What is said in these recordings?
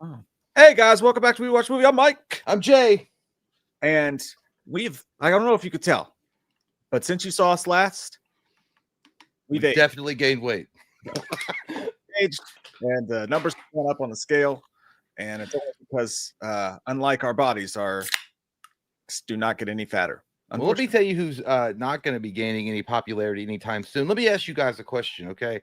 Oh. Hey guys, welcome back to We Watch Movie. I'm Mike. I'm Jay. And I don't know if you could tell, but since you saw us last, we've definitely gained weight. Aged, and the numbers went up on the scale. And it's only because, unlike our bodies, our do not get any fatter. Well, let me tell you who's not going to be gaining any popularity anytime soon. Let me ask you guys a question, okay?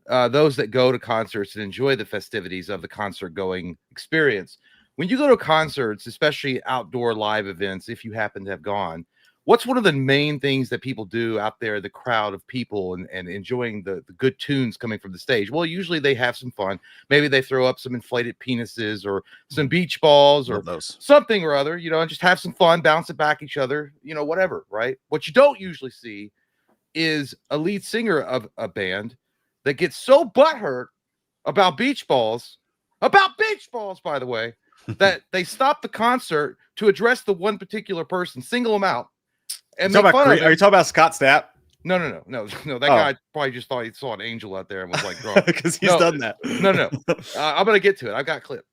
Those that go to concerts and enjoy the festivities of the concert going experience. When you go to concerts, especially outdoor live events, if you happen to have gone, what's one of the main things that people do out there, the crowd of people and enjoying the good tunes coming from the stage? Well, usually they have some fun. Maybe they throw up some inflated penises or some beach balls or something or other, and just have some fun, bounce it back each other, whatever, right? What you don't usually see is a lead singer of a band that gets so butthurt about beach balls, by the way, that they stop the concert to address the one particular person, single them out, and make fun of him. Are you talking about Scott Stapp? No. That guy probably just thought he saw an angel out there and was like drunk. Because he's done that. No. I'm gonna get to it. I've got a clip.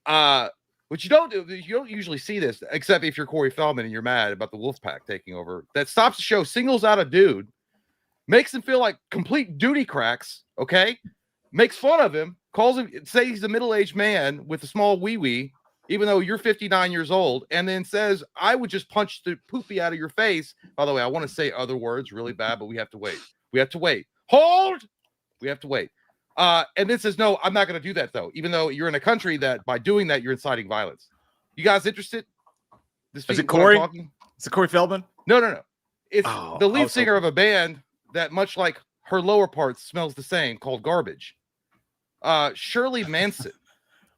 What you don't usually see this, except if you're Corey Feldman and you're mad about the Wolfpack taking over. That stops the show, singles out a dude, makes him feel like complete duty cracks. Okay, makes fun of him, calls him, say he's a middle-aged man with a small wee-wee, even though you're 59 years old, and then says, I would just punch the poopy out of your face. By the way, I want to say other words really bad, but we have to wait. Hold! We have to wait. And then says, no, I'm not going to do that, though, even though you're in a country that by doing that, you're inciting violence. You guys interested? Is it Corey? Is it Corey Feldman? No. It's the lead singer of a band that, much like her lower parts, smells the same, called Garbage. Shirley Manson.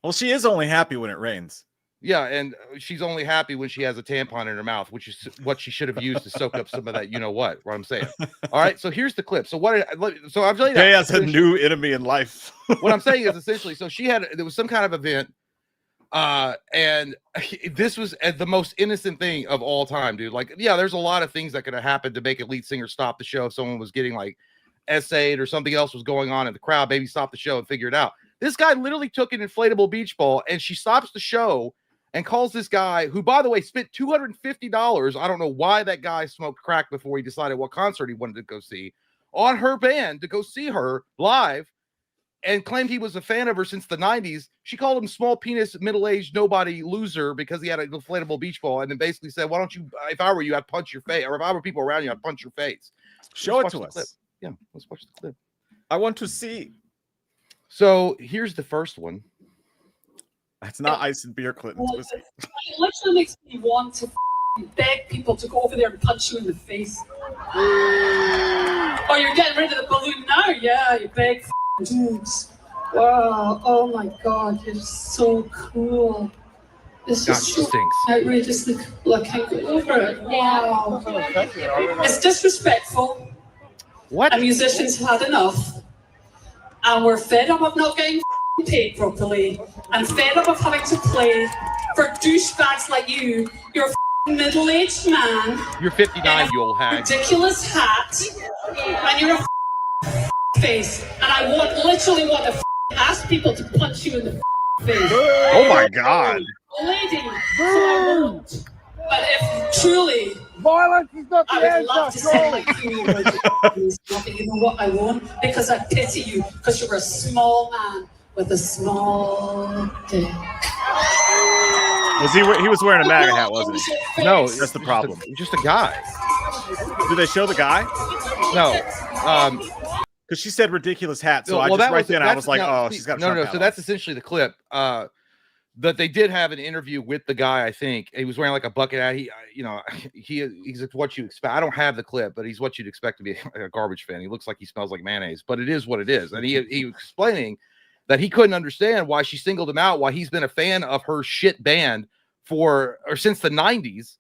Well, she is only happy when it rains. Yeah, and she's only happy when she has a tampon in her mouth, which is what she should have used to soak up some of that. You know what I'm saying? All right, so here's the clip. So I'm telling you, Jay has a new enemy in life. What I'm saying is essentially, so there was some kind of event, and this was the most innocent thing of all time, dude. Like, yeah, there's a lot of things that could have happened to make a lead singer stop the show if someone was getting like essayed or something else was going on in the crowd. Maybe stop the show and figure it out. This guy literally took an inflatable beach ball, and she stops the show and calls this guy, who, by the way, spent $250. I don't know why that guy smoked crack before he decided what concert he wanted to go see, on her band to go see her live, and claimed he was a fan of her since the 90s. She called him small penis, middle-aged, nobody loser because he had an inflatable beach ball, and then basically said, why don't you, if I were you, I'd punch your face, or if I were people around you, I'd punch your face. Show it to us. Clip. Yeah, let's watch the clip. I want to see. So here's the first one. That's not ice and beer, Clinton. It literally makes me want to beg people to go over there and punch you in the face. Oh, you're getting rid of the balloon now? Yeah, you big dudes. Wow, oh my God, you're so cool. It's just so outrageously cool. I can't get over it. Wow. It's disrespectful. What? And musicians had enough. And we're fed up of not getting paid properly, and fed up of having to play for douchebags like you. You're a middle-aged man. You're 59, you old hag. Ridiculous hat, and you're a face. And I literally want to ask people to punch you in the face. Oh my God, lady! So I won't. But if truly, violence is not the answer. I would love to say like you, you know what, I won't, because I pity you, because you're a small man with a small dick. He was wearing a MAGA hat, wasn't he? No, that's the problem. Just a guy. Did they show the guy? No. Because she said ridiculous hat, so I was like, oh, she's got a Trump hat. So that's essentially the clip. But they did have an interview with the guy. I think he was wearing like a bucket hat. He's what you expect. I don't have the clip, but he's what you'd expect to be a Garbage fan. He looks like he smells like mayonnaise, but it is what it is. And he was explaining that he couldn't understand why she singled him out, why he's been a fan of her shit band since the 90s.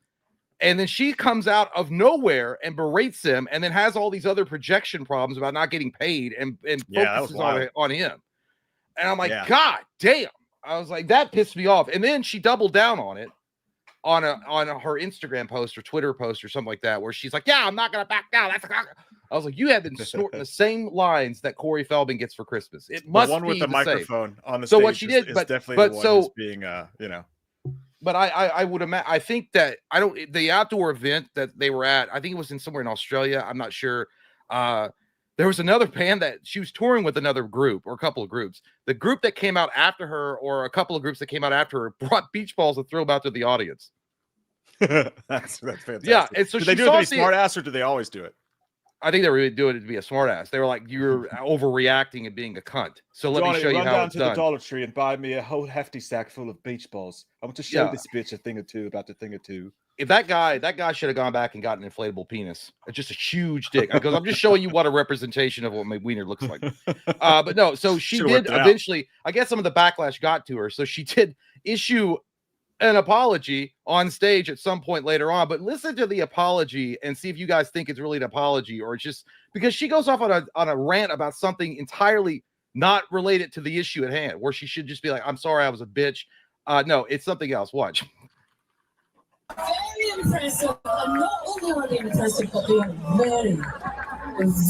And then she comes out of nowhere and berates him, and then has all these other projection problems about not getting paid and focuses on him. And I'm like, God damn. I was like, that pissed me off. And then she doubled down on it on her Instagram post or Twitter post or something like that, where she's like, yeah, I'm not going to back down. I was like, you have been snorting the same lines that Corey Feldman gets for Christmas. It must the one be with the same. microphone on the So stage. what she did, is but definitely the one so who's being, you know. But I would imagine. I think that the outdoor event that they were at. I think it was somewhere in Australia. I'm not sure. There was another band that she was touring with, another group or a couple of groups. The group that came out after her, or a couple of groups that came out after her, brought beach balls and threw them out to the audience. That's fantastic. Yeah, and so do they do it to be smart ass, or do they always do it? I think they were doing it to be a smart ass. They were like, you're overreacting and being a cunt. So let me show you how it's done. Run down to the Dollar Tree and buy me a whole hefty sack full of beach balls. I want to show this bitch a thing or two about the thing or two. If that guy should have gone back and got an inflatable penis, just a huge dick. Because I'm just showing you what a representation of what my wiener looks like. But no, so she did eventually. I guess some of the backlash got to her, so she did issue an apology on stage at some point later on. But listen to the apology and see if you guys think it's really an apology or it's just because she goes off on a rant about something entirely not related to the issue at hand, where she should just be like, "I'm sorry, I was a bitch." No, it's something else. Watch. Very impressive, and not only are they impressive, but they are very,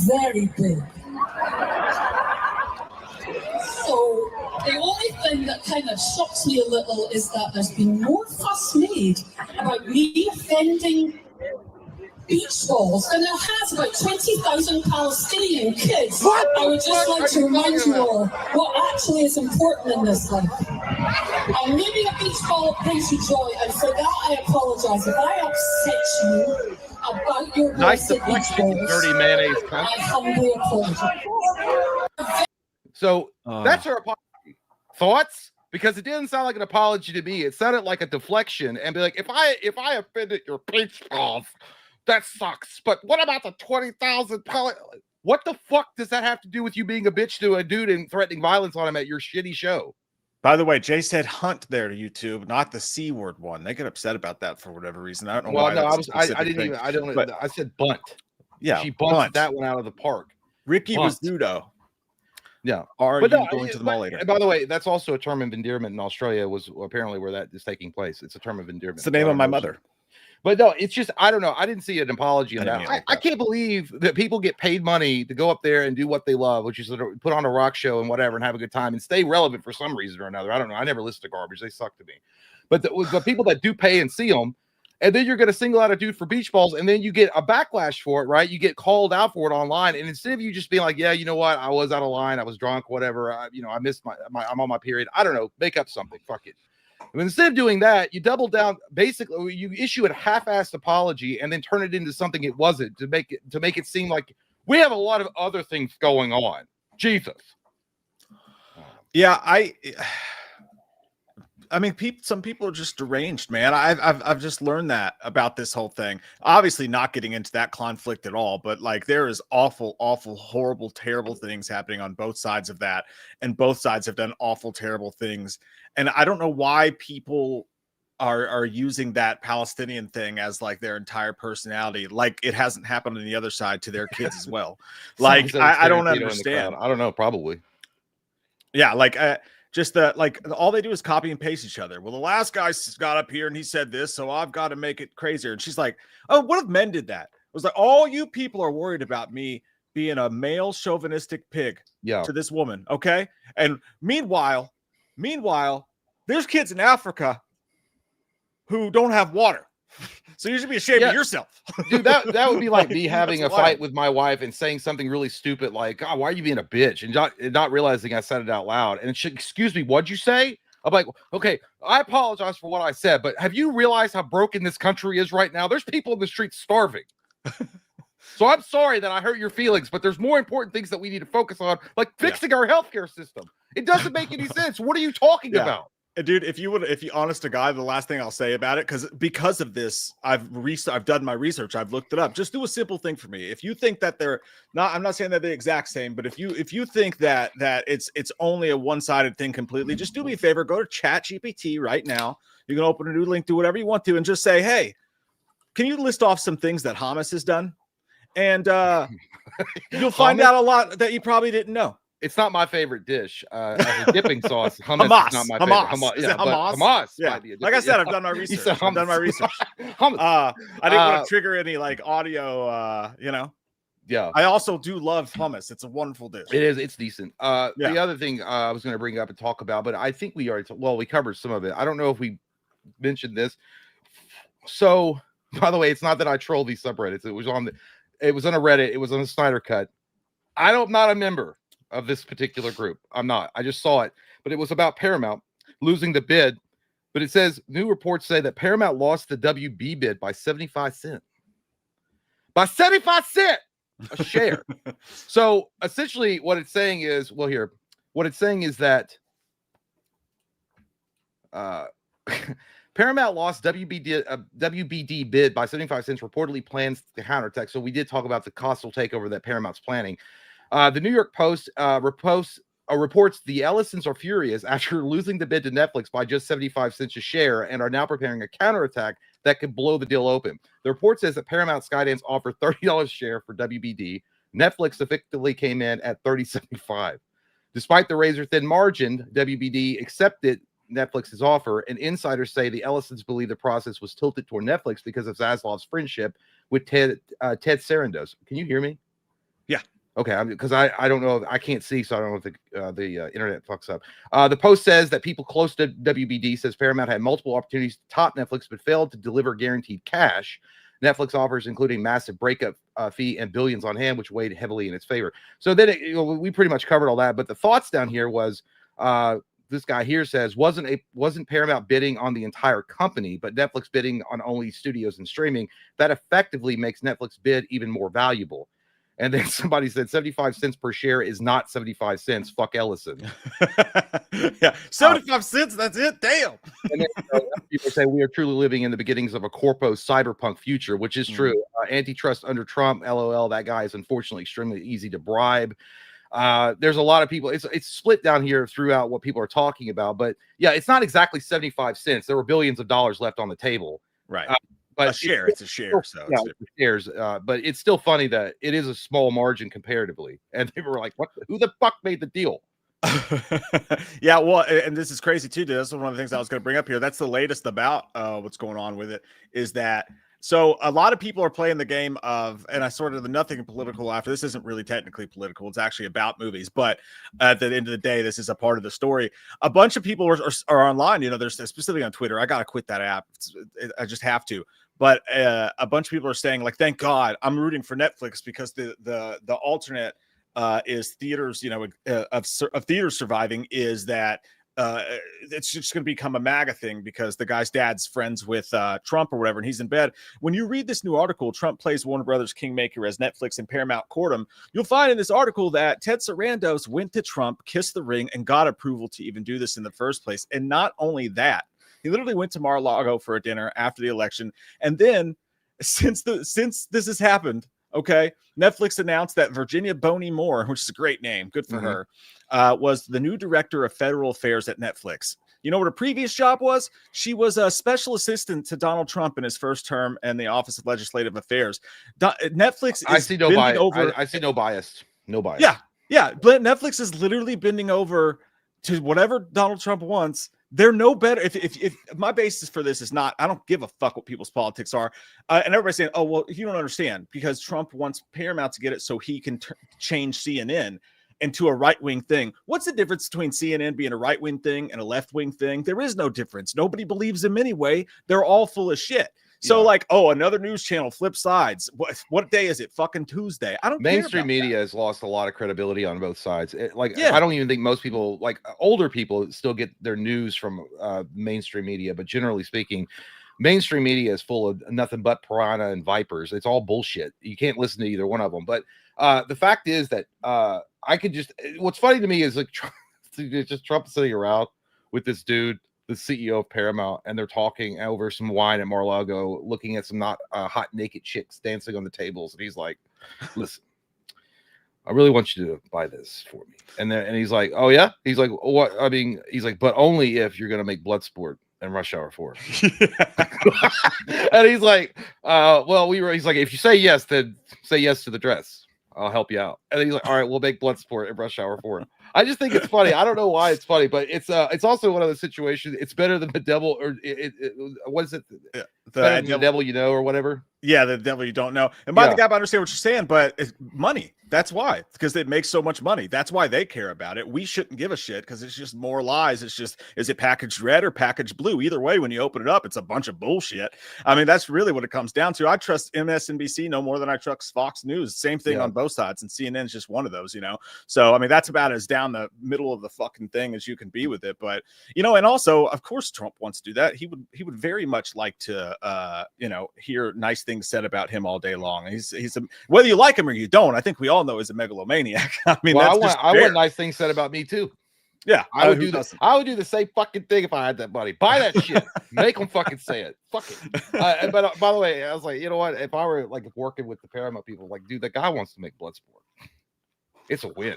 very big. So the only thing that kind of shocks me a little is that there's been more fuss made about me offending beach balls than there has about 20,000 Palestinian kids. I would just like to remind you all what actually is important in this life. And maybe a beach ball brings you joy, and for that I apologize. If I upset you about your nice beach balls, dirty mayonnaise. I humbly apologize. So that's her apology. Thoughts? Because it didn't sound like an apology to me. It sounded like a deflection and be like, if I offended your beach balls, that sucks. But what about the 20,000 pounds? What the fuck does that have to do with you being a bitch to a dude and threatening violence on him at your shitty show? By the way, Jay said hunt there to YouTube, not the C word one. They get upset about that for whatever reason. I don't know why. No, I said bunt. Yeah. She bunted that one out of the park. Ricky Rizzuto. Yeah. Are you going to the mall later? And by the way, that's also a term of endearment in Australia, was apparently where that is taking place. It's a term of endearment. It's the name of my mother. But no, it's just, I don't know. I didn't see an apology on that. I can't believe that people get paid money to go up there and do what they love, which is put on a rock show and whatever and have a good time and stay relevant for some reason or another. I don't know. I never listen to garbage. They suck to me. But the people that do pay and see them, and then you're going to single out a dude for beach balls, and then you get a backlash for it, right? You get called out for it online. And instead of you just being like, yeah, you know what? I was out of line. I was drunk, whatever. I missed I'm on my period. I don't know. Make up something. Fuck it. But instead of doing that, you double down. Basically, you issue a half-assed apology and then turn it into something it wasn't to make it seem like we have a lot of other things going on. Jesus. Yeah, I mean, some people are just deranged, man. I've just learned that about this whole thing. Obviously, not getting into that conflict at all, but like there is awful, horrible, terrible things happening on both sides of that, and both sides have done awful, terrible things. And I don't know why people are using that Palestinian thing as like their entire personality, like it hasn't happened on the other side to their kids as well. Like I don't understand. I don't know, probably. Yeah, like. Just all they do is copy and paste each other. Well, the last guy got up here and he said this, so I've got to make it crazier. And she's like, oh, what if men did that? It was like, all you people are worried about me being a male chauvinistic pig to this woman. Okay. And meanwhile, there's kids in Africa who don't have water. So you should be ashamed of yourself. Dude, that would be like me having a fight with my wife and saying something really stupid like, God, why are you being a bitch? And not realizing I said it out loud. And excuse me, what'd you say? I'm like, okay, I apologize for what I said, but have you realized how broken this country is right now? There's people in the streets starving. So I'm sorry that I hurt your feelings, but there's more important things that we need to focus on, like fixing our healthcare system. It doesn't make any sense. What are you talking about? Dude, if you honest to God, the last thing I'll say about it, because of this, I've done my research, I've looked it up. Just do a simple thing for me. If you think that they're not, I'm not saying that they're the exact same, but if you think that it's only a one-sided thing completely, just do me a favor, go to ChatGPT right now. You can open a new link, do whatever you want to, and just say, hey, can you list off some things that Hamas has done? And you'll find out a lot that you probably didn't know. It's not my favorite dish. As a dipping sauce, hummus is not my favorite. Hamas. Yeah. Like I said, I've done my research. I've done my research. I didn't want to trigger any like audio, Yeah. I also do love hummus. It's a wonderful dish. It is. It's decent. Yeah. The other thing I was going to bring up and talk about, but I think we already, we covered some of it. I don't know if we mentioned this. So, by the way, it's not that I troll these subreddits. It was on a Reddit. It was on the Snyder Cut. I'm not a member of this particular group. I'm not. I just saw it, but it was about Paramount losing the bid. But it says new reports say that Paramount lost the WB bid by 75 cents. By 75 cents a share. So essentially what it's saying is, what it's saying is that Paramount lost WBD bid by 75 cents, reportedly plans to counterattack. So we did talk about the hostile takeover that Paramount's planning. The New York Post reports the Ellisons are furious after losing the bid to Netflix by just 75 cents a share and are now preparing a counterattack that could blow the deal open. The report says that Paramount Skydance offered $30 a share for WBD. Netflix effectively came in at $30.75. Despite the razor-thin margin, WBD accepted Netflix's offer, and insiders say the Ellisons believe the process was tilted toward Netflix because of Zaslav's friendship with Ted Sarandos. Can you hear me? Yeah. Okay, because I don't know. I can't see, so I don't know if the internet fucks up. The Post says that people close to WBD says Paramount had multiple opportunities to top Netflix, but failed to deliver guaranteed cash. Netflix offers, including massive breakup fee and billions on hand, which weighed heavily in its favor. So then we pretty much covered all that. But the thoughts down here was this guy here says wasn't Paramount bidding on the entire company, but Netflix bidding on only studios and streaming. That effectively makes Netflix bid even more valuable. And then somebody said 75 cents per share is not 75 cents. Fuck Ellison. Yeah, 75 cents. That's it. Damn. And then people say we are truly living in the beginnings of a corpo cyberpunk future, which is true. Antitrust under Trump. LOL. That guy is unfortunately extremely easy to bribe. There's a lot of people. It's split down here throughout what people are talking about. But yeah, it's not exactly 75 cents. There were billions of dollars left on the table. Right. But it's a share. So yeah, it's shares. But it's still funny that it is a small margin comparatively. And they were like, "What? Who the fuck made the deal?" Yeah, well, and this is crazy too, dude. That's one of the things I was going to bring up here. That's the latest about what's going on with it. Is that so? A lot of people are playing the game of, and I sort of the nothing political after. This isn't really technically political. It's actually about movies, but at the end of the day, this is a part of the story. A bunch of people are online. You know, there's specifically on Twitter. I got to quit that app. I just have to. But a bunch of people are saying, like, thank God I'm rooting for Netflix because the alternate is theaters, you know, of theaters surviving is that it's just going to become a MAGA thing because the guy's dad's friends with Trump or whatever, and he's in bed. When you read this new article, Trump plays Warner Brothers Kingmaker as Netflix and Paramount court him. You'll find in this article that Ted Sarandos went to Trump, kissed the ring, and got approval to even do this in the first place. And not only that, he literally went to Mar-a-Lago for a dinner after the election. And then since this has happened, okay, Netflix announced that Virginia Boney Moore, which is a great name, good for her, was the new director of federal affairs at Netflix. You know what her previous job was? She was a special assistant to Donald Trump in his first term in the Office of Legislative Affairs. Netflix is I see no bias. I see no bias. No bias. Yeah. But Netflix is literally bending over to whatever Donald Trump wants. They're no better. If my basis for this is not, I don't give a fuck what people's politics are. And everybody's saying, oh, well, you don't understand because Trump wants Paramount to get it so he can change CNN into a right-wing thing. What's the difference between CNN being a right-wing thing and a left-wing thing? There is no difference. Nobody believes him anyway. They're all full of shit. So like, oh, another news channel flip sides. What day is it? Fucking Tuesday. I don't. Mainstream media has lost a lot of credibility on both sides. I don't even think most people, like older people, still get their news from mainstream media. But generally speaking, mainstream media is full of nothing but piranha and vipers. It's all bullshit. You can't listen to either one of them. But the fact is that I could just. What's funny to me is like just Trump sitting around with this dude, the CEO of Paramount, and they're talking over some wine at Mar-a-Lago, looking at some not hot naked chicks dancing on the tables, and he's like, "Listen, I really want you to buy this for me." And he's like, "Oh yeah," he's like, "What?" I mean, he's like, "But only if you're gonna make Bloodsport and Rush Hour 4." And he's like, "Well, he's like, if you say yes, then say yes to the dress. I'll help you out." And then he's like, "All right, we'll make Bloodsport and Rush Hour 4." I just think it's funny. I don't know why it's funny, but it's also one of those situations. It's better than the devil, or what is it? Better than the devil you know, or whatever. Yeah, the devil you don't know. And by the gap, I understand what you're saying, but it's money. That's why, because it makes so much money. That's why they care about it. We shouldn't give a shit because it's just more lies. It's just, is it packaged red or packaged blue? Either way, when you open it up, it's a bunch of bullshit. I mean, that's really what it comes down to. I trust MSNBC no more than I trust Fox News. Same thing on both sides, and CNN is just one of those, you know? So, I mean, that's about as down the middle of the fucking thing as you can be with it. But, you know, and also, of course, Trump wants to do that. He would very much like to, you know, hear nice things said about him all day long. He's whether you like him or you don't, I think we all know he's a megalomaniac. I mean, well, I want nice things said about me too. Yeah, I would do this. I would do the same fucking thing if I had that money. Buy that shit. Make them fucking say it. Fuck it. But by the way, I was like, you know what? If I were like working with the Paramount people, like, dude, that guy wants to make Bloodsport. It's a win.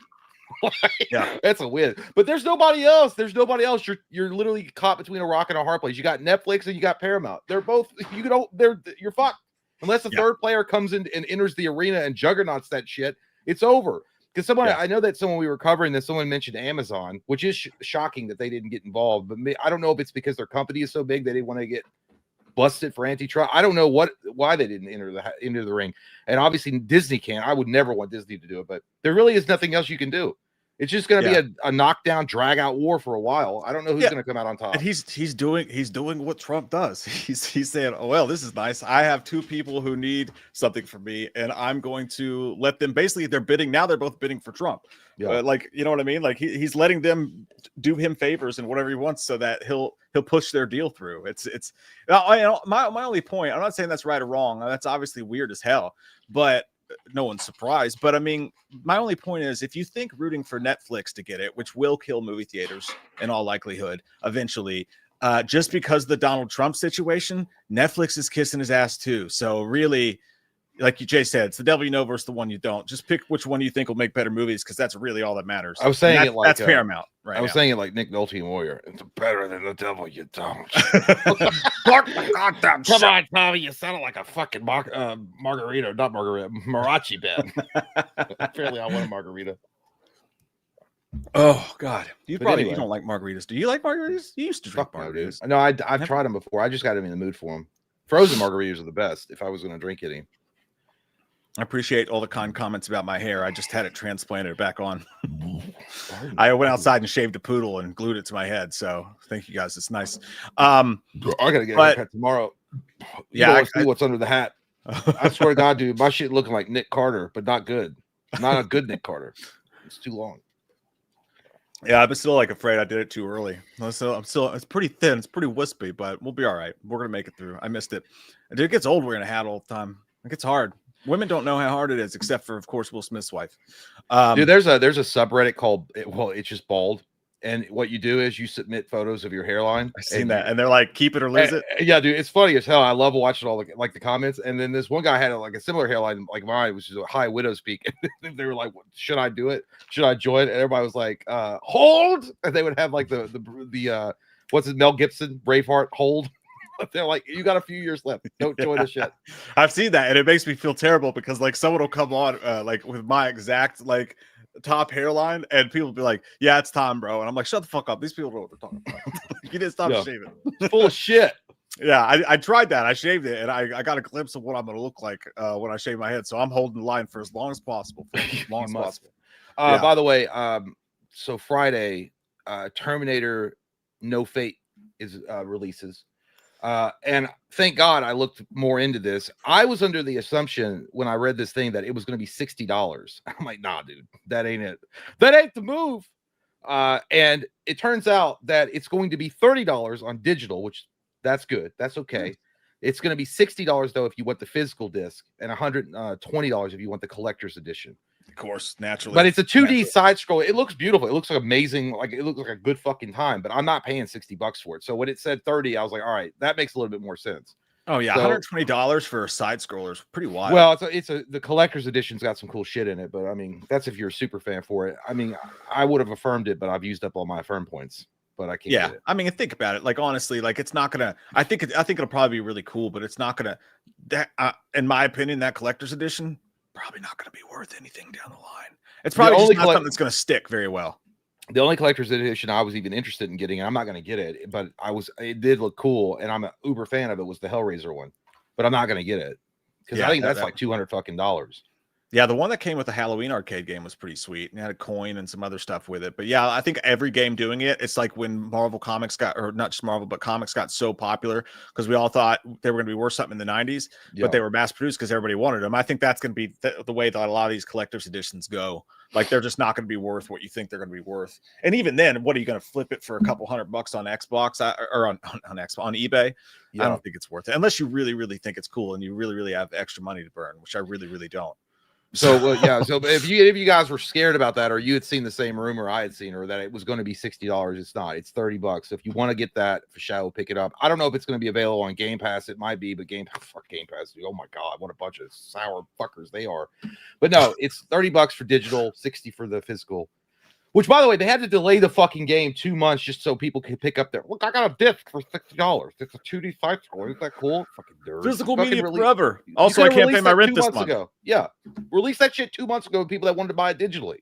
Yeah, it's a win. But there's nobody else. You're literally caught between a rock and a hard place. You got Netflix and you got Paramount. They're both you're fucked. Unless a third player comes in and enters the arena and juggernauts that shit, it's over. Because I know that someone we were covering this, someone mentioned Amazon, which is shocking that they didn't get involved. But I don't know if it's because their company is so big they didn't want to get busted for antitrust. I don't know why they didn't enter the ring. And obviously Disney can't. I would never want Disney to do it, but there really is nothing else you can do. It's just going to be a knockdown, drag out war for a while. I don't know who's going to come out on top. And he's doing what Trump does. He's saying, "Oh well, this is nice. I have two people who need something from me, and I'm going to let them." Basically, they're bidding now. They're both bidding for Trump. Yeah, like, you know what I mean? Like he's letting them do him favors and whatever he wants, so that he'll push their deal through. It's my only point. I'm not saying that's right or wrong. That's obviously weird as hell, but no one's surprised. But I mean, my only point is, if you think rooting for Netflix to get it, which will kill movie theaters in all likelihood eventually, just because the Donald Trump situation, Netflix is kissing his ass too. So really, like Jay said, it's the devil you know versus the one you don't. Just pick which one you think will make better movies, because that's really all that matters. I was saying it like that's Paramount, right? I was saying it like Nick Nolte in Warrior. It's better than the devil you don't. Goddamn! Come on, Tommy, you sounded like a fucking margarita, not margarita, Marachi band. Apparently, I want a margarita. Oh God, you don't like margaritas. Do you like margaritas? You used to drink margaritas. No, I've tried them before. I just got them in the mood for them. Frozen margaritas are the best if I was going to drink any. I appreciate all the kind comments about my hair. I just had it transplanted back on. I went outside and shaved a poodle and glued it to my head. So thank you guys. It's nice. I gotta get a haircut tomorrow. I see what's under the hat. I swear to God, dude, my shit looking like Nick Carter, but not good. Not a good Nick Carter. It's too long. Yeah, I'm still like afraid I did it too early. So it's pretty thin. It's pretty wispy, but we'll be all right. We're gonna make it through. I missed it. It gets old wearing a hat all the time. It gets hard. Women don't know how hard it is, except for, of course, Will Smith's wife. Dude, there's a subreddit called it's just bald, and what you do is you submit photos of your hairline. I've seen that, and they're like, keep it or lose it. Yeah, dude, it's funny as hell. I love watching all the comments. And then this one guy had a similar hairline like mine, which is a high widow's peak. And they were like, should I do it? Should I join? And everybody was like, hold. And they would have like the what's it, Mel Gibson, Braveheart, hold. They're like, you got a few years left. Don't join the shit. I've seen that, and it makes me feel terrible because like someone will come on like with my exact like top hairline, and people will be like, "Yeah, it's time, bro." And I'm like, "Shut the fuck up. These people know what they're talking about. You didn't stop shaving." Full of shit. Yeah, I tried that. I shaved it, and I got a glimpse of what I'm going to look like when I shave my head. So I'm holding the line for as long as possible. By the way, so Friday, Terminator No Fate is releases. And thank God I looked more into this. I was under the assumption when I read this thing that it was going to be $60. I'm like, nah, dude, that ain't it. That ain't the move. And it turns out that it's going to be $30 on digital, which that's good. That's okay. It's going to be $60 though if you want the physical disc, and $120 if you want the collector's edition. Of course, naturally. But it's a 2D side scroll. It looks beautiful. It looks like amazing. Like it looks like a good fucking time. But I'm not paying $60 for it. So when it said 30, I was like, all right, that makes a little bit more sense. Oh yeah, so, $120 for a side scroller is pretty wild. Well, the collector's edition's got some cool shit in it. But I mean, that's if you're a super fan for it. I mean, I would have affirmed it, but I've used up all my affirm points. But I can't. Yeah, I mean, think about it. Like honestly, like it's not gonna. I think it'll probably be really cool, but it's not gonna. That, in my opinion, that collector's edition probably not gonna be worth anything down the line. It's probably just not something that's going to stick very well. The only collector's edition I was even interested in getting, and I'm not going to get it, but it did look cool, and I'm an uber fan of it, was the Hellraiser one. But I'm not going to get it because I think that's like $200 fucking dollars. Yeah, the one that came with the Halloween arcade game was pretty sweet. It had a coin and some other stuff with it. But yeah, I think every game doing it, it's like when Marvel Comics got, or not just Marvel, but comics got so popular because we all thought they were going to be worth something in the 90s, but they were mass produced because everybody wanted them. I think that's going to be the way that a lot of these collector's editions go. Like they're just not going to be worth what you think they're going to be worth. And even then, what are you going to flip it for a couple $100 on Xbox or on Xbox, on eBay? I don't think it's worth it unless you really, really think it's cool and you really, really have extra money to burn, which I really, really don't. So yeah, so if you guys were scared about that, or you had seen the same rumor I had seen, or that it was going to be $60, it's not. It's $30. So if you want to get that for show, pick it up. I don't know if it's going to be available on Game Pass. It might be, but fuck Game Pass. Oh my god, what a bunch of sour fuckers they are. But no, it's $30 for digital, 60 for the physical. Which, by the way, they had to delay the fucking game 2 months just so people could pick up their. Look, I got a disc for $60. It's a 2D side scroller. Isn't that cool? Fucking dirt. Physical media forever. Also, I can't pay my rent this month. Yeah, release that shit 2 months ago. People that wanted to buy it digitally.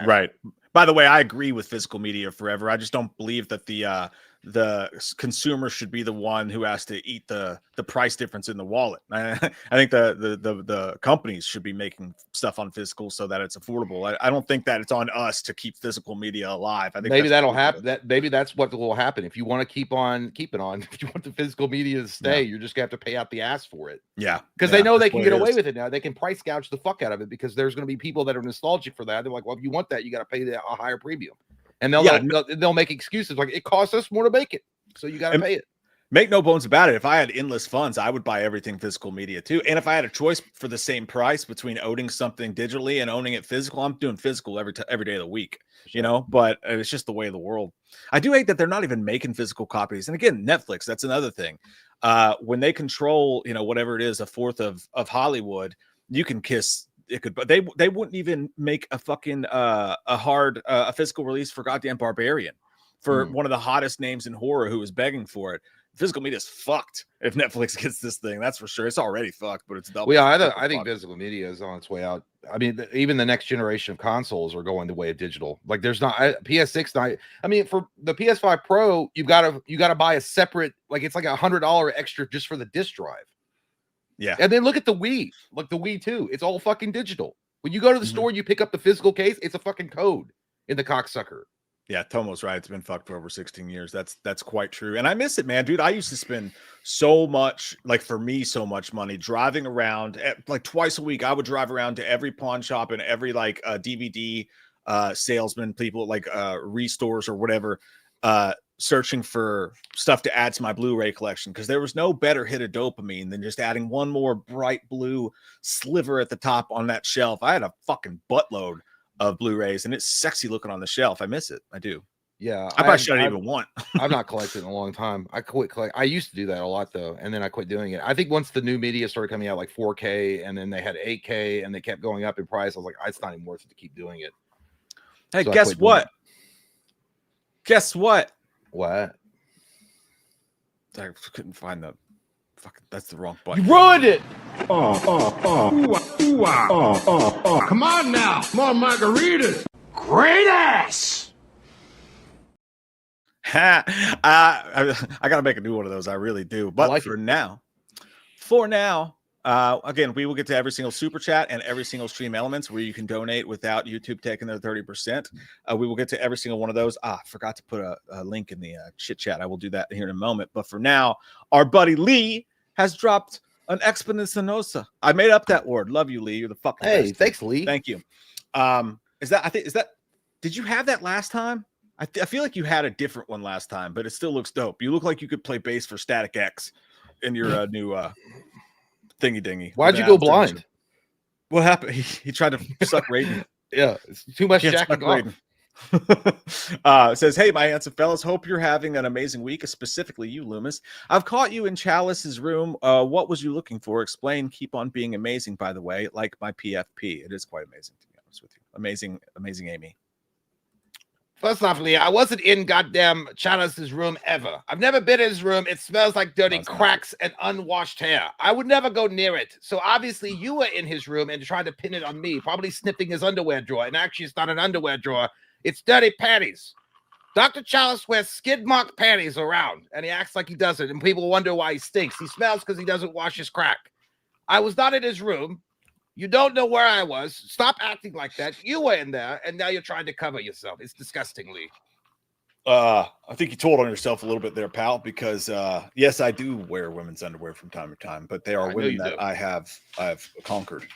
Right. By the way, I agree with physical media forever. I just don't believe that the consumer should be the one who has to eat the price difference in the wallet. I think the companies should be making stuff on physical so that it's affordable. I don't think that it's on us to keep physical media alive. I think maybe that'll happen. Maybe that's what will happen. If you want to keep it on, if you want the physical media to stay, you're just gonna have to pay out the ass for it. Yeah, because they know they can get away with it now. They can price gouge the fuck out of it because there's going to be people that are nostalgic for that. They're like, well, if you want that, you got to pay a higher premium. And they'll make excuses like it costs us more to make it, so you got to pay it. Make no bones about it. If I had endless funds, I would buy everything physical media too. And if I had a choice for the same price between owning something digitally and owning it physical, I'm doing physical every day of the week. You know, but it's just the way of the world. I do hate that they're not even making physical copies. And again, Netflix, that's another thing. When they control, whatever it is, a fourth of Hollywood, you can kiss. It could, but they wouldn't even make a fucking a physical release for goddamn Barbarian, for one of the hottest names in horror who is begging for it. Physical media is fucked if Netflix gets this thing. That's for sure. It's already fucked, but it's double. Well, yeah, I think physical media is on its way out. I mean, even the next generation of consoles are going the way of digital. Like, there's not PS6. I mean, for the PS5 Pro, you gotta buy a separate. Like, it's like $100 extra just for the disc drive. Yeah. And then look at the Wii. Like the Wii 2. It's all fucking digital. When you go to the store, you pick up the physical case, it's a fucking code in the cocksucker. Yeah, Tomo's right. It's been fucked for over 16 years. That's quite true. And I miss it, man. Dude, I used to spend so much, like for me, so much money driving around. Like twice a week, I would drive around to every pawn shop and every like DVD salesman, people like restores or whatever, searching for stuff to add to my Blu-ray collection, because there was no better hit of dopamine than just adding one more bright blue sliver at the top on that shelf. I had a fucking buttload of Blu-rays and it's sexy looking on the shelf. I miss it. I do. Yeah, I probably shouldn't even want. I've not collected in a long time. I quit collect. I used to do that a lot though, and then I quit doing it. I think once the new media started coming out, like 4K, and then they had 8K, and they kept going up in price, I was like, it's not even worth it to keep doing it. Hey, so guess what? Guess what? What? I couldn't find the fucking. That's the wrong button. You ruined it. Come on now, more margaritas. Great ass. I gotta make a new one of those. I really do. But like for now, again, we will get to every single super chat and every single stream elements where you can donate without YouTube taking their 30%. We will get to every single one of those. I forgot to put a link in the chit chat. I will do that here in a moment. But for now, our buddy Lee has dropped an exponentiosa. I made up that word. Love you, Lee. You're the fucking best. Thanks, Lee. Thank you. Did you have that last time? I feel like you had a different one last time, but it still looks dope. You look like you could play bass for Static X in your new thingy dingy. Why'd you go blind? What happened? He tried to suck Raiden. Yeah, it's too much jacking off. It says, hey, my handsome fellas, hope you're having an amazing week, specifically you, Loomis. I've caught you in Chalice's room. What was you looking for? Explain. Keep on being amazing, by the way, like my PFP. It is quite amazing, to be honest with you. Amazing Amy. First off, Lee, I wasn't in goddamn Chalice's room ever. I've never been in his room. It smells like dirty cracks and unwashed hair. I would never go near it. So obviously you were in his room and tried to pin it on me, probably sniffing his underwear drawer. And actually, it's not an underwear drawer. It's dirty panties. Dr. Chalice wears skid mark panties around, and he acts like he doesn't, and people wonder why he stinks. He smells because he doesn't wash his crack. I was not in his room. You don't know where I was. Stop acting like that. You were in there, and now you're trying to cover yourself. It's disgusting, Lee. I think you told on yourself a little bit there, pal, because yes, I do wear women's underwear from time to time, but they are women that I've conquered.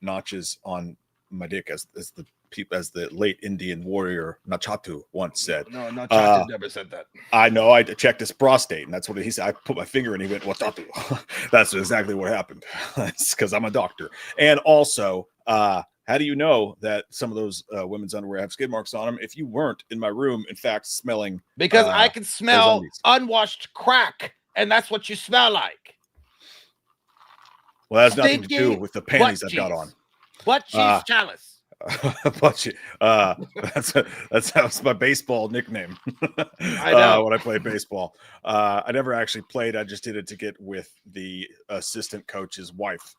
Notches on my dick, as the late Indian warrior Nachatu once said. No, Nachatu never said that. I know. I checked his prostate, and that's what he said. I put my finger in, he went, "Watatu." That's exactly what happened. It's because I'm a doctor. And also, how do you know that some of those women's underwear have skid marks on them if you weren't in my room, in fact, smelling? Because I can smell unwashed crack, and that's what you smell like. Well, that has nothing to do with the panties I've got on. Butt cheese chalice. That's my baseball nickname. I know. When I played baseball. I never actually played. I just did it to get with the assistant coach's wife.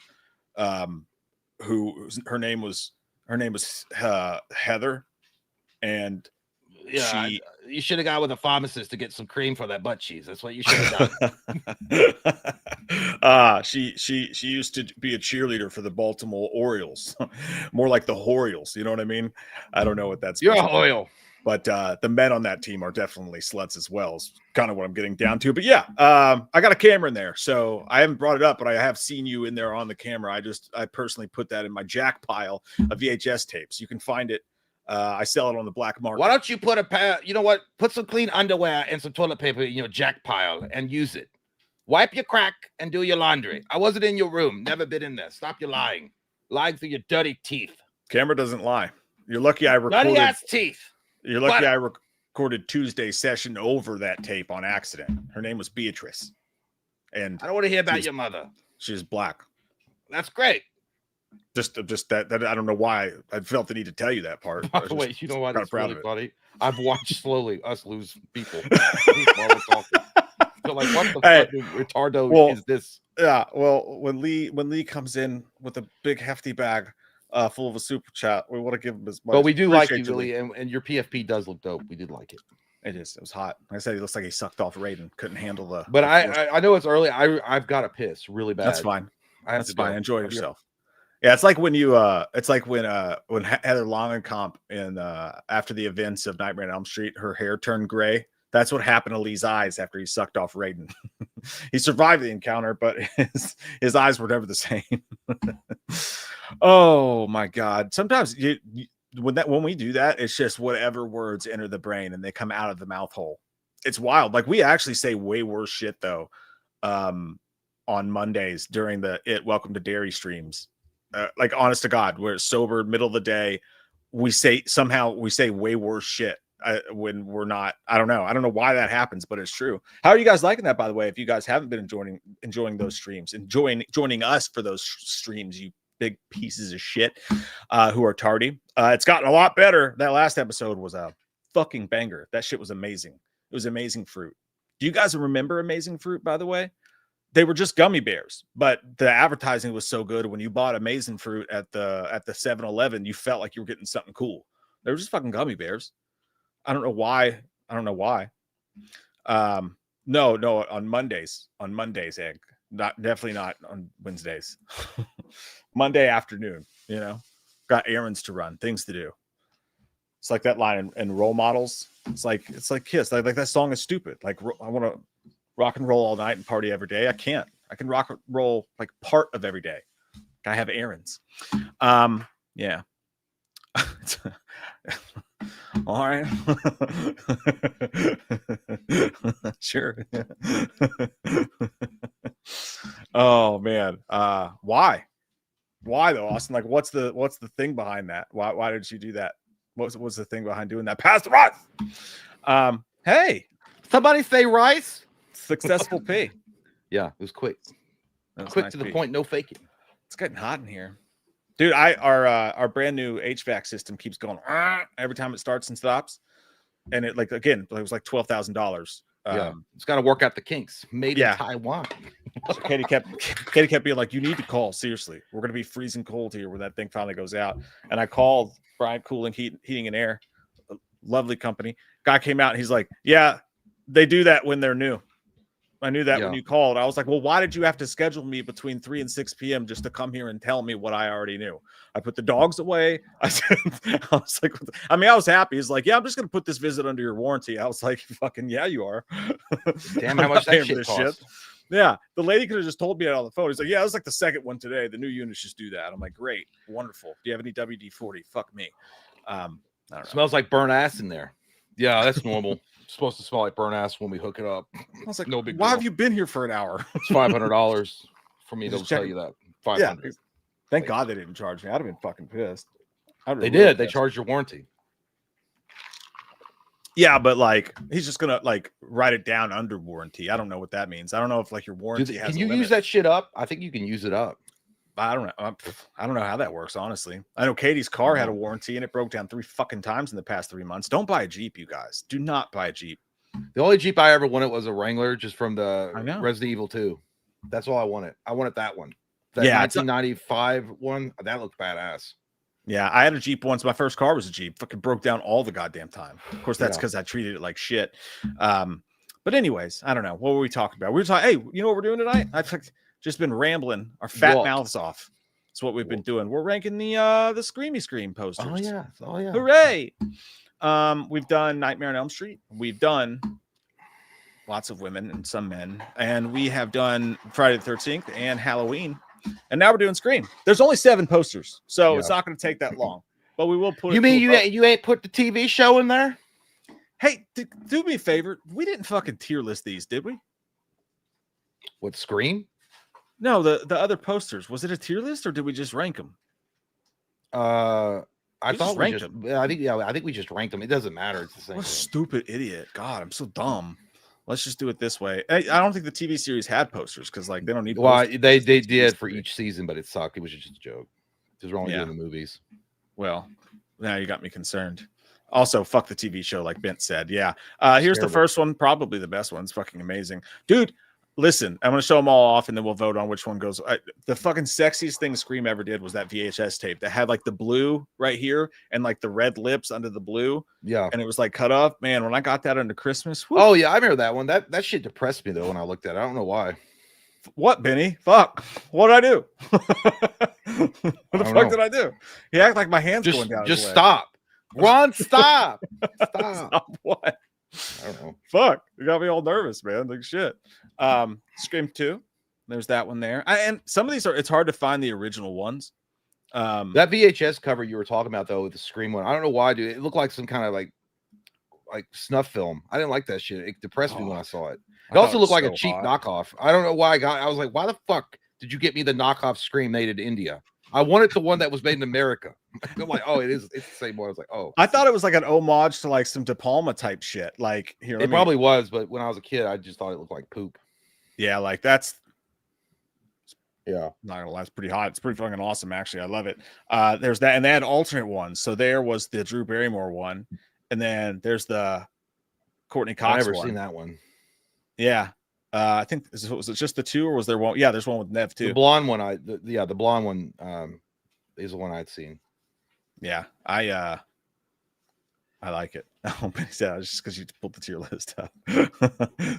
Who her name was Heather, and you should have gone with a pharmacist to get some cream for that butt cheese. That's what you should have done. She used to be a cheerleader for the Baltimore Orioles, more like the Horioles. You know what I mean? I don't know what that's. You're a Oriole. But the men on that team are definitely sluts as well, is kind of what I'm getting down to. But yeah, I got a camera in there, so I haven't brought it up, but I have seen you in there on the camera. I personally put that in my jack pile of VHS tapes. You can find it. I sell it on the black market. Why don't you put you know what? Put some clean underwear and some toilet paper in your jack pile and use it. Wipe your crack and do your laundry. I wasn't in your room. Never been in there. Stop your lying through your dirty teeth. Camera doesn't lie. You're lucky I recorded. Dirty ass teeth. You're lucky I recorded Tuesday's session over that tape on accident. Her name was Beatrice. And I don't want to hear about your mother. She's black. That's great. Just that I don't know why I felt the need to tell you that part. By the way, you know what? It's really funny. I've watched slowly us lose people while we're talking. So like, what the fucking retardo is this? Yeah, well, when Lee comes in with a big hefty bag full of a super chat, we want to give him as much. But we do like you, Lee, and your PFP does look dope. We did like it. It was hot. Like I said, he looks like he sucked off Raiden. Couldn't handle the. But I know it's early. I've got to piss really bad. That's fine. That's fine. Enjoy yourself. Yeah, it's like when when Heather Langenkamp in after the events of Nightmare on Elm Street, her hair turned gray. That's what happened to Lee's eyes after he sucked off Raiden. He survived the encounter, but his eyes were never the same. Oh my God! Sometimes when we do that, it's just whatever words enter the brain and they come out of the mouth hole. It's wild. Like we actually say way worse shit though on Mondays during the Welcome to Dairy streams. Like honest to God, we're sober, middle of the day. We say way worse shit when we're not. I don't know why that happens, but it's true. How are you guys liking that, by the way? If you guys haven't been enjoying those streams, joining us for those streams, you big pieces of shit who are tardy. It's gotten a lot better. That last episode was a fucking banger. That shit was amazing. It was Amazing Fruit. Do you guys remember Amazing Fruit, by the way? They were just gummy bears, but the advertising was so good. When you bought Amazing Fruit at the 7-Eleven, you felt like you were getting something cool. They were just fucking gummy bears. I don't know why. No, on Mondays, egg. Definitely not on Wednesdays. Monday afternoon, got errands to run, things to do. It's like that line in Role Models. It's like Kiss. Like that song is stupid. Like I want to rock and roll all night and party every day. I can't. I can rock and roll like part of every day. I have errands. Yeah. All right. Sure. Oh man. Why though, Austin? Like what's the thing behind that? Why did you do that? What's the thing behind doing that? Pass the rice. Hey, somebody say rice. Successful P. Yeah, it was quick. Quick nice to the point, no faking. It's getting hot in here. Dude, our brand new HVAC system keeps going every time it starts and stops. And it it was like $12,000. Yeah, it's got to work out the kinks. Made in Taiwan. So Katie kept being like, you need to call. Seriously, we're gonna be freezing cold here when that thing finally goes out. And I called Bryant Cooling, Heating and Air lovely company. Guy came out and he's like, yeah, they do that when they're new. I knew that when you called. I was like, well, why did you have to schedule me between 3 and 6 p.m. just to come here and tell me what I already knew? I put the dogs away. I was like, I mean, I was happy. He's like, yeah, I'm just going to put this visit under your warranty. I was like, fucking, yeah, you are. Damn, how much that shit cost? Yeah, the lady could have just told me it on the phone. He's like, yeah, it was like the second one today. The new units just do that. I'm like, great, wonderful. Do you have any WD-40? Fuck me. I don't know. Smells like burnt ass in there. Yeah, that's normal. It's supposed to smell like burnt ass when we hook it up. I was like, no big why deal. have you been here for an hour? It's $500 for me to tell you that. $500. Yeah. Thank God they didn't charge me. I'd have been fucking pissed. They did. They charged your warranty. Yeah, but like he's just gonna like write it down under warranty. I don't know what that means. I don't know if like your warranty has. Can you use that shit up? I think you can use it up. I don't know. I don't know how that works, honestly. I know Katie's car had a warranty and it broke down 3 fucking times in the past 3 months. Don't buy a Jeep, you guys. Do not buy a Jeep. The only Jeep I ever wanted was a Wrangler, just from the Resident Evil 2. That's all I wanted. I wanted that one. That 1995 one. That looked badass. Yeah, I had a Jeep once. My first car was a Jeep. Fucking broke down all the goddamn time. Of course, that's because I treated it like shit. But anyways, I don't know. What were we talking about? We were talking, hey, you know what we're doing tonight? I've just been rambling our fat mouths off. That's what we've been doing. We're ranking the Screamy Scream posters. Oh yeah. Hooray. We've done Nightmare on Elm Street. We've done lots of women and some men. And we have done Friday the 13th and Halloween. And now we're doing Scream. There's only 7 posters, so it's not going to take that long. But we will put. You mean you ain't put the TV show in there? Hey, do me a favor. We didn't fucking tier list these, did we? What, Scream? No, the other posters. Was it a tier list or did we just rank them? I thought we just ranked them. I think we just ranked them. It doesn't matter. It's the same. What a stupid idiot! God, I'm so dumb. Let's just do it this way. I don't think the TV series had posters because like they don't need. Well, they did for each season, but it sucked. It was just a joke. Because we're only doing the movies. Well, now you got me concerned. Also, fuck the TV show, like Bent said. Yeah. Here's the first one, probably the best one. It's fucking amazing, dude. Listen, I'm gonna show them all off, and then we'll vote on which one goes. The fucking sexiest thing Scream ever did was that VHS tape that had like the blue right here and like the red lips under the blue. Yeah, and it was like cut off. Man, when I got that under Christmas. Whoop. Oh yeah, I remember that one. That shit depressed me though when I looked at it. I don't know why. What, Benny? Fuck. What did I do? What the fuck did I do? He acted like my hands going down. Just stop. Ron, stop. Stop what? I don't know. Fuck. You got me all nervous, man. Like shit. Scream 2. There's that one there. And some of these it's hard to find the original ones. That VHS cover you were talking about though with the Scream one, I don't know why, dude. It looked like some kind of like snuff film. I didn't like that shit. It depressed me when I saw it. It also looked like a cheap knockoff. I don't know why I was like, why the fuck did you get me the knockoff Scream made in India? I wanted the one that was made in America. I'm like, oh, it's the same one. I was like, oh. I thought it was like an homage to like some De Palma type shit. Like here, it probably was, but when I was a kid, I just thought it looked like poop. Yeah, like that's not gonna lie, it's pretty hot. It's pretty fucking awesome, actually. I love it. There's that, and they had alternate ones. So there was the Drew Barrymore one, and then there's the Courtney Cox. I've never seen that one. Yeah. I think was it just the 2 or was there one? Yeah, there's one with Nev too. The blonde one, the blonde one is the one I'd seen. Yeah, I like it. Oh, Benny said just because you pulled the tier list up.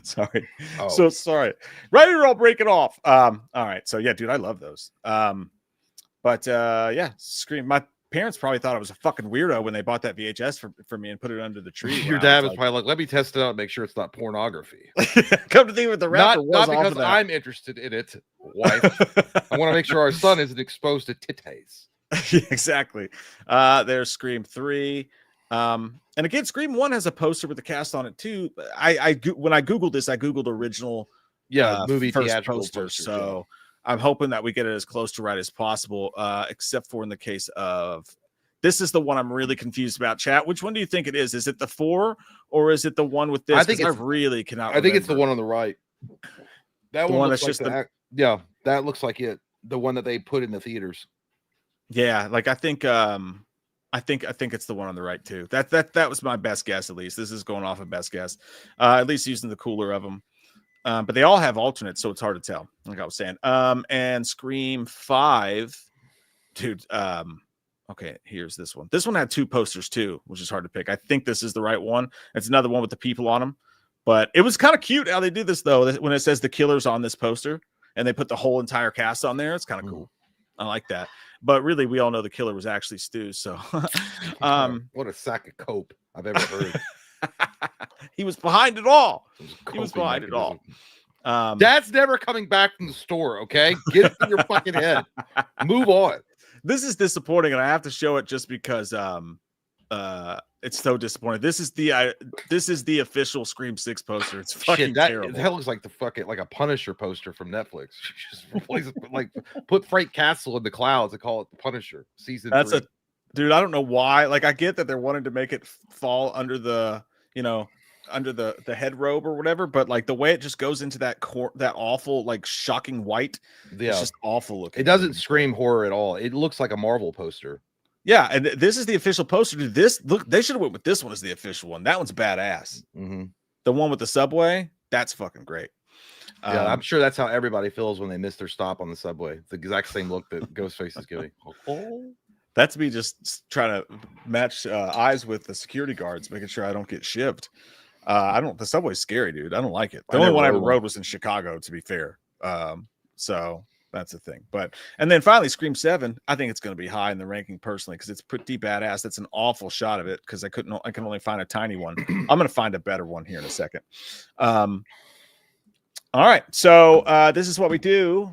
Sorry. Oh. So sorry. Right here, I'll break it off. All right. So yeah, dude, I love those. But yeah, Scream. My parents probably thought I was a fucking weirdo when they bought that VHS for me and put it under the tree. Your dad was probably like, let me test it out and make sure it's not pornography. Come to think of it, the rapper not because I'm interested in it, wife. I want to make sure our son isn't exposed to titties. Yeah, exactly. There's Scream 3. And again, Scream 1 has a poster with the cast on it too. When I Googled this, I Googled original movie first theatrical posters. So I'm hoping that we get it as close to right as possible, except for in the case of this is the one I'm really confused about. Chat, which one do you think it is? Is it the 4 or is it the one with this? I think I really cannot. I think it's the one on the right. That one looks that's like just that looks like it. The one that they put in the theaters. Yeah, like I think it's the one on the right too. That was my best guess. At least this is going off of best guess. At least using the cooler of them. But they all have alternates, so it's hard to tell. Like I was saying. And Scream 5, dude. Okay, here's this one. This one had 2 posters too, which is hard to pick. I think this is the right one. It's another one with the people on them. But it was kind of cute how they do this, though, when it says the killer's on this poster and they put the whole entire cast on there. It's kind of cool. I like that. But really, we all know the killer was actually Stu. So, what a sack of cope I've ever heard. He was behind it all. He was behind it all. Dad's never coming back from the store. Okay, get it in your fucking head. Move on. This is disappointing, and I have to show it just because it's so disappointing. This is the official Scream 6 poster. It's fucking terrible. That looks like the fucking like a Punisher poster from Netflix. Just replace it, like put Frank Castle in the clouds and call it the Punisher season. That's 3. Dude. I don't know why. Like, I get that they're wanting to make it fall under the the head robe or whatever, but like the way it just goes into that awful, like, shocking white. Yeah, it's just awful looking. It doesn't scream horror at all. It looks like a Marvel poster. Yeah, and this is the official poster. Dude, they should have went with this one as the official one. That one's badass. Mm-hmm. The one with the subway, that's fucking great. Yeah, I'm sure that's how everybody feels when they miss their stop on the subway. It's the exact same look that Ghostface is giving. That's me just trying to match eyes with the security guards, making sure I don't get shivved. The subway's scary, dude. I don't like it. The only one I ever rode was in Chicago, to be fair. So that's the thing. And then finally, Scream 7. I think it's going to be high in the ranking personally because it's pretty badass. That's an awful shot of it because I can only find a tiny one. I'm going to find a better one here in a second. All right. So this is what we do.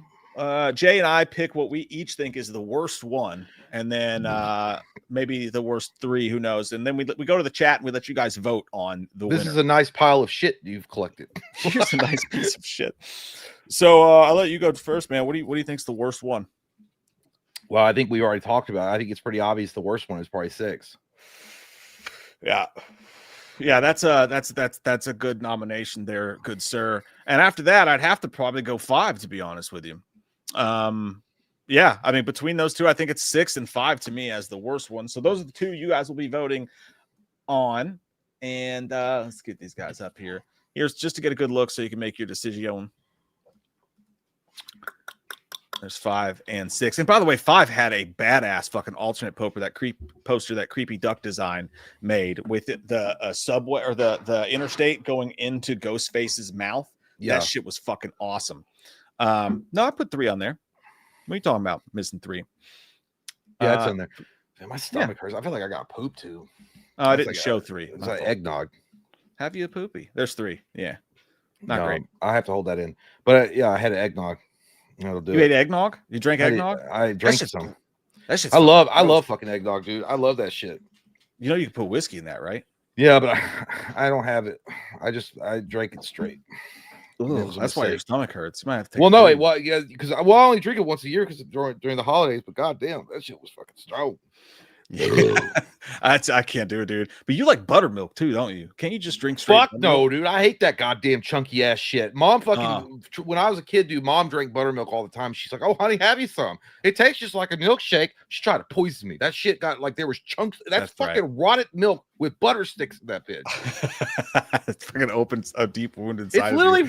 Jay and I pick what we each think is the worst one, and then maybe the worst 3. Who knows? And then we go to the chat and we let you guys vote on the winner. This is a nice pile of shit you've collected. Here's a nice piece of shit. So I'll let you go first, man. What do you think's the worst one? Well, I think we already talked about it. I think it's pretty obvious the worst one is probably 6. Yeah, that's a good nomination there, good sir. And after that, I'd have to probably go 5, to be honest with you. Yeah, I mean, between those two, I think it's 6 and 5 to me as the worst one. So those are the 2 you guys will be voting on. And let's get these guys up here. Here's just to get a good look so you can make your decision. There's 5 and 6. And by the way, 5 had a badass fucking alternate poster that Creepy Duck Design made with the subway or the interstate going into Ghostface's mouth. Yeah. That shit was fucking awesome. No, I put 3 on there. What are you talking about? Missing 3. Yeah, it's on there. Man, my stomach hurts. I feel like I got poop too. I didn't show 3. It's like eggnog. Have you a poopy? There's 3. Yeah. Not great. I have to hold that in. But yeah, I had an eggnog. You ate eggnog? You drank eggnog? I drank some. That shit's I love fucking eggnog, dude. I love that shit. You know you can put whiskey in that, right? Yeah, but I don't have it. I drank it straight. Ooh, that's why your stomach hurts. You might have to take because I only drink it once a year because during the holidays. But goddamn, that shit was fucking strong. Yeah. I can't do it, dude. But you like buttermilk too, don't you? Can't you just drink straight? Fuck no, dude. I hate that goddamn chunky ass shit. Mom fucking when I was a kid, dude, mom drank buttermilk all the time. She's like, "Oh, honey, have you some? It tastes just like a milkshake." She tried to poison me. That shit got like there was chunks. That's fucking rotted milk with butter sticks in that bitch. It fucking opens a deep wound inside. It's literally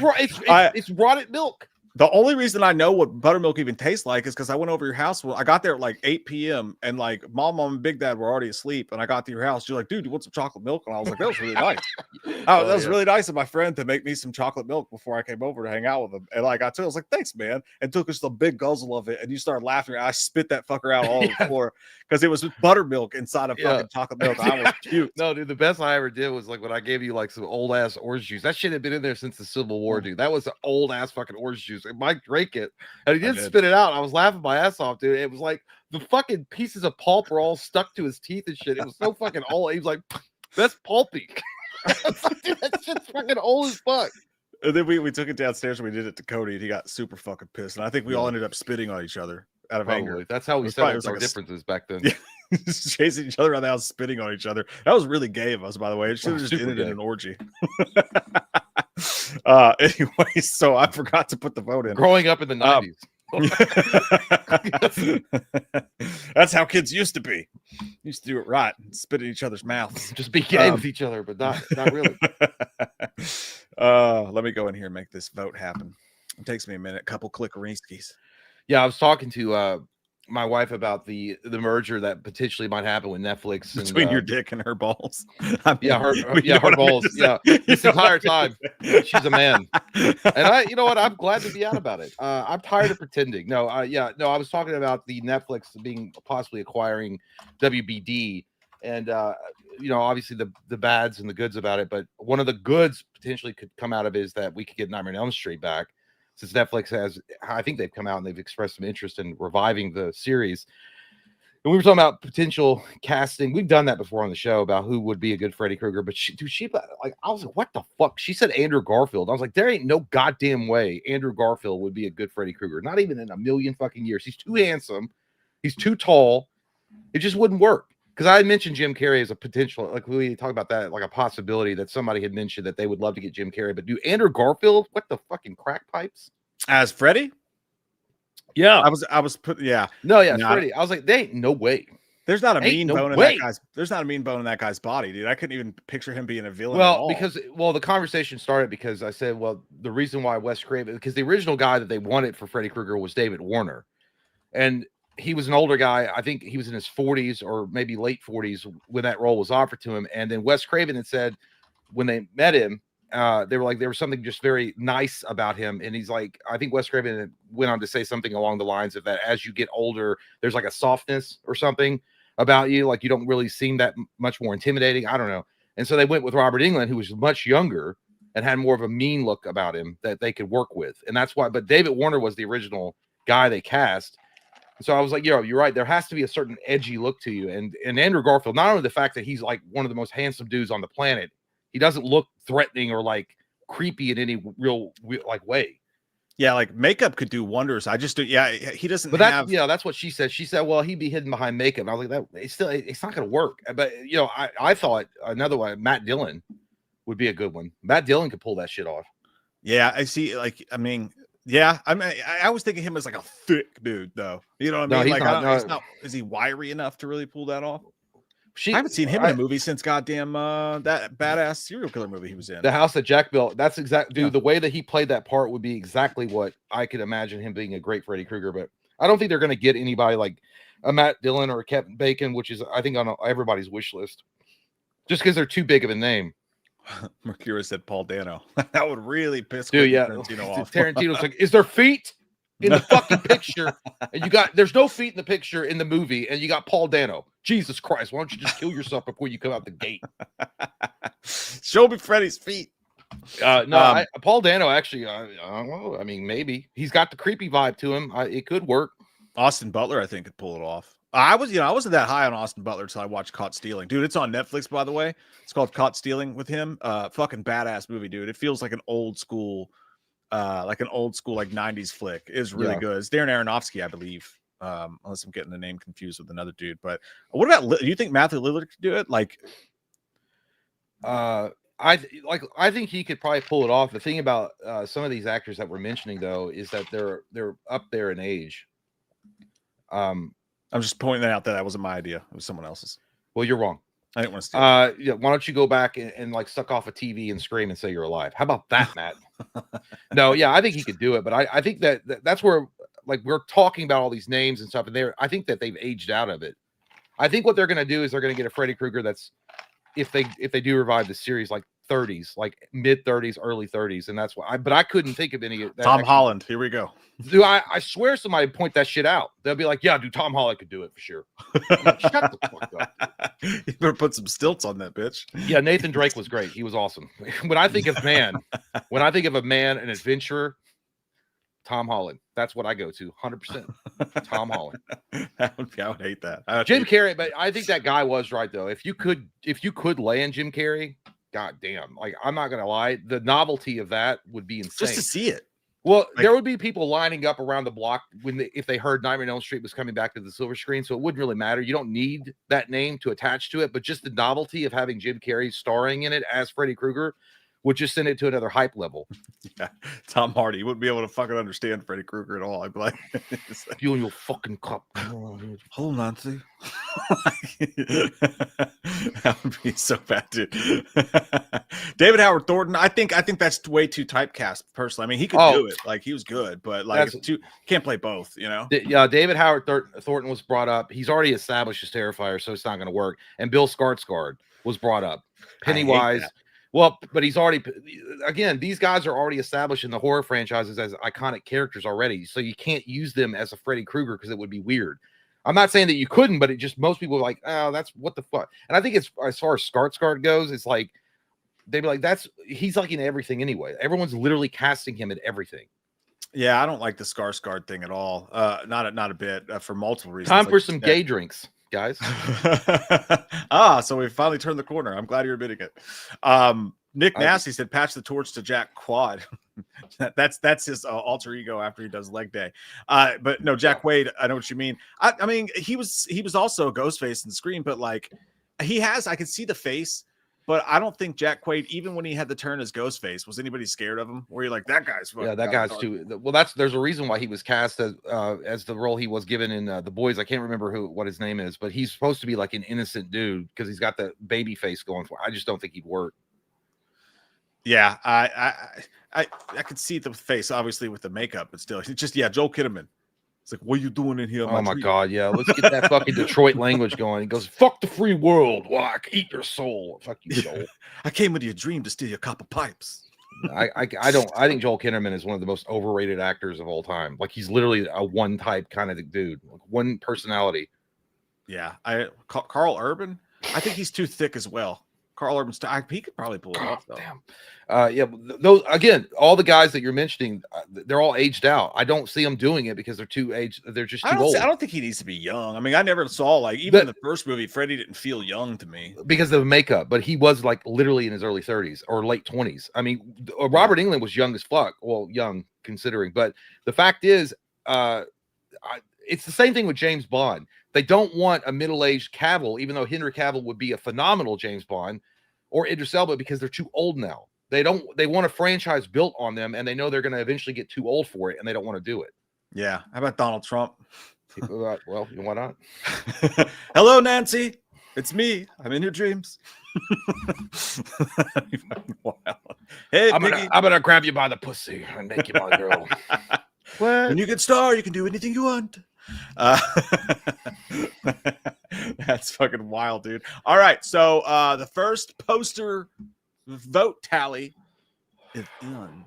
it's rotted milk. The only reason I know what buttermilk even tastes like is because I went over your house. Well, I got there at like 8 p.m. and like mom and big dad were already asleep. And I got to your house. You're like, dude, you want some chocolate milk? And I was like, that was really nice. That was really nice of my friend to make me some chocolate milk before I came over to hang out with him. And like I was like, thanks, man. And took us a big guzzle of it. And you started laughing. I spit that fucker out all over the floor because it was buttermilk inside of fucking chocolate milk. I was cute. No, dude, the best I ever did was like when I gave you like some old ass orange juice. That shit had been in there since the Civil War, dude. That was an old ass fucking orange juice. And Mike drank it. And he did spit it out. I was laughing my ass off, dude. It was like the fucking pieces of pulp were all stuck to his teeth and shit. It was so fucking old. He was like, that's pulpy. Dude, that shit's fucking old as fuck. And then we took it downstairs and we did it to Cody, and he got super fucking pissed. And I think we all ended up spitting on each other out of anger. That's how we settled our differences back then. Yeah. Just chasing each other around the house, spitting on each other. That was really gay of us, by the way. It should have just ended in an orgy. Anyway, so I forgot to put the vote in. Growing up in the 90s. That's how kids used to be. Used to do it right and spit in each other's mouths. Just be gay with each other, but not really. Let me go in here and make this vote happen. It takes me a minute. Couple clickeringskis. Yeah, I was talking to my wife about the merger that potentially might happen with Netflix between and, your dick and her balls. I mean, her balls. Yeah, this entire time she's a man, and you know what? I'm glad to be out about it. I'm tired of pretending. No, I was talking about the Netflix being possibly acquiring WBD, and obviously the bads and the goods about it. But one of the goods potentially could come out of it is that we could get Nightmare on Elm Street back. Since Netflix has, I think they've come out and they've expressed some interest in reviving the series. And we were talking about potential casting. We've done that before on the show about who would be a good Freddy Krueger. But I was like, what the fuck? She said Andrew Garfield. I was like, there ain't no goddamn way Andrew Garfield would be a good Freddy Krueger. Not even in a million fucking years. He's too handsome. He's too tall. It just wouldn't work. Because I had mentioned Jim Carrey as a potential, like we talk about that, like a possibility that somebody had mentioned that they would love to get Jim Carrey, but do Andrew Garfield? What the fucking crack pipes? As Freddy? Yeah, I was put. Yeah, no, yeah, it's Freddy. I was like, there ain't no way. There's not a mean bone in that guy's. There's not a mean bone in that guy's body, dude. I couldn't even picture him being a villain. Well, the conversation started because I said, well, the reason why Wes Craven, because the original guy that they wanted for Freddy Krueger was David Warner, and he was an older guy. I think he was in his 40s or maybe late 40s when that role was offered to him. And then Wes Craven had said when they met him, they were like, there was something just very nice about him. And he's like, I think Wes Craven went on to say something along the lines of that as you get older, there's like a softness or something about you. Like you don't really seem that much more intimidating. I don't know. And so they went with Robert Englund, who was much younger and had more of a mean look about him that they could work with. And that's why, but David Warner was the original guy they cast. So I was like, you're right. There has to be a certain edgy look to you. And Andrew Garfield, not only the fact that he's like one of the most handsome dudes on the planet, he doesn't look threatening or like creepy in any real like way. Yeah, like makeup could do wonders. I just do. Yeah, he doesn't. But that's what she said. She said, well, he'd be hidden behind makeup. And I was like, it's not going to work. But I thought another one, Matt Dillon, would be a good one. Matt Dillon could pull that shit off. Yeah, I see. Like, I mean. Yeah, I was thinking him as like a thick dude, though. You know what I mean? He's not. Is he wiry enough to really pull that off? I haven't seen him in a movie since goddamn that badass serial killer movie he was in. The House that Jack Built. That's exactly, dude. Yeah. The way that he played that part would be exactly what I could imagine him being a great Freddy Krueger. But I don't think they're going to get anybody like a Matt Dillon or a Kevin Bacon, which is I think on everybody's wish list, just because they're too big of a name. Mercury said Paul Dano. That would really piss Tarantino off. Tarantino's like, is there feet in the fucking picture? And there's no feet in the picture in the movie, and you got Paul Dano. Jesus Christ, why don't you just kill yourself before you come out the gate? Show me Freddy's feet. Paul Dano actually, I don't know. I mean, maybe he's got the creepy vibe to him. It could work. Austin Butler, I think, could pull it off. I wasn't that high on Austin Butler until I watched Caught Stealing. Dude, it's on Netflix, by the way. It's called Caught Stealing with him. Fucking badass movie, dude. It feels like an old school like 90s flick. It's really good. It's Darren Aronofsky, I believe. Unless I'm getting the name confused with another dude. But what about do you think Matthew Lillard could do it? Like I think he could probably pull it off. The thing about some of these actors that we're mentioning though is that they're up there in age. I'm just pointing out that wasn't my idea. It was someone else's. Well, you're wrong. I didn't want to steal. Yeah, why don't you go back and like suck off a TV and scream and say you're alive? How about that, Matt? No, yeah, I think he could do it, but I think that's where like we're talking about all these names and stuff, and I think that they've aged out of it. I think what they're gonna do is they're gonna get a Freddy Krueger that's if they do revive the series, like 30s, like mid 30s, early 30s, and that's why. But I couldn't think of any. Tom Holland, here we go. Dude, I swear somebody point that shit out. They'll be like, "Yeah, dude, Tom Holland could do it for sure." Like, shut the fuck up. You better put some stilts on that bitch. Yeah, Nathan Drake was great. He was awesome. When I think of a man, an adventurer, Tom Holland. That's what I go to. 100%. Tom Holland. I would hate that. Jim Carrey, but I think that guy was right though. If you could land Jim Carrey, god damn. Like I'm not gonna lie, the novelty of that would be insane. Just to see it. Well, there would be people lining up around the block if they heard Nightmare on Elm Street was coming back to the silver screen, so it wouldn't really matter. You don't need that name to attach to it, but just the novelty of having Jim Carrey starring in it as Freddy Krueger would just send it to another hype level. Yeah, Tom Hardy, you wouldn't be able to fucking understand Freddy Krueger at all. I'd be like, you and your fucking cup. Hold on, see. That would be so bad, dude. David Howard Thornton. I think that's way too typecast. Personally, I mean, he could do it. Like, he was good, but like, can't play both. You know? Yeah, David Howard Thornton was brought up. He's already established as Terrifier, so it's not going to work. And Bill Skarsgård was brought up. Pennywise. Well, but he's already, again, these guys are already established in the horror franchises as iconic characters already. So you can't use them as a Freddy Krueger because it would be weird. I'm not saying that you couldn't, but it just, most people are like, oh, that's what the fuck. And I think it's, as far as Skarsgård goes, it's like, they'd be like, he's like in everything anyway. Everyone's literally casting him at everything. Yeah, I don't like the Skarsgård thing at all. Not a bit, for multiple reasons. Time for some gay drinks, guys. So we finally turned the corner. I'm glad you're admitting it. Nick Nasty said, patch the torch to Jack Quad. that's his alter ego after he does leg day. But no, Jack Wade, I know what you mean. I mean, he was also a Ghostface in Scream, but like, I could see the face, but I don't think Jack Quaid, even when he had the turn as Ghostface, was anybody scared of him? Where you're like, that guy's too. Well, there's a reason why he was cast as the role he was given in The Boys. I can't remember what his name is, but he's supposed to be like an innocent dude because he's got the baby face going for. I just don't think he'd work. Yeah, I could see the face obviously with the makeup, but still, it's just Joel Kinnaman. It's like, what are you doing in here? Oh my god, yeah. Let's get that fucking Detroit language going. He goes, "Fuck the free world. Walk, eat your soul." Fuck you, Joel. I came into your dream to steal your copper pipes. I think Joel Kinnaman is one of the most overrated actors of all time. Like, he's literally a one type kind of dude, like one personality. Yeah, Carl Urban. I think he's too thick as well. Carl Urban's he could probably pull it off though. Damn. Yeah, those again, all the guys that you're mentioning, they're all aged out. I don't see them doing it because they're too aged. They're just too old. I don't think he needs to be young. I mean, I never saw, like, even in the first movie, Freddy didn't feel young to me because of the makeup, but he was like literally in his early 30s or late 20s. I mean, Robert Englund was young as fuck. Well, young considering, but the fact is, it's the same thing with James Bond. They don't want a middle-aged Cavill, even though Henry Cavill would be a phenomenal James Bond, or Idris Elba, because they're too old now. They want a franchise built on them, and they know they're going to eventually get too old for it, and they don't want to do it. Yeah. How about Donald Trump? Well, why not? Hello, Nancy. It's me. I'm in your dreams. Hey, I'm gonna grab you by the pussy and make you my girl. What? When you get star, you can do anything you want. That's fucking wild, dude. All right, so the first poster vote tally is done.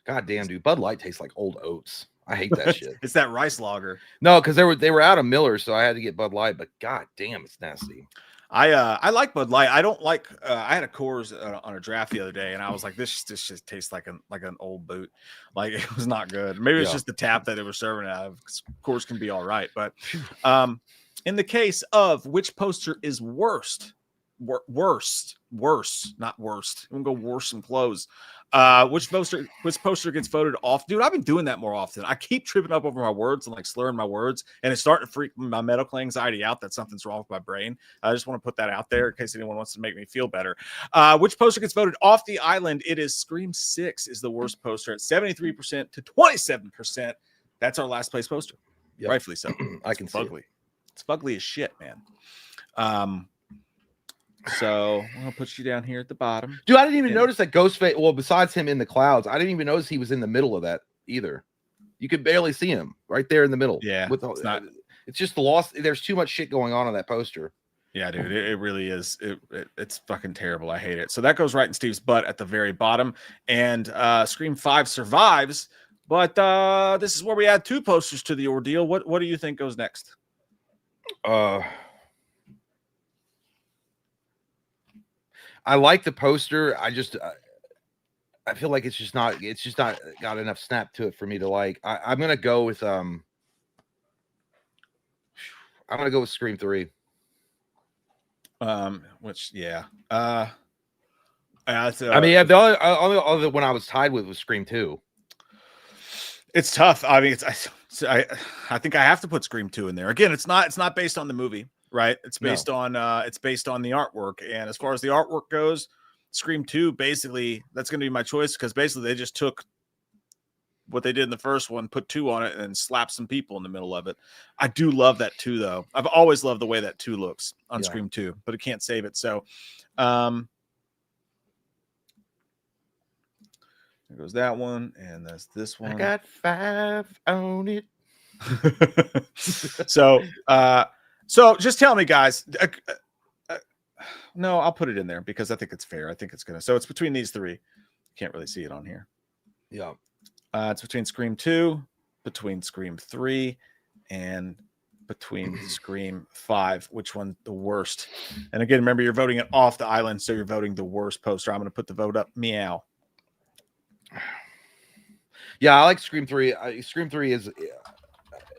God damn, dude, Bud Light tastes like old oats. I hate that shit. It's that rice lager. No, because they were out of Miller, so I had to get Bud Light. But god damn, it's nasty. I like Bud Light. I don't like. I had a Coors on a draft the other day, and I was like, this just tastes like an old boot. Like, it was not good. Maybe it's just the tap that they were serving out of. Coors can be all right, but in the case of which poster is worst, not worst. I'm gonna go worse and close. Which poster gets voted off? Dude, I've been doing that more often. I keep tripping up over my words and like slurring my words, and it's starting to freak my medical anxiety out that something's wrong with my brain. I just want to put that out there in case anyone wants to make me feel better. Which poster gets voted off the island? It is Scream 6 is the worst poster at 73% to 27%. That's our last place poster. Yep. Rightfully so. I can see fugly. It's fugly as shit, man. So I'm gonna put you down here at the bottom. Dude, I didn't even notice that Ghostface. Well, besides him in the clouds, I didn't even notice he was in the middle of that either. You could barely see him right there in the middle. Yeah, it's just the loss. There's too much shit going on that poster. Yeah, dude, it really is. It's fucking terrible. I hate it. So that goes right in Steve's butt at the very bottom. And Scream 5 survives, but this is where we add 2 posters to the ordeal. What do you think goes next? I like the poster. I feel like it's just not got enough snap to it for me to like. I'm gonna go with Scream 3. Which yeah. I mean, the other one I was tied with was Scream 2. It's tough. I mean, I think I have to put Scream 2 in there. Again, it's not based on the movie. Right, it's based on the artwork, and as far as the artwork goes, Scream 2 basically that's going to be my choice because basically they just took what they did in the first one, put 2 on it, and slap some people in the middle of it. I do love that 2 though. I've always loved the way that 2 looks on Scream 2, but it can't save it. So, there goes that one, and that's this one. I got 5 on it. So just tell me, guys. No, I'll put it in there because I think it's fair. I think it's gonna. So it's between these 3. Can't really see it on here. Yeah. It's between Scream 2, between Scream 3, and between Scream 5. Which one the worst? And again, remember, you're voting it off the island, so you're voting the worst poster. I'm going to put the vote up. Meow. Yeah, I like Scream 3. Scream 3 is,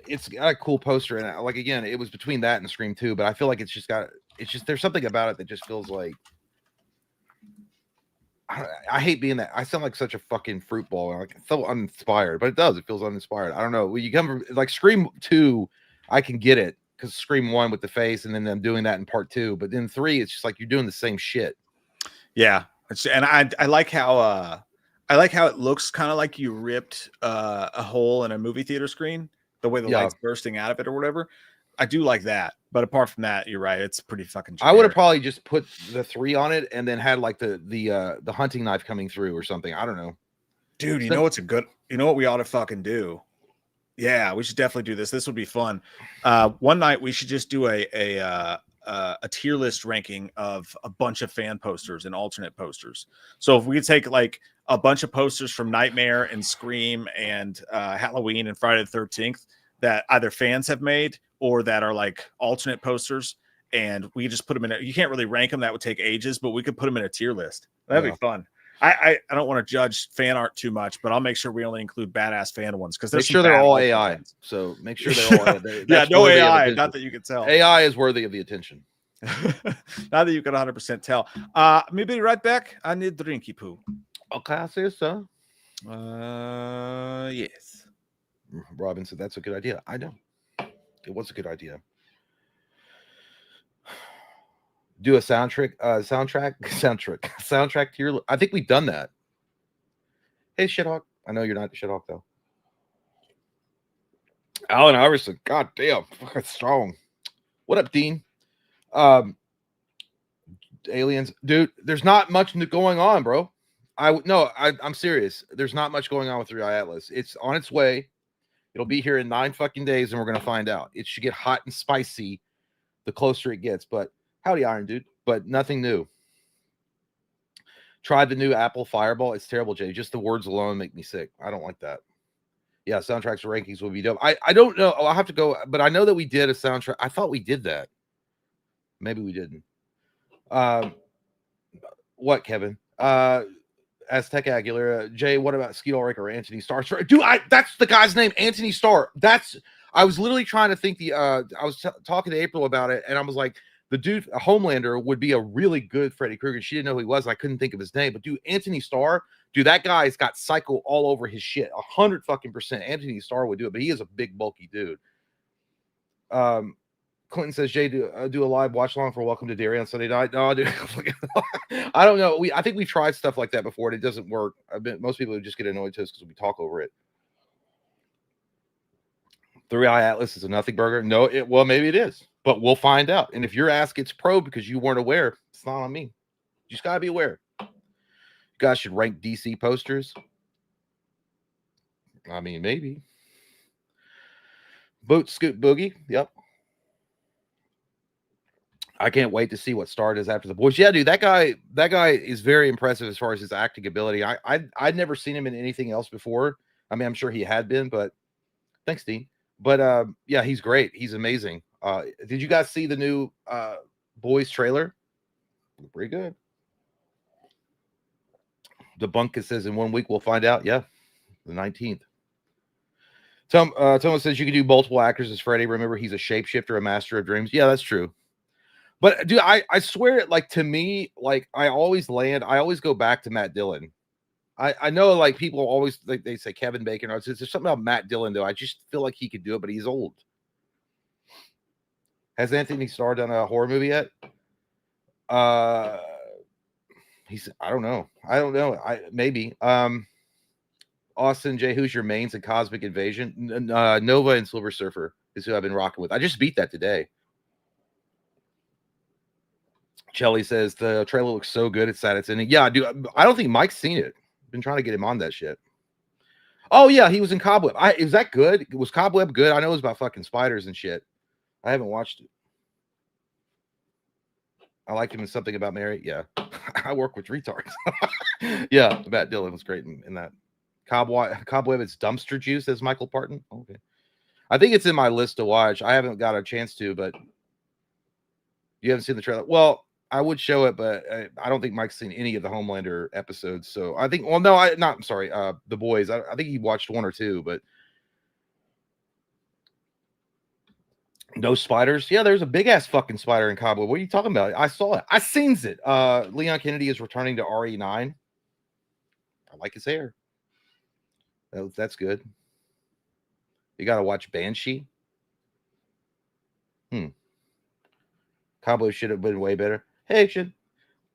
it's got a cool poster, and like again, it was between that and Scream 2, but I feel like it's just there's something about it that just feels like. I hate being that. I sound like such a fucking fruit ball. Like, it's so uninspired, but it does. It feels uninspired. I don't know. When you come from like Scream 2, I can get it because Scream 1 with the face, and then I'm doing that in part 2. But then 3, it's just like you're doing the same shit. Yeah, and I like how it looks kind of like you ripped a hole in a movie theater screen, the way the light's bursting out of it or whatever. I do like that, but apart from that, you're right. It's pretty fucking generic. I would have probably just put the 3 on it and then had like the hunting knife coming through or something. I don't know. Dude, you know what we ought to fucking do? Yeah, we should definitely do this. This would be fun. One night we should just do a tier list ranking of a bunch of fan posters and alternate posters. So if we could take like a bunch of posters from Nightmare and Scream and Halloween and Friday the 13th that either fans have made or that are like alternate posters, and we just put them in. You can't really rank them; that would take ages. But we could put them in a tier list. That'd be fun. I don't want to judge fan art too much, but I'll make sure we only include badass fan ones because make sure they're all AI. Fans. So make sure they're all yeah, no AI. Not that you can tell. AI is worthy of the attention. Not that you can 100% tell. Maybe right back. I need drinky poo. Okay, I see so. Yes. Robin said that's a good idea. I know. It was a good idea. Do a soundtrack tier. I think we've done that. Hey, Shithawk. I know you're not the Shithawk though. Alan Iverson. God damn, fucking strong. What up, Dean? Aliens, dude. There's not much going on, bro. I'm serious. There's not much going on with 3i Atlas. It's on its way. It'll be here in 9 fucking days, and we're gonna find out. It should get hot and spicy the closer it gets. But howdy, Iron Dude. But nothing new. Tried the new Apple Fireball. It's terrible, Jay. Just the words alone make me sick. I don't like that. Yeah, soundtracks or rankings will be dope. I don't know. I'll have to go, but I know that we did a soundtrack. I thought we did that. Maybe we didn't. What, Kevin? Aztec Aguilera. Jay, what about Skeet Ulrich or Anthony Starr? Dude, that's the guy's name, Anthony Starr. I was literally trying to think I was talking to April about it, and I was like, the dude, a Homelander, would be a really good Freddy Krueger. She didn't know who he was. I couldn't think of his name, but dude, Anthony Starr, dude, that guy's got psycho all over his shit. 100% Anthony Starr would do it, but he is a big, bulky dude. Clinton says, Jay, do a live watch along for Welcome to Derry on Sunday night. No, dude, I don't know. I think we've tried stuff like that before, and it doesn't work. Most people just get annoyed to us because we talk over it. 3i Atlas is a nothing burger. No, well, maybe it is, but we'll find out. And if your ass gets probed because you weren't aware, it's not on me. You just gotta be aware. You guys should rank DC posters. I mean, maybe. Boot Scoot Boogie. Yep. I can't wait to see what Star does after The Boys. Yeah, dude, that guy is very impressive as far as his acting ability. I'd never seen him in anything else before. I mean, I'm sure he had been, but thanks, Dean. But yeah, he's great. He's amazing. Did you guys see the new Boys trailer? Pretty good. The Bunkus says in 1 week we'll find out. Yeah, the 19th. Thomas says you can do multiple actors as Freddy. Remember, he's a shapeshifter, a master of dreams. Yeah, that's true. But dude, I swear, like, to me, like, I always go back to Matt Dillon. I know, like, people always they say Kevin Bacon. Or there's something about Matt Dillon, though. I just feel like he could do it, but he's old. Has Anthony Starr done a horror movie yet? I don't know. Maybe. Austin J, who's your mains in Cosmic Invasion? Nova and Silver Surfer is who I've been rocking with. I just beat that today. Shelly says the trailer looks so good. It's sad it's ending. Yeah, dude. I don't think Mike's seen it. Been trying to get him on that shit. Oh yeah, he was in Cobweb. Is that good? Was Cobweb good? I know it was about fucking spiders and shit. I haven't watched it. I like him in Something About Mary. Yeah, I work with retards. Yeah, Matt Dillon was great in that. Cobweb, it's dumpster juice, as Michael Parton. Okay, I think it's in my list to watch. I haven't got a chance to, but you haven't seen the trailer. Well, I would show it, but I don't think Mike's seen any of the Homelander episodes. So I think, well, no, I'm sorry. The Boys. I think he watched 1 or 2, but no spiders. Yeah, there's a big ass fucking spider in Cobweb. What are you talking about? I saw it. I seen it. Leon Kennedy is returning to RE9. I like his hair. That's good. You got to watch Banshee. Cobweb should have been way better. Hey, should.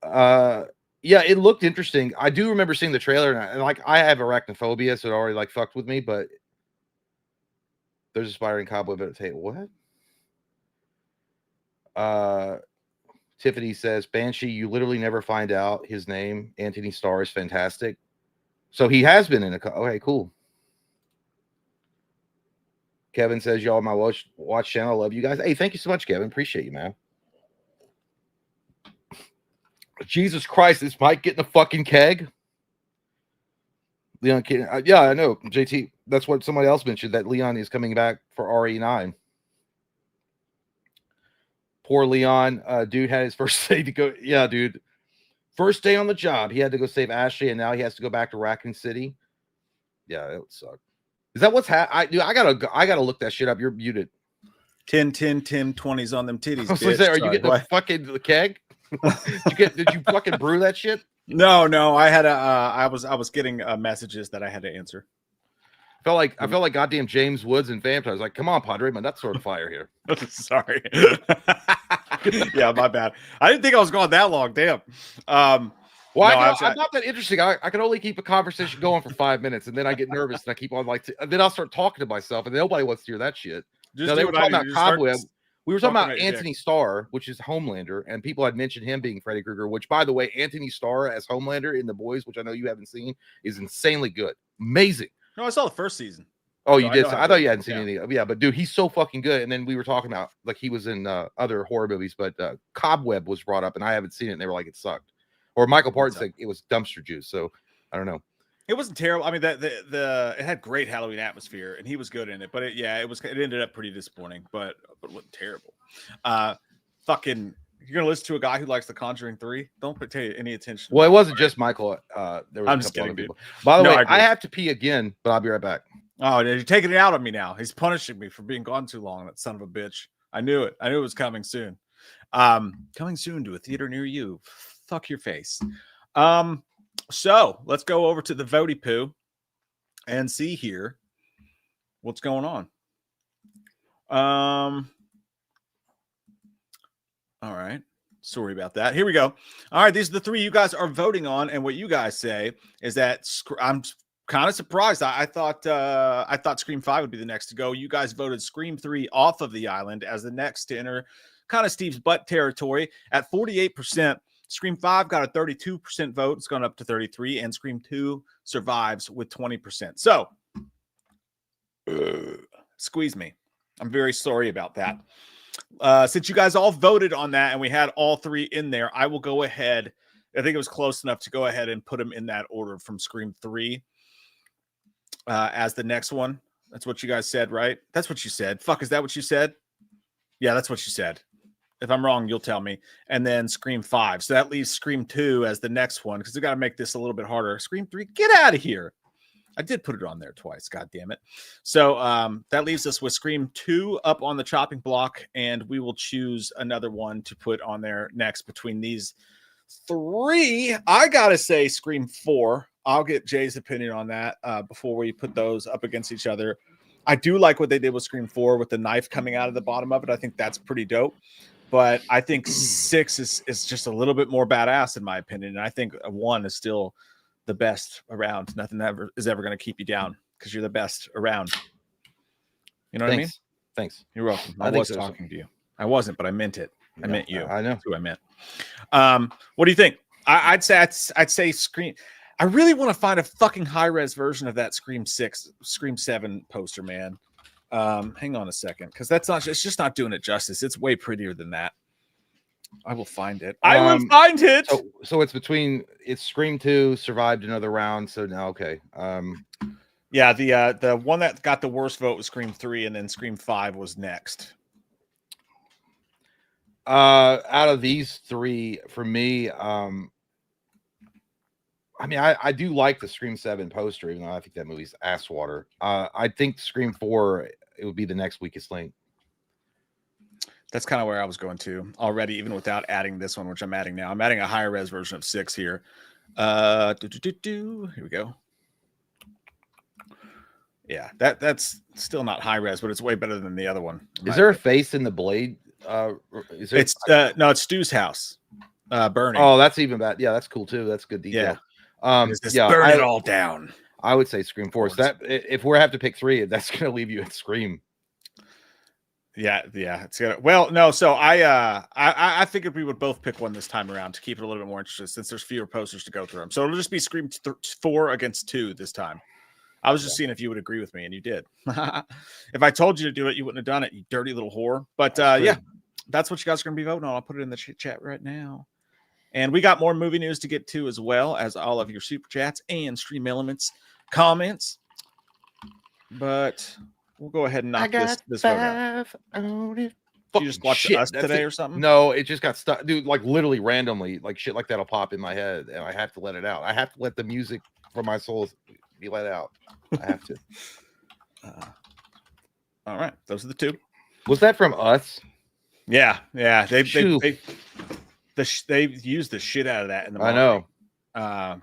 Yeah, it looked interesting. I do remember seeing the trailer, and like I have arachnophobia, so it already like fucked with me. But there's a spider in Cobweb. But hey, what? Tiffany says Banshee. You literally never find out his name. Anthony Starr is fantastic. So he has been in a. Okay, cool. Kevin says, y'all, my watch channel. I love you guys. Hey, thank you so much, Kevin. Appreciate you, man. Jesus Christ, is Mike getting a fucking keg? Leon, yeah, I know, JT. That's what somebody else mentioned, that Leon is coming back for RE9. Poor Leon. Dude had his first day to go. Yeah, dude. First day on the job, he had to go save Ashley, and now he has to go back to Raccoon City. Yeah, it would suck. Is that what's happening? I gotta look that shit up. You're muted. 10, 20s on them titties. Bitch. Are you getting a fucking keg? Did you fucking brew that shit? No. I had I was getting messages that I had to answer. I felt like goddamn James Woods and Vampire. I was like, come on, Padre, man, that's sort of fire here. Sorry. Yeah, my bad. I didn't think I was going that long. Damn. Well, I'm not that interesting. I can only keep a conversation going for 5 minutes, and then I get nervous, and I keep on and then I'll start talking to myself, and nobody wants to hear that shit. No, they were talking about Cobweb. We were talking about Anthony Starr, which is Homelander, and people had mentioned him being Freddy Krueger, which, by the way, Anthony Starr as Homelander in The Boys, which I know you haven't seen, is insanely good. Amazing. No, I saw the first season. Oh, you did? I thought you hadn't seen anything. Yeah, but dude, he's so fucking good. And then we were talking about, like, he was in other horror movies, but Cobweb was brought up, and I haven't seen it, and they were like, it sucked. Or Michael Parton said it was dumpster juice, so I don't know. It wasn't terrible. I mean, it had great Halloween atmosphere, and he was good in it. But it ended up pretty disappointing. But it wasn't terrible. Fucking, you're gonna listen to a guy who likes The Conjuring 3? Don't pay any attention. Well, it wasn't just Michael. There was I'm just kidding, people. By the way, I have to pee again, but I'll be right back. Oh, you're taking it out on me now. He's punishing me for being gone too long. That son of a bitch. I knew it. I knew it was coming soon. Coming soon to a theater near you. Fuck your face. So let's go over to the Vody Poo and see here what's going on. All right. Sorry about that. Here we go. All right. These are the 3 you guys are voting on. And what you guys say is that I'm kind of surprised. I thought Scream 5 would be the next to go. You guys voted Scream 3 off of the island as the next to enter kind of Steve's butt territory at 48%. Scream 5 got a 32% vote. It's gone up to 33%, and Scream 2 survives with 20%. So, squeeze me. I'm very sorry about that. Since you guys all voted on that and we had all 3 in there, I will go ahead. I think it was close enough to go ahead and put them in that order from Scream 3 as the next one. That's what you guys said, right? That's what you said. Fuck, is that what you said? Yeah, that's what you said. If I'm wrong, you'll tell me. And then Scream 5. So that leaves Scream 2 as the next one because we got to make this a little bit harder. Scream 3, get out of here. I did put it on there twice. God damn it. So that leaves us with Scream 2 up on the chopping block, and we will choose another one to put on there next between these 3. I got to say Scream 4. I'll get Jay's opinion on that before we put those up against each other. I do like what they did with Scream 4 with the knife coming out of the bottom of it. I think that's pretty dope. But I think 6 is just a little bit more badass in my opinion. And I think 1 is still the best around. Nothing ever is ever going to keep you down because you're the best around. You know what I mean? Thanks. You're welcome. I think was so. talking to you. I wasn't, but I meant it. I meant you. I know. That's who I meant. What do you think? I'd say Scream. I really want to find a fucking high-res version of that Scream 7 poster, man. Hang on a second, because it's just not doing it justice. It's way prettier than that. I will find it. I will find it. So it's Scream 2 survived another round. So now, okay. Yeah, the one that got the worst vote was Scream 3, and then Scream 5 was next. Out of these three, for me, I mean, I do like the Scream 7 poster, even though I think that movie's ass water. I think Scream 4, it would be the next weakest link. That's kind of where I was going to already, even without adding this one, which I'm adding now. I'm adding a higher res version of 6 here. Here we go. Yeah, that's still not high res, but it's way better than the other one. Is there a face in the blade? It's no, it's Stu's house burning. Oh, that's even bad. Yeah, that's cool too. That's good detail. Yeah, burn it all down. I would say Scream 4. So that if we have to pick 3, that's gonna leave you at Scream. Yeah, it's gonna. Well, no. So I figured we would both pick one this time around to keep it a little bit more interesting, since there's fewer posters to go through them. So it'll just be Scream 4 against 2 this time. I was just seeing if you would agree with me, and you did. If I told you to do it, you wouldn't have done it, you dirty little whore. But yeah, that's what you guys are going to be voting on. I'll put it in the chat right now. And we got more movie news to get to, as well as all of your super chats and Stream Elements comments. But we'll go ahead and knock this vote out. You just watched Us today or something? No, it just got stuck, dude. Like literally randomly, like shit like that'll pop in my head, and I have to let it out. I have to let the music from my soul be let out. I have to. All right, those are the two. Was that from Us? Yeah. They used the shit out of that in the marketing. I know.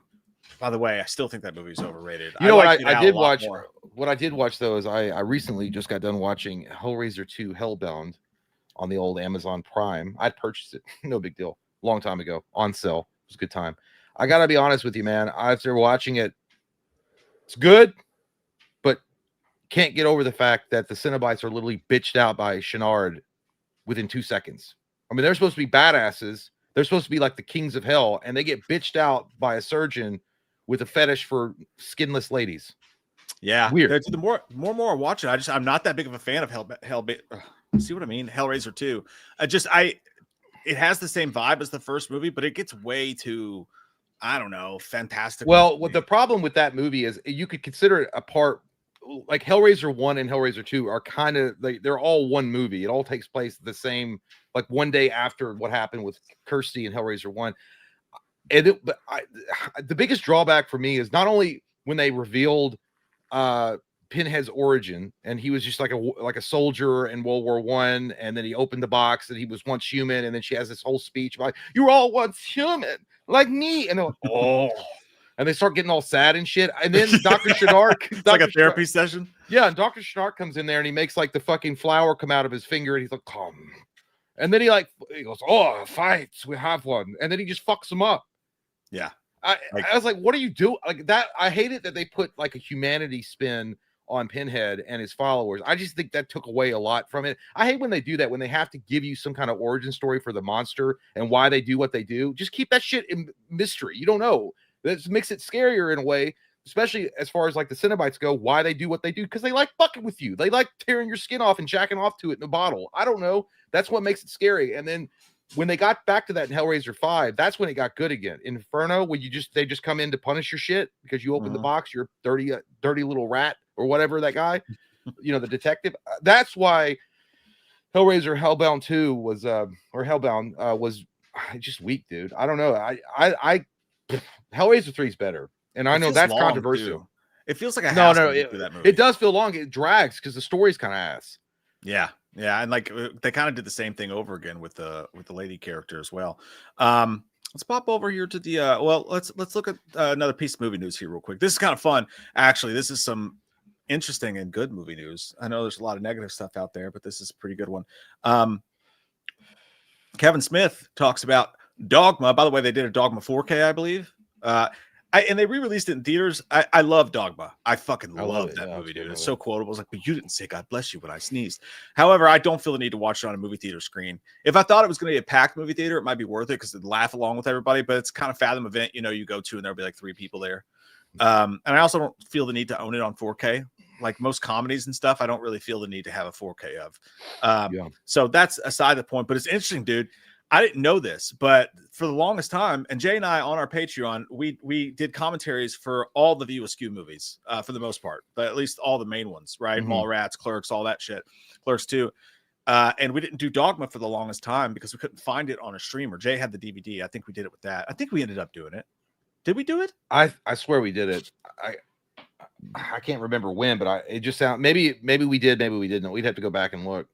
By the way, I still think that movie's overrated. You know what I did watch? More. What I did watch though is I recently just got done watching Hellraiser 2 Hellbound on the old Amazon Prime. I'd purchased it, no big deal, long time ago on sale. It was a good time. I gotta be honest with you, man. After watching it, it's good, but can't get over the fact that the Cenobites are literally bitched out by Shenard within 2 seconds. I mean, they're supposed to be badasses. They're supposed to be like the kings of hell, and they get bitched out by a surgeon with a fetish for skinless ladies. Yeah, weird. The more I watch it, I'm not that big of a fan of see what I mean? Hellraiser 2. It has the same vibe as the first movie, but it gets way too, I don't know, fantastic. Well, what the problem with that movie is, you could consider it a part, like Hellraiser 1 and Hellraiser 2 are kind of like, they're all one movie. It all takes place the same, like one day after what happened with Kirsty in Hellraiser 1. And the biggest drawback for me is not only when they revealed Pinhead's origin, and he was just like a soldier in World War I, and then he opened the box and he was once human, and then she has this whole speech about, you're all once human like me, and they're like, oh, and they start getting all sad and shit, and then Dr. Shenard, it's like a therapy session. Yeah, and Dr. Shenard comes in there and he makes like the fucking flower come out of his finger, and he's like, come, and then he goes, oh, fights, we have one, and then he just fucks him up. Yeah. I was like, what are you doing? Like that, I hate it that they put like a humanity spin on Pinhead and his followers. I just think that took away a lot from it. I hate when they do that, when they have to give you some kind of origin story for the monster and why they do what they do. Just keep that shit in mystery. You don't know. That makes it scarier in a way, especially as far as like the Cenobites go, why they do what they do, because they like fucking with you. They like tearing your skin off and jacking off to it in a bottle. I don't know. That's what makes it scary. And then when they got back to that in Hellraiser 5, that's when it got good again. Inferno, when they just come in to punish your shit because you open the box, you're dirty little rat or whatever, that guy, the detective. That's why Hellraiser Hellbound 2 was Hellbound was just weak, dude. I don't know. I Hellraiser 3 is better, and I know that's controversial. Too. It feels like it does feel long. It drags because the story's kind of ass. Yeah, and like they kind of did the same thing over again with the lady character as well. Let's pop over here to the let's look at another piece of movie news here real quick. This is kind of fun, actually. This is some interesting and good movie news. I know there's a lot of negative stuff out there, but this is a pretty good one. Kevin Smith talks about Dogma. By the way, they did a Dogma 4K, I believe. And they re-released it in theaters. I love Dogma. I fucking love it. that Yeah, movie, it's a good dude. It's movie. so quotable. It's like, but you didn't say God bless you when I sneezed. However, I don't feel the need to watch it on a movie theater screen. If I thought it was going to be a packed movie theater, it might be worth it because it'd laugh along with everybody. But it's kind of Fathom event, you know, you go to and there'll be like 3 people there. And I also don't feel the need to own it on 4K. Like most comedies and stuff, I don't really feel the need to have a 4K of. So that's aside the point. But it's interesting, dude. I didn't know this, but for the longest time, and Jay and I on our Patreon, we did commentaries for all the View Askew movies for the most part, but at least all the main ones, right? Mallrats, Clerks, all that shit. Clerks 2. And we didn't do Dogma for the longest time because we couldn't find it on a streamer. Jay had the DVD. I think we did it with that. I think we ended up doing it. Did we do it? I swear we did it. I can't remember when, but it just sound maybe we did, maybe we didn't. We'd have to go back and look.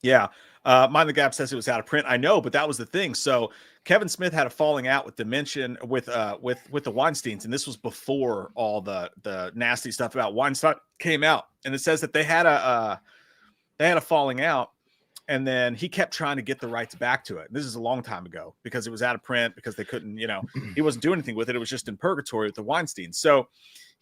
Yeah. Mind the Gap says it was out of print. I know, but that was the thing. So Kevin Smith had a falling out with Dimension with the Weinsteins, and this was before all the nasty stuff about Weinstein came out. And it says that they had a falling out, and then he kept trying to get the rights back to it. This is a long time ago because it was out of print because they couldn't, you know, he wasn't doing anything with it. It was just in purgatory with the Weinsteins. So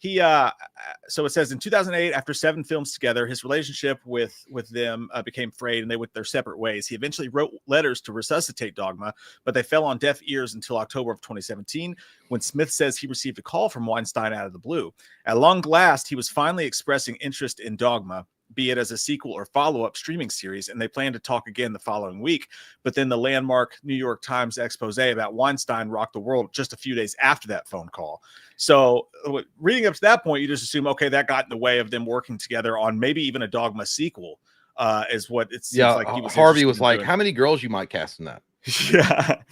so it says in 2008, after 7 films together, his relationship with them became frayed and they went their separate ways. He eventually wrote letters to resuscitate Dogma, but they fell on deaf ears until October of 2017, when Smith says he received a call from Weinstein out of the blue. At long last, he was finally expressing interest in Dogma, be it as a sequel or follow-up streaming series, and they plan to talk again the following week. But then the landmark New York Times expose about Weinstein rocked the world just a few days after that phone call. So reading up to that point, you just assume, okay, that got in the way of them working together on maybe even a Dogma sequel, is what it seems like. He was Harvey was like, doing. how many girls you might cast in that? Yeah,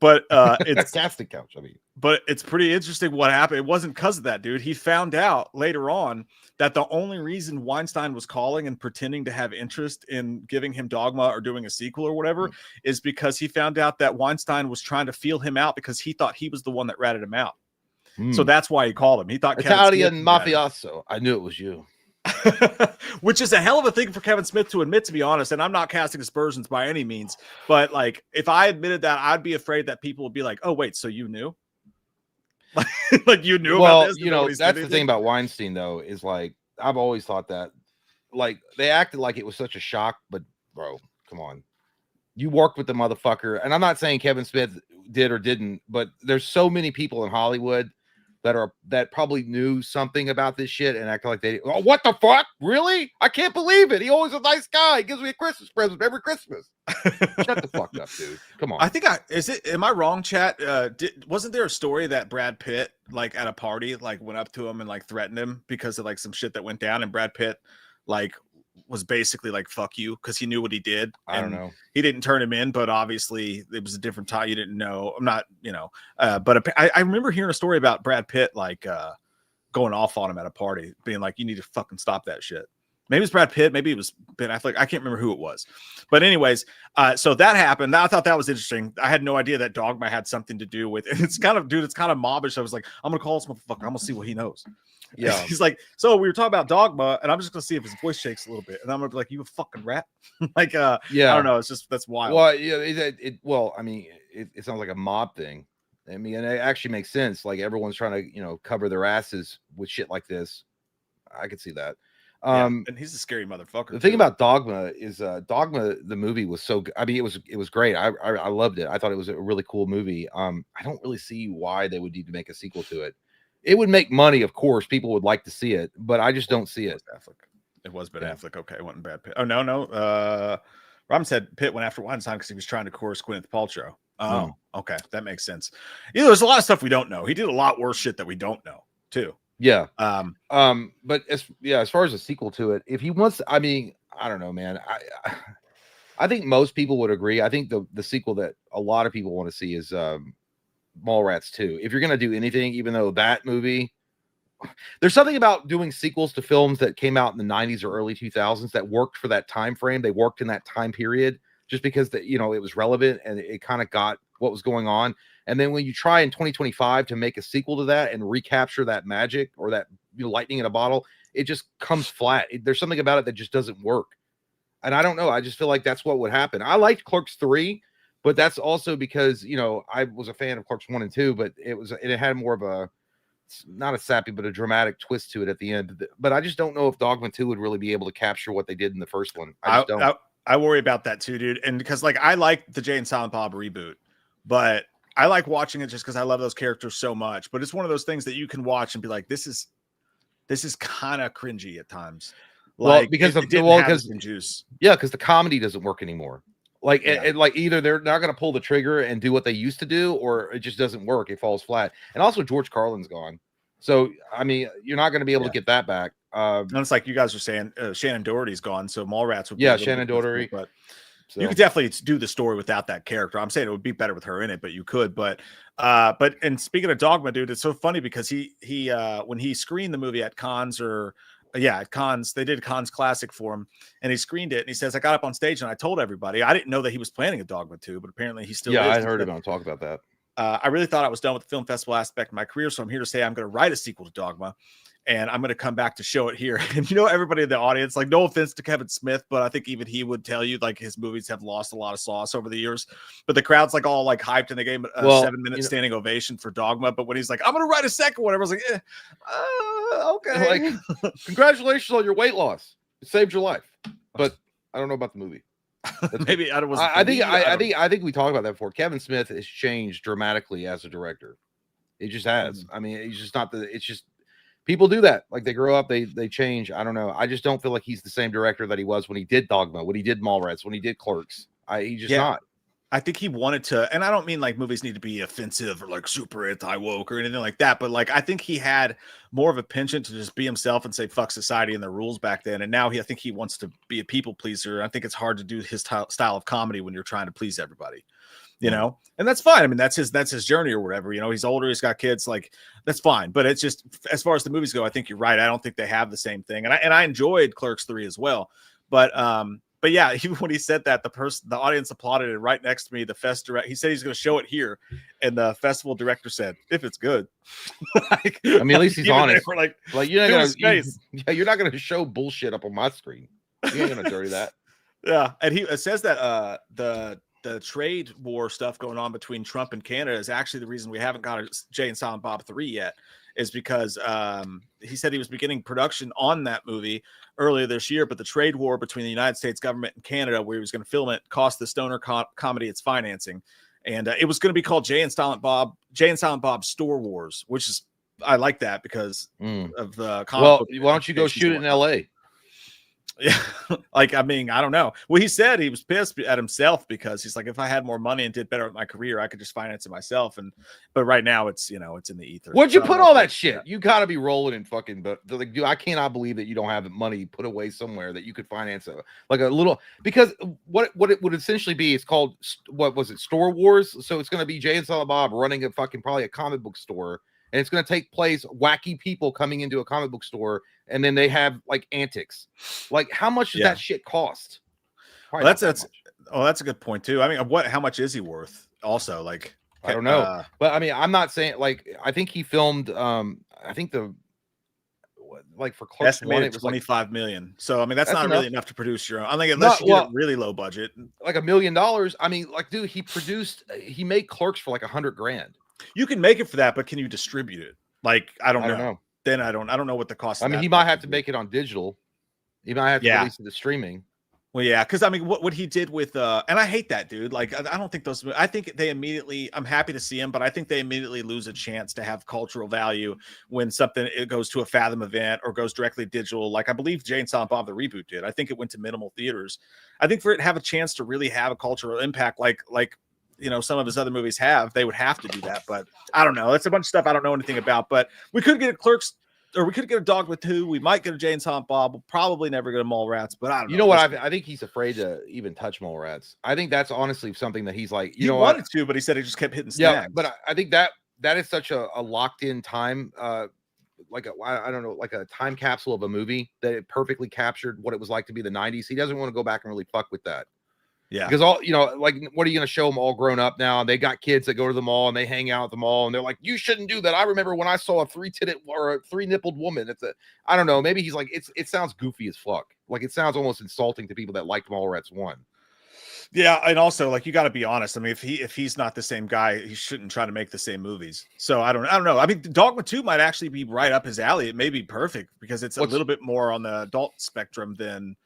but it's casting couch. I mean, but it's pretty interesting what happened. It wasn't because of that, dude. He found out later on that the only reason Weinstein was calling and pretending to have interest in giving him Dogma or doing a sequel or whatever is because he found out that Weinstein was trying to feel him out because he thought he was the one that ratted him out. So that's why he called him. He thought Italian mafioso. I knew it was you. Which is a hell of a thing for Kevin Smith to admit, to be honest. And I'm not casting aspersions by any means, but like if I admitted that, I'd be afraid that people would be like, "Oh, wait, so you knew?" Like you knew about this? You know, that's the thing about Weinstein, though, is like I've always thought that like they acted like it was such a shock, but bro, come on. You worked with the motherfucker, and I'm not saying Kevin Smith did or didn't, but there's so many people in Hollywood that probably knew something about this shit and act like they, oh, what the fuck? Really? I can't believe it. He always a nice guy. He gives me a Christmas present every Christmas. Shut the fuck up, dude. Come on. I think am I wrong, chat? Wasn't there a story that Brad Pitt, like at a party, like went up to him and like threatened him because of like some shit that went down, and Brad Pitt like was basically like, fuck you, because he knew what he did. I don't know. He didn't turn him in, but obviously it was a different time. You didn't know. I'm not, but I remember hearing a story about Brad Pitt like going off on him at a party, being like, you need to fucking stop that shit. Maybe it's Brad Pitt. Maybe it was Ben Affleck. I can't remember who it was. But anyways, so that happened. I thought that was interesting. I had no idea that Dogma had something to do with it. It's kind of, dude, it's kind of mobbish. I was like, I'm going to call this motherfucker. I'm going to see what he knows. Yeah. He's like, so we were talking about Dogma, and I'm just going to see if his voice shakes a little bit. And I'm going to be like, you a fucking rat? Like, yeah. I don't know. It's just, that's wild. Well, yeah, I mean, it sounds like a mob thing. I mean, and it actually makes sense. Like everyone's trying to, cover their asses with shit like this. I could see that. And he's a scary motherfucker. The thing about Dogma is Dogma, the movie was so good. I mean, it was great. I loved it. I thought it was a really cool movie. I don't really see why they would need to make a sequel to it. It would make money, of course. People would like to see it, but I just don't see it. It was Ben Affleck. Okay, it wasn't Brad Pitt. Oh no. Robin said Pitt went after Weinstein because he was trying to coerce Gwyneth Paltrow. Oh, okay, that makes sense. There's a lot of stuff we don't know. He did a lot worse shit that we don't know too. Yeah. But as far as a sequel to it, if he wants, I mean, I don't know, man. I think most people would agree. I think the sequel that a lot of people want to see is Mallrats 2. If you're gonna do anything, even though that movie, there's something about doing sequels to films that came out in the 90s or early 2000s that worked for that time frame. They worked in that time period just because that it was relevant and it kind of got what was going on. And then when you try in 2025 to make a sequel to that and recapture that magic or that lightning in a bottle, it just comes flat. There's something about it that just doesn't work. And I don't know. I just feel like that's what would happen. I liked Clerks 3, but that's also because, I was a fan of Clerks 1 and 2, but it had more of a not a sappy, but a dramatic twist to it at the end. But I just don't know if Dogma 2 would really be able to capture what they did in the first one. I just don't. I worry about that too, dude. And because like I like the Jay and Silent Bob reboot, but I like watching it just because I love those characters so much. But it's one of those things that you can watch and be like, this is kind of cringy at times. Like, well, because it didn't have some juice. Yeah, because the comedy doesn't work anymore. Like, Yeah. like either they're not going to pull the trigger and do what they used to do, or it just doesn't work. It falls flat. And also, George Carlin's gone, so I mean, you're not going to be able to get that back. And it's like you guys are saying, Shannon Doherty's gone, so Mallrats would be Shannon Doherty, but you could definitely do the story without that character. I'm saying it would be better with her in it, but you could. But and speaking of Dogma, dude, it's so funny because he when he screened the movie at Cannes at Cannes, they did Cannes Classic for him, and he screened it, and he says, I got up on stage and I told everybody. I didn't know that he was planning a Dogma 2, but apparently he still is. I heard him talk about that. I really thought I was done with the film festival aspect of my career, so I'm here to say I'm going to write a sequel to Dogma, and I'm going to come back to show it here. And everybody in the audience, like, no offense to Kevin Smith, but I think even he would tell you, like, his movies have lost a lot of sauce over the years. But the crowd's like all like hyped, and they gave him a 7-minute standing ovation for Dogma. But when he's like, I'm going to write a second one, everyone's like, okay. Like, congratulations on your weight loss. It saved your life. But I don't know about the movie. Maybe I don't. I think we talked about that before. Kevin Smith has changed dramatically as a director. It just has. I mean, he's just not it's just people do that. Like, they grow up, they change. I don't know. I just don't feel like he's the same director that he was when he did Dogma, when he did Mallrats, when he did Clerks. He's just not. I think he wanted to, and I don't mean like movies need to be offensive or like super anti-woke or anything like that, but like I think he had more of a penchant to just be himself and say fuck society and their rules back then. And now I think he wants to be a people pleaser. I think it's hard to do his style of comedy when you're trying to please everybody, and that's fine. I mean, that's his journey or whatever. He's older, he's got kids, like that's fine. But it's just, as far as the movies go, I think you're right. I don't think they have the same thing. And I enjoyed Clerks 3 as well, but yeah, even when he said that, the audience applauded it. Right next to me, the fest director, he said he's going to show it here, and the festival director said, "If it's good." Like, I mean, at least he's honest. Like you're not going to show bullshit up on my screen. You ain't going to dirty that. Yeah, and it says that the trade war stuff going on between Trump and Canada is actually the reason we haven't got a Jay and Silent Bob 3 yet. Is because he said he was beginning production on that movie earlier this year, but the trade war between the United States government and Canada, where he was going to film it, cost the stoner comedy its financing, and it was going to be called Jay and Silent Bob Store Wars, which is, I like that because of the why don't you go shoot it in L.A.? Yeah, like, I mean, I don't know. Well, he said he was pissed at himself because he's like, if I had more money and did better with my career, I could just finance it myself. But right now it's it's in the ether. Where'd you put all that shit? You gotta be rolling in fucking. But like, dude, I cannot believe that you don't have money put away somewhere that you could finance a little. Because what it would essentially be, it's called, what was it, Store Wars? So it's gonna be Jay and Silent Bob running probably a comic book store. And it's going to take place, wacky people coming into a comic book store, and then they have like antics. Like, how much does that shit cost? Well, that's a good point too. I mean, how much is he worth? Also, like, I don't know, but I mean, I'm not saying, like, I think he filmed. I think for Clerks 1, it was 25 million. So I mean, that's not really enough to produce your own. I think unless you get it really low budget, like $1 million. I mean, like, dude, he made Clerks for like $100,000. You can make it for that, but can you distribute it? Like, I don't know. Then I don't know what the cost. I mean, he might have to make it on digital. He might have to release it to streaming. Well, yeah, because I mean, what he did with and I hate that, dude. Like, I don't think those. I think they immediately. I'm happy to see him, but I think they immediately lose a chance to have cultural value when it goes to a Fathom event or goes directly digital. Like, I believe Jay and Silent Bob the reboot did. I think it went to minimal theaters. I think for it to have a chance to really have a cultural impact, like some of his other movies have, they would have to do that. But I don't know. That's a bunch of stuff I don't know anything about. But we could get a Clerks, or we could get a Dogma 2. We might get a Jay and Silent Bob. We'll probably never get a Mallrats. But I don't know. You know what? I think he's afraid to even touch Mallrats. I think that's honestly something that he's like, he wanted to, but he said he just kept hitting snags. Yeah, but I think that is such a locked in time, like I don't know, like a time capsule of a movie that it perfectly captured what it was like to be the 90s. He doesn't want to go back and really fuck with that. Yeah, because like, what are you going to show them all grown up now? And they got kids that go to the mall and they hang out at the mall and they're like, you shouldn't do that. I remember when I saw a 3-titted or a 3-nippled woman. I don't know. Maybe he's like, it sounds goofy as fuck. Like, it sounds almost insulting to people that liked Mallrats 1. Yeah, and also like you got to be honest. I mean, if he's not the same guy, he shouldn't try to make the same movies. So I don't know. I mean, Dogma 2 might actually be right up his alley. It may be perfect because it's a little bit more on the adult spectrum than,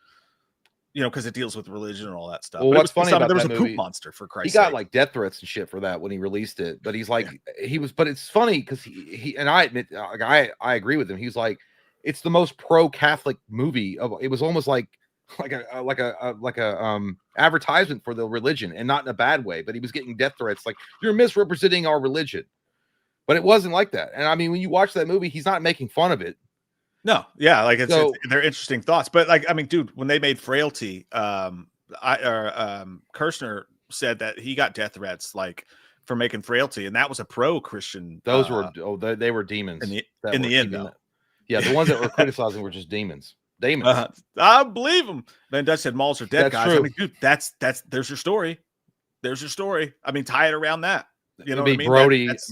you know, because it deals with religion and all that stuff. Well, what's funny about there was that a movie, poop monster for Christ's sake. He got sake. like death threats and shit for that when he released it. But he's like, but it's funny because he and I admit, I agree with him. He's like, it's the most pro-Catholic movie of. It was almost like a advertisement for the religion, and not in a bad way. But he was getting death threats like, you're misrepresenting our religion. But it wasn't like that. And I mean, when you watch that movie, he's not making fun of it. No, yeah, like they're interesting thoughts, but like I mean, dude, when they made Frailty, Kirshner said that he got death threats like for making Frailty, and that was a pro-Christian. Those were they were demons in the end, though. Yeah, the ones that were criticizing were just demons. I believe them. Then Dutch said malls are dead, that's guys. True. I mean, dude, there's your story. There's your story. I mean, tie it around that. You know what I mean?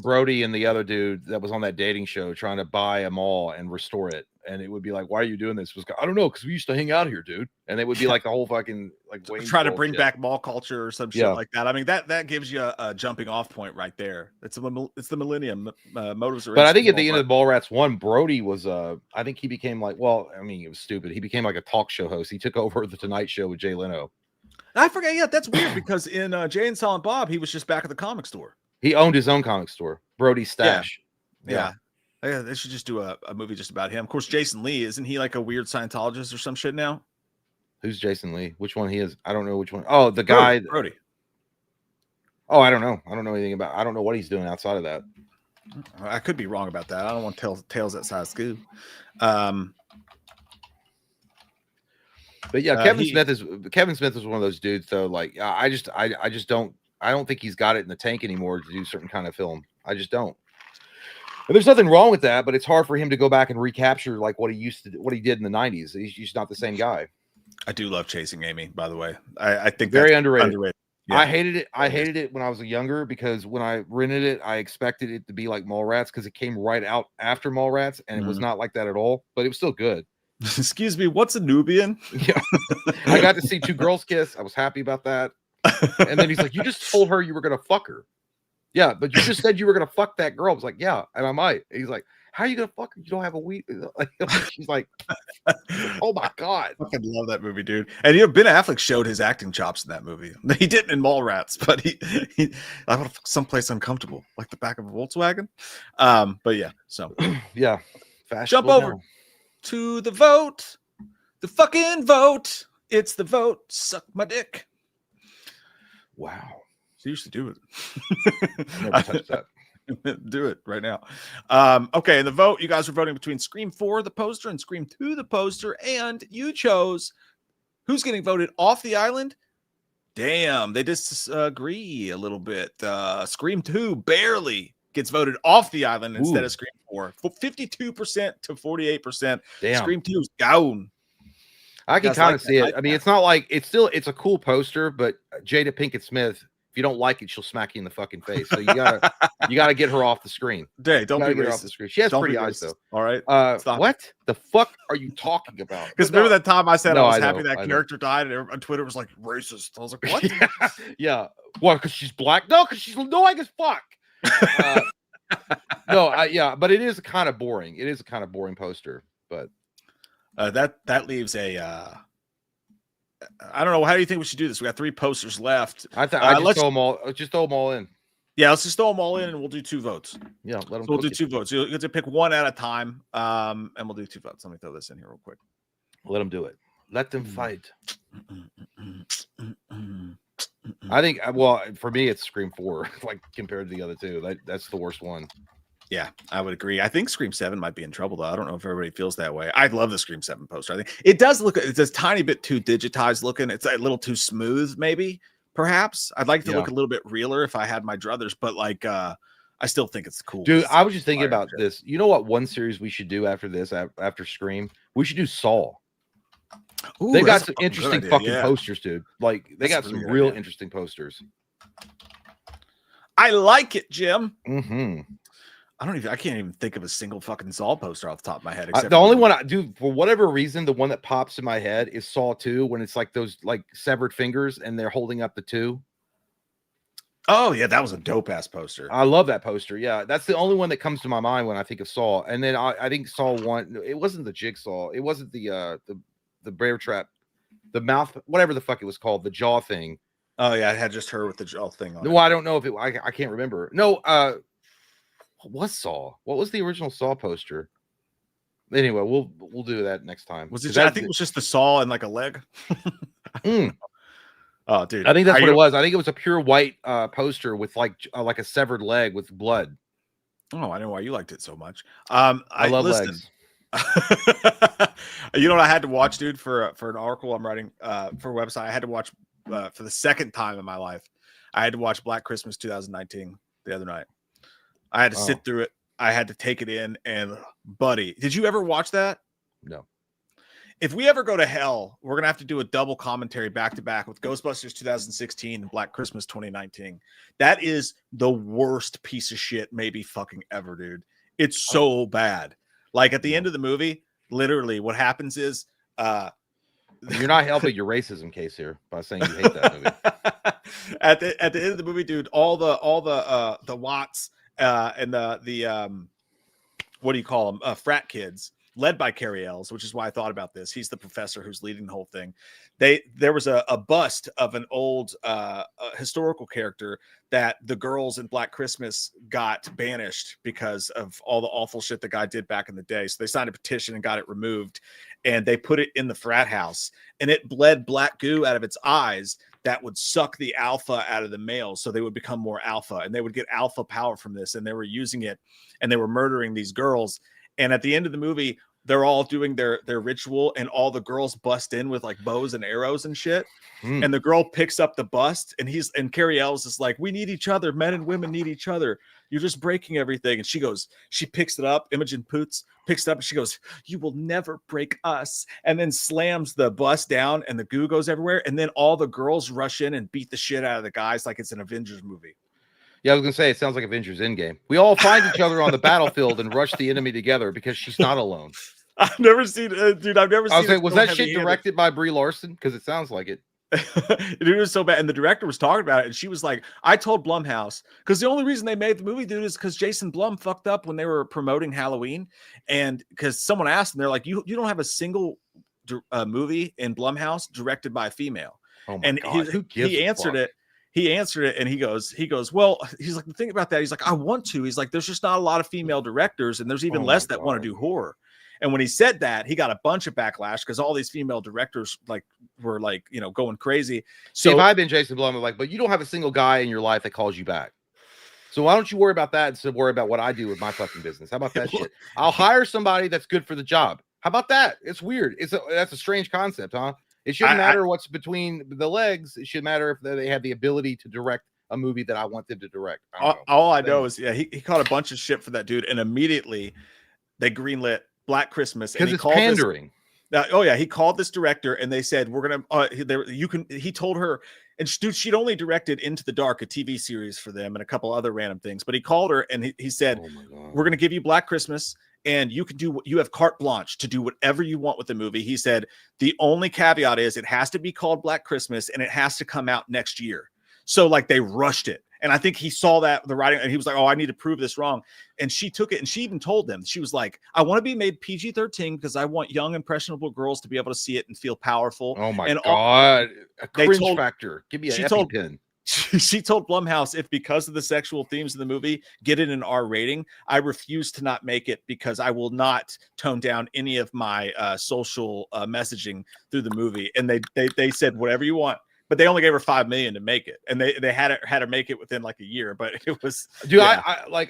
Brody and the other dude that was on that dating show trying to buy a mall and restore it. And it would be like, why are you doing this? I don't know, because we used to hang out here, dude. And it would be like the whole fucking like try to bring back mall culture or some shit like that. I mean, that gives you a jumping off point right there. It's the millennium motives. But I think at the end of the Mallrats 1, Brody was I think he became like, well, I mean, it was stupid. He became like a talk show host. He took over the Tonight Show with Jay Leno. I forget. Yeah, that's weird because in Jay and Silent Bob, he was just back at the comic store. He owned his own comic store, Brody's Stash. Yeah. They should just do a movie just about him. Of course, Jason Lee, isn't he like a weird Scientologist or some shit now? Who's Jason Lee? Which one he is? I don't know which one. Oh, the guy. Brody. Oh, I don't know. I don't know anything about. I don't know what he's doing outside of that. I could be wrong about that. I don't want to tell tales that size scoop. But yeah, Kevin Smith is one of those dudes though. Like I just don't think he's got it in the tank anymore to do certain kind of film. I just don't. And there's nothing wrong with that, but it's hard for him to go back and recapture like what he did in the 90s. He's just not the same guy. I do love Chasing Amy, by the way. I think very underrated. Yeah. I hated it when I was younger because when I rented it, I expected it to be like Mallrats because it came right out after Mallrats, and it was not like that at all. But it was still good. Excuse me, what's a Nubian? Yeah, I got to see two girls kiss. I was happy about that. And then he's like, "You just told her you were gonna fuck her." Yeah, but you just said you were gonna fuck that girl. I was like, "Yeah," and I might. And he's like, "How are you gonna fuck her? You don't have a weed." She's like, "Oh my god!" I fucking love that movie, dude. And you know, Ben Affleck showed his acting chops in that movie. He didn't in Mallrats, but he I want to fuck someplace uncomfortable, like the back of a Volkswagen. But yeah, so yeah, jump over to the vote, the fucking vote. It's the vote. Suck my dick. Wow. Seriously, do it. Never touched that. Do it right now. Okay, in the vote, you guys are voting between Scream 4, the poster, and Scream 2, the poster, and you chose who's getting voted off the island. Damn, they disagree a little bit. Scream 2 barely gets voted off the island instead of Scream 4. 52% to 48%. Damn. Scream 2 is down. I can kind of see it. I mean, it's not like it's a cool poster, but Jada Pinkett Smith, if you don't like it, she'll smack you in the fucking face. So you gotta get her off the screen. Don't get her off the screen. She has pretty eyes though. All right. What the fuck are you talking about? Because remember that time I said I was happy that character died, and on Twitter was like racist. I was like, what? Yeah. What? Because she's black? No, because she's annoying as fuck. But it is kind of boring. It is a kind of boring poster, but that leaves a. I don't know. How do you think we should do this? We got 3 posters left. I just throw them all. Just throw them all in. Yeah, let's just throw them all in, and we'll do 2 votes. Yeah, we'll do 2 votes. You get to pick one at a time, and we'll do 2 votes. Let me throw this in here real quick. Let them do it. Let them fight. I think. Well, for me, it's Scream 4. Like compared to the other 2, that's the worst one. Yeah, I would agree. I think Scream 7 might be in trouble, though. I don't know if everybody feels that way. I love the Scream 7 poster. I think it does look, it's a tiny bit too digitized looking. It's a little too smooth, maybe, perhaps. I'd like to look a little bit realer if I had my druthers, but like, I still think it's cool. Dude, I was just thinking about this. You know what one series we should do after this, after Scream? We should do Saw. Ooh, they got some interesting fucking posters, dude. Like, they got some real interesting posters. I like it, Jim. Mm-hmm. I can't even think of a single fucking Saw poster off the top of my head. The only one I do, for whatever reason, the one that pops in my head is Saw 2, when it's like those like severed fingers and they're holding up the two. Oh yeah, that was a dope ass poster. I love that poster. Yeah, that's the only one that comes to my mind when I think of Saw. And then I think Saw 1. It wasn't the Jigsaw. It wasn't the bear trap, the mouth, whatever the fuck it was called, the jaw thing. Oh yeah, I had just her with the jaw thing on. No, I don't know if it. I can't remember. No, what was Saw? What was the original Saw poster? Anyway, we'll do that next time. Was it? I think it was just the saw and like a leg. Oh, dude, I think that's what it was. I think it was a pure white poster with like a severed leg with blood. Oh, I know why you liked it so much. I love legs. You know what I had to watch, dude, for an article I'm writing for a website. I had to watch for the second time in my life. I had to watch Black Christmas 2019 the other night. I had to sit through it. I had to take it in. And buddy, did you ever watch that? No. If we ever go to hell, we're gonna have to do a double commentary back to back with Ghostbusters 2016 and Black Christmas 2019. That is the worst piece of shit maybe fucking ever, dude. It's so bad. Like at the end of the movie, literally what happens is you're not helping your racism case here by saying you hate that movie. At the end of the movie, dude, all the Watts and the what do you call them? Frat kids, led by Carrie Ells, which is why I thought about this. He's the professor who's leading the whole thing. There was a bust of an old historical character that the girls in Black Christmas got banished because of all the awful shit the guy did back in the day. So they signed a petition and got it removed, and they put it in the frat house, and it bled black goo out of its eyes that would suck the alpha out of the males, so they would become more alpha, and they would get alpha power from this, and they were using it, and they were murdering these girls. And at the end of the movie, they're all doing their ritual, and all the girls bust in with like bows and arrows and shit. And the girl picks up the bust, and Carrie Ells is like, "We need each other. Men and women need each other. You're just breaking everything." And she picks it up. Imogen Poots picks it up, and she goes, "You will never break us." And then slams the bust down, and the goo goes everywhere. And then all the girls rush in and beat the shit out of the guys like it's an Avengers movie. Yeah, I was gonna say it sounds like Avengers Endgame. We all find each other on the battlefield and rush the enemy together because she's not alone. I've never seen, dude. I've never seen. Was that shit directed by Brie Larson? Because it sounds like it. It was so bad, and the director was talking about it, and she was like, "I told Blumhouse, because the only reason they made the movie, dude, is because Jason Blum fucked up when they were promoting Halloween, and because someone asked, and they're like, you don't have a single movie in Blumhouse directed by a female." Oh my and God, he answered it. He answered it, and he goes, well, he's like, the thing about that, he's like, I want to. He's like, there's just not a lot of female directors, and there's even less that want to do horror. And when he said that, he got a bunch of backlash because all these female directors were going crazy. So if I've been Jason Blum, I'm like, but you don't have a single guy in your life that calls you back. So why don't you worry about that instead of worry about what I do with my fucking business? How about that shit? I'll hire somebody that's good for the job. How about that? It's weird. That's a strange concept, huh? It shouldn't matter what's between the legs. It should matter if they have the ability to direct a movie that I want them to direct. All I know is, he caught a bunch of shit for that dude, and immediately they greenlit Black Christmas, because it's pandering. He called this director, and they said, "We're gonna." He told her, and she'd only directed Into the Dark, a TV series for them, and a couple other random things. But he called her, and he said, "We're gonna give you Black Christmas, and you can do. You have carte blanche to do whatever you want with the movie." He said, "The only caveat is it has to be called Black Christmas, and it has to come out next year." So they rushed it. And I think he saw the writing, and he was like, "Oh, I need to prove this wrong." And she took it, and she even told them, she was like, "I want to be made PG-13 because I want young, impressionable girls to be able to see it and feel powerful." Oh my God, a cringe factor. Give me an EpiPen. She told Blumhouse, if because of the sexual themes of the movie get it an R rating, I refuse to not make it because I will not tone down any of my social messaging through the movie. And they said, "Whatever you want." But they only gave her $5 million to make it, and they had to make it within like a year. But it was, dude. Yeah.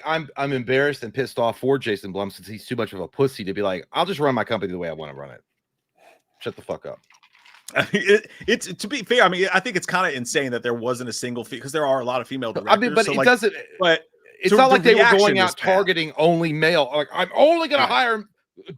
I'm embarrassed and pissed off for Jason Blum since he's too much of a pussy to be like, "I'll just run my company the way I want to run it." Shut the fuck up. I mean, it's to be fair. I mean, I think it's kind of insane that there wasn't a single because there are a lot of female directors. I mean, but it doesn't. But it's not like they were going out targeting only male. Like, I'm only going to hire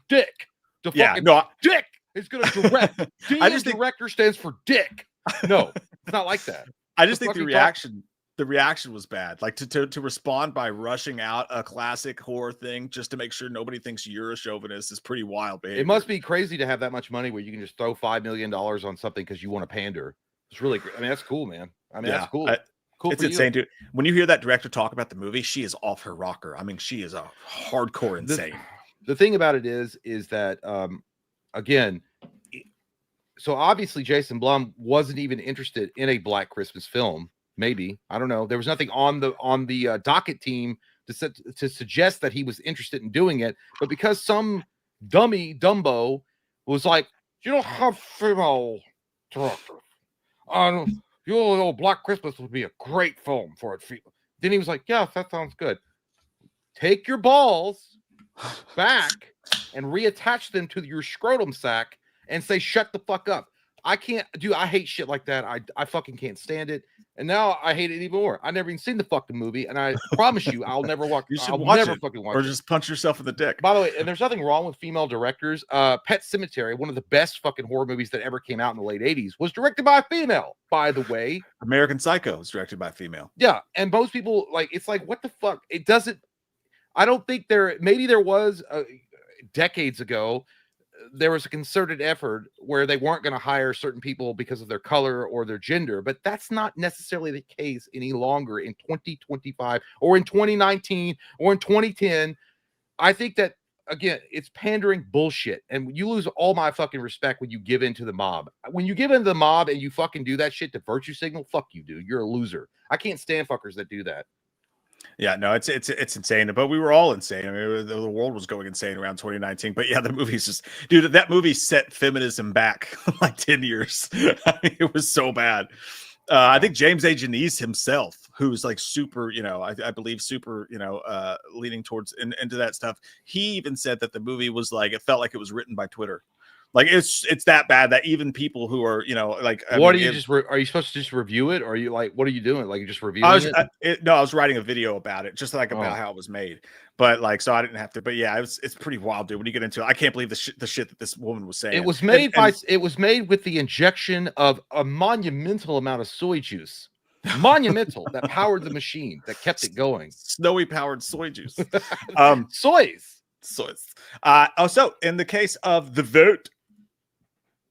Dick. Dick is going to direct. I just think director stands for Dick. No, it's not like that. I just think the the reaction was bad. Like to respond by rushing out a classic horror thing just to make sure nobody thinks you're a chauvinist is pretty wild behavior. It must be crazy to have that much money where you can just throw $5 million on something because you want to pander. It's really great. I mean, that's cool, man. I mean, that's cool. Cool. It's insane, dude. When you hear that director talk about the movie, she is off her rocker. I mean, she is a hardcore insane. The thing about it is that again, so obviously Jason Blum wasn't even interested in a Black Christmas film. Maybe, I don't know. There was nothing on the docket team to suggest that he was interested in doing it. But because some Dumbo was like, you don't have female directors. You know, Black Christmas would be a great film for it. Then he was like, yeah, that sounds good. Take your balls back and reattach them to your scrotum sack and say, shut the fuck up. I can't do. I hate shit like that. I fucking can't stand it. And now I hate it even more. I never even seen the fucking movie, and I promise you, I'll never watch. You should I'll watch never it, fucking watch or it. just punch yourself in the dick. By the way, and there's nothing wrong with female directors. Pet Sematary, one of the best fucking horror movies that ever came out in the late '80s, was directed by a female. By the way, American Psycho was directed by a female. Yeah, and most people it's like, what the fuck? It doesn't. I don't think maybe there was decades ago. There was a concerted effort where they weren't going to hire certain people because of their color or their gender, but that's not necessarily the case any longer in 2025 or in 2019 or in 2010. I think that, again, it's pandering bullshit, and you lose all my fucking respect when you give in to the mob. When you give in to the mob and you fucking do that shit to virtue signal, fuck you, dude. You're a loser. I can't stand fuckers that do that. Yeah, no, it's insane. But we were all insane. I mean, the world was going insane around 2019. But yeah, the movie's just, dude, that movie set feminism back like 10 years. I mean, it was so bad. I think James A. Janisse himself, who's like super, I believe super, leaning towards into that stuff. He even said that the movie was like, it felt like it was written by Twitter. Like it's that bad that even people who are, like, are you supposed to just review it? Or are you like, what are you doing? Like, you just reviewing it? No, I was writing a video about it, just like about how it was made. But like, so I didn't have to. But yeah, it's pretty wild, dude. When you get into it, I can't believe the shit that this woman was saying. It was made it was made with the injection of a monumental amount of soy juice. Monumental that powered the machine that kept it going. Snowy powered soy juice. Soys. So in the case of the vote.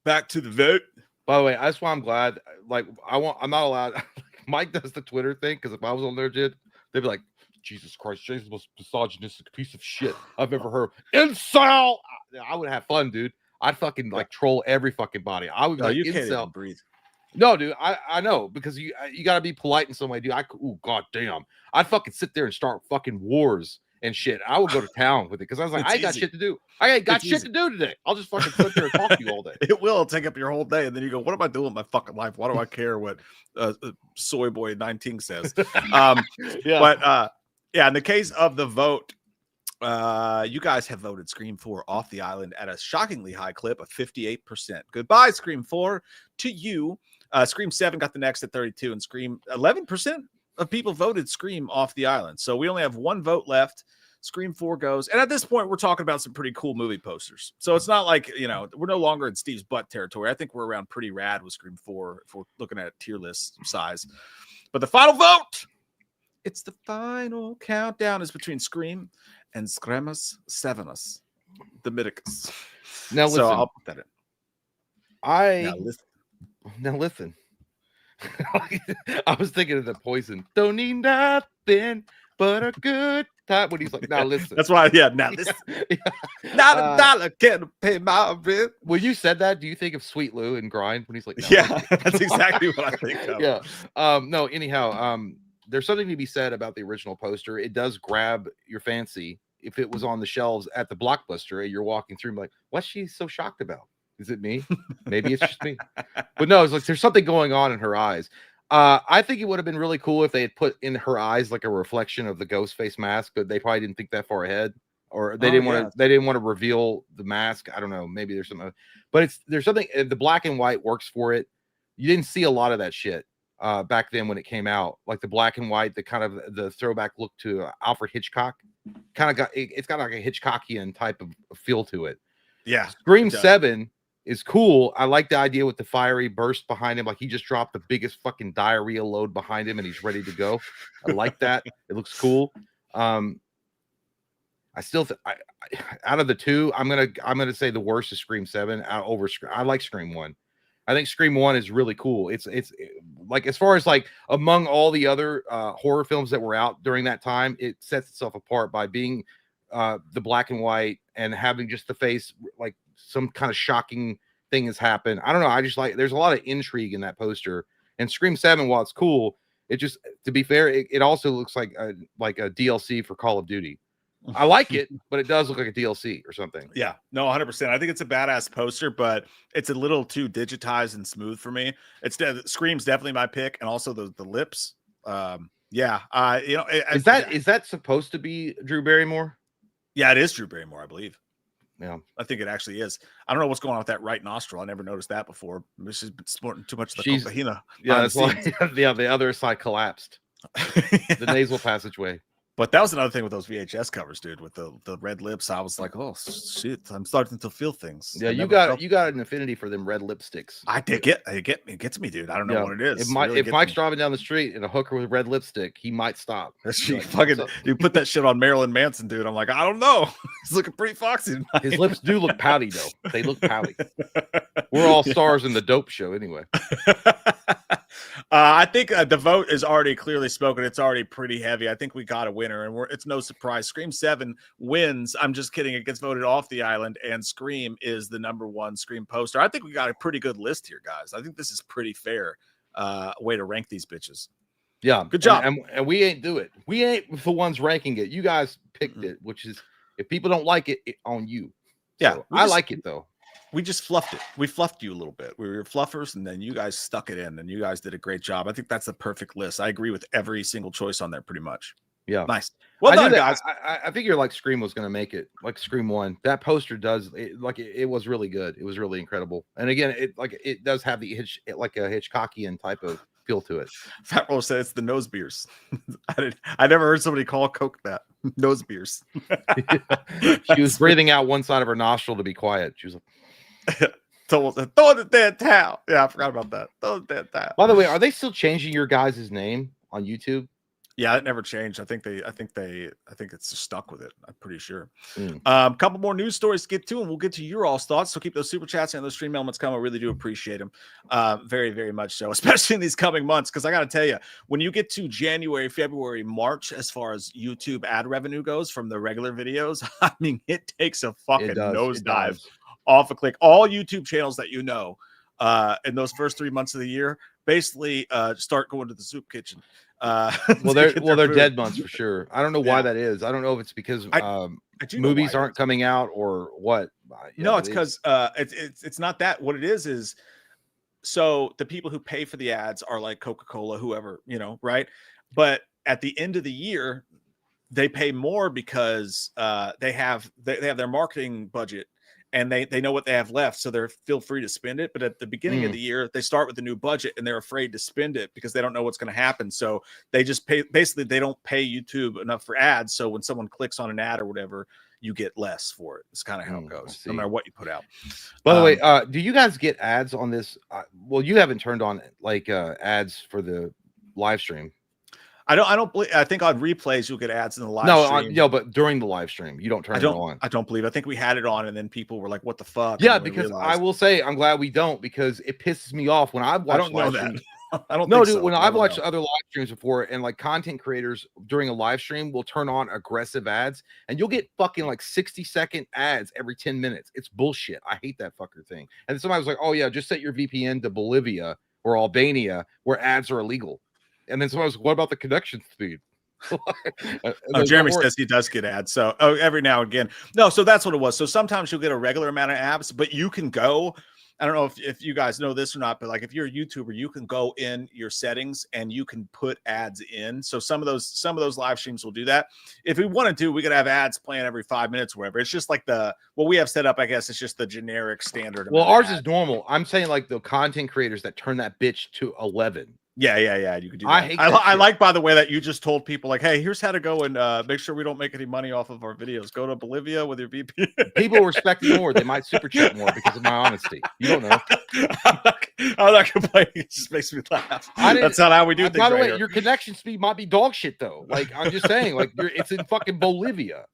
Back to the vote. By the way, that's why I'm glad. Like, I'm not allowed. Mike does the Twitter thing, because if I was on there, they'd be like, Jesus Christ, Jason's the most misogynistic piece of shit I've ever heard. Incel. I would have fun, dude. I'd fucking like troll every fucking body. I would be like, you incel. can't even breathe. No, dude, I know, because you gotta be polite in some way, dude. God damn, I'd fucking sit there and start fucking wars and shit. I would go to town with it, because I was like, I ain't got shit to do. I ain't got shit to do today. I'll just fucking sit there and talk to you all day. It will take up your whole day, and then you go, what am I doing with my fucking life? Why do I care what Soy Boy 19 says? Yeah. But in the case of the vote, you guys have voted Scream 4 off the island at a shockingly high clip of 58%. Goodbye, Scream 4, to you. Scream 7 got the next at 32, and Scream 11% of people voted Scream off the island. So we only have one vote left. Scream 4 goes. And at this point, we're talking about some pretty cool movie posters. So it's not like, we're no longer in Steve's butt territory. I think we're around pretty rad with Scream 4 if we're looking at tier list size. But the final vote, it's the final countdown, is between Scream and Screamus Sevenus, the Midicus. Now listen. So I'll put that in. Now listen. I was thinking of the Poison. Don't need nothing but a good time. When he's like, now listen. That's why, now listen. Not a dollar can pay my rent. When you said that, do you think of Sweet Lou and Grind when he's like, no, that's exactly what I think of. Yeah. No, anyhow, there's something to be said about the original poster. It does grab your fancy. If it was on the shelves at the Blockbuster and you're walking through, like, what's she so shocked about? Is it me? Maybe it's just me. But no, it's like there's something going on in her eyes. I think it would have been really cool if they had put in her eyes like a reflection of the ghost face mask, but they probably didn't think that far ahead, or they didn't want to reveal the mask. I don't know. Maybe there's something, but there's something. The black and white works for it. You didn't see a lot of that shit back then when it came out, like the black and white, the kind of the throwback look to Alfred Hitchcock. It's got like a Hitchcockian type of feel to it. Yeah. Scream 7 is cool. I like the idea with the fiery burst behind him. Like he just dropped the biggest fucking diarrhea load behind him and he's ready to go. I like that. It looks cool. I still out of the two, I'm gonna say the worst is Scream 7 over Scream. I like Scream 1. I think Scream 1 is really cool. It's like, as far as like among all the other horror films that were out during that time, it sets itself apart by being the black and white and having just the face, like some kind of shocking thing has happened. I don't know. I just like, there's a lot of intrigue in that poster. And Scream 7, while it's cool, it just, to be fair, it also looks like a DLC for Call of Duty. I like it, but it does look like a DLC or something. Yeah, no, 100%. I think it's a badass poster, but it's a little too digitized and smooth for me. Scream's definitely my pick, and also the lips. Yeah, is that supposed to be Drew Barrymore? Yeah, it is Drew Barrymore, I believe. Yeah, I think it actually is. I don't know what's going on with that right nostril. I never noticed that before. She's been snorting too much of the cocaine. Yeah, that's why. Yeah, the other side collapsed. The nasal passageway. But that was another thing with those VHS covers, dude, with the red lips. I was like, oh shit, I'm starting to feel things. Yeah, you got an affinity for them red lipsticks. I did it gets me, dude. I don't know what it is. If Mike's driving down the street and a hooker with red lipstick, he might stop. You put that shit on Marilyn Manson, dude. I'm like, I don't know. He's looking pretty foxy tonight. His lips do look pouty though. They look pouty. We're all stars in the dope show anyway. I think the vote is already clearly spoken. It's already pretty heavy. I think we got a winner, and it's no surprise. Scream 7 wins. I'm just kidding. It gets voted off the island, and Scream is the #1 Scream poster. I think we got a pretty good list here, guys. I think this is pretty fair way to rank these bitches. Yeah, good job. And we ain't do it. We ain't the ones ranking it. You guys picked it, which is, if people don't like it, on you. Yeah, so I like it though. We just fluffed it. We fluffed you a little bit. We were fluffers, and then you guys stuck it in, and you guys did a great job. I think that's the perfect list. I agree with every single choice on there, pretty much. Yeah, nice. Well done, guys. I figure like Scream was going to make it, like Scream 1. That poster does it was really good. It was really incredible. And again, it does have the a Hitchcockian type of feel to it. Fat Roll said it's the nose beers. I never heard somebody call Coke that. Nose beers. She was breathing out one side of her nostril to be quiet. She was like, throw the dead towel. Yeah, I forgot about that. Throw the dead towel. By the way, are they still changing your guys' name on YouTube? Yeah, it never changed. I think it's just stuck with it. I'm pretty sure. Couple more news stories to get to, and we'll get to your all's thoughts. So keep those super chats and those stream elements coming. I really do appreciate them. Very, very much so, especially in these coming months. Because I got to tell you, when you get to January, February, March, as far as YouTube ad revenue goes from the regular videos, I mean, it takes a fucking nosedive off a click. All YouTube channels that you know in those first 3 months of the year basically start going to the soup kitchen. Well, they're dead months for sure. I don't know why that is. I don't know if it's because movies aren't coming out or what. No, it's because it's not that. What it is so the people who pay for the ads are like Coca-Cola, whoever, right? But at the end of the year, they pay more because they have their marketing budget. And they know what they have left, so they're feel free to spend it. But at the beginning of the year, they start with a new budget, and they're afraid to spend it because they don't know what's going to happen. So they just pay. Basically, they don't pay YouTube enough for ads. So when someone clicks on an ad or whatever, you get less for it. It's kind of how it goes, no matter what you put out. By the way, do you guys get ads on this? Well, you haven't turned on ads for the live stream. I don't believe. I think on replays you'll get ads in the live stream. No, but during the live stream you don't turn it on. I don't believe. I think we had it on, and then people were like, "What the fuck?" Yeah, because I will say I'm glad we don't, because it pisses me off when I've watched. I don't know that. I don't know, know, dude. so. When I've watched other live streams before, and like content creators during a live stream will turn on aggressive ads, and you'll get fucking like 60-second ads every 10 minutes. It's bullshit. I hate that fucker thing. And then somebody was like, "Oh yeah, just set your VPN to Bolivia or Albania where ads are illegal." And then somebody was, "What about the connection speed?" Jeremy says he does get ads. So every now and again. No, so that's what it was. So sometimes you'll get a regular amount of ads, but you can go. I don't know if you guys know this or not, but like if you're a YouTuber, you can go in your settings and you can put ads in. So some of those live streams will do that. If we wanted to, we could have ads playing every 5 minutes or whatever. It's just like what we have set up, I guess it's just the generic standard. Well, ours is normal. I'm saying like the content creators that turn that bitch to 11. Yeah. You could do that. I hate I that like, by the way, that you just told people like, hey, here's how to go and make sure we don't make any money off of our videos. Go to Bolivia with your VPN. People respect me more. They might super chat more because of my honesty. You don't know. I'm not complaining. It just makes me laugh. That's not how we do things. By the right way, here. your connection speed might be dog shit though. Like I'm just saying, like it's in fucking Bolivia.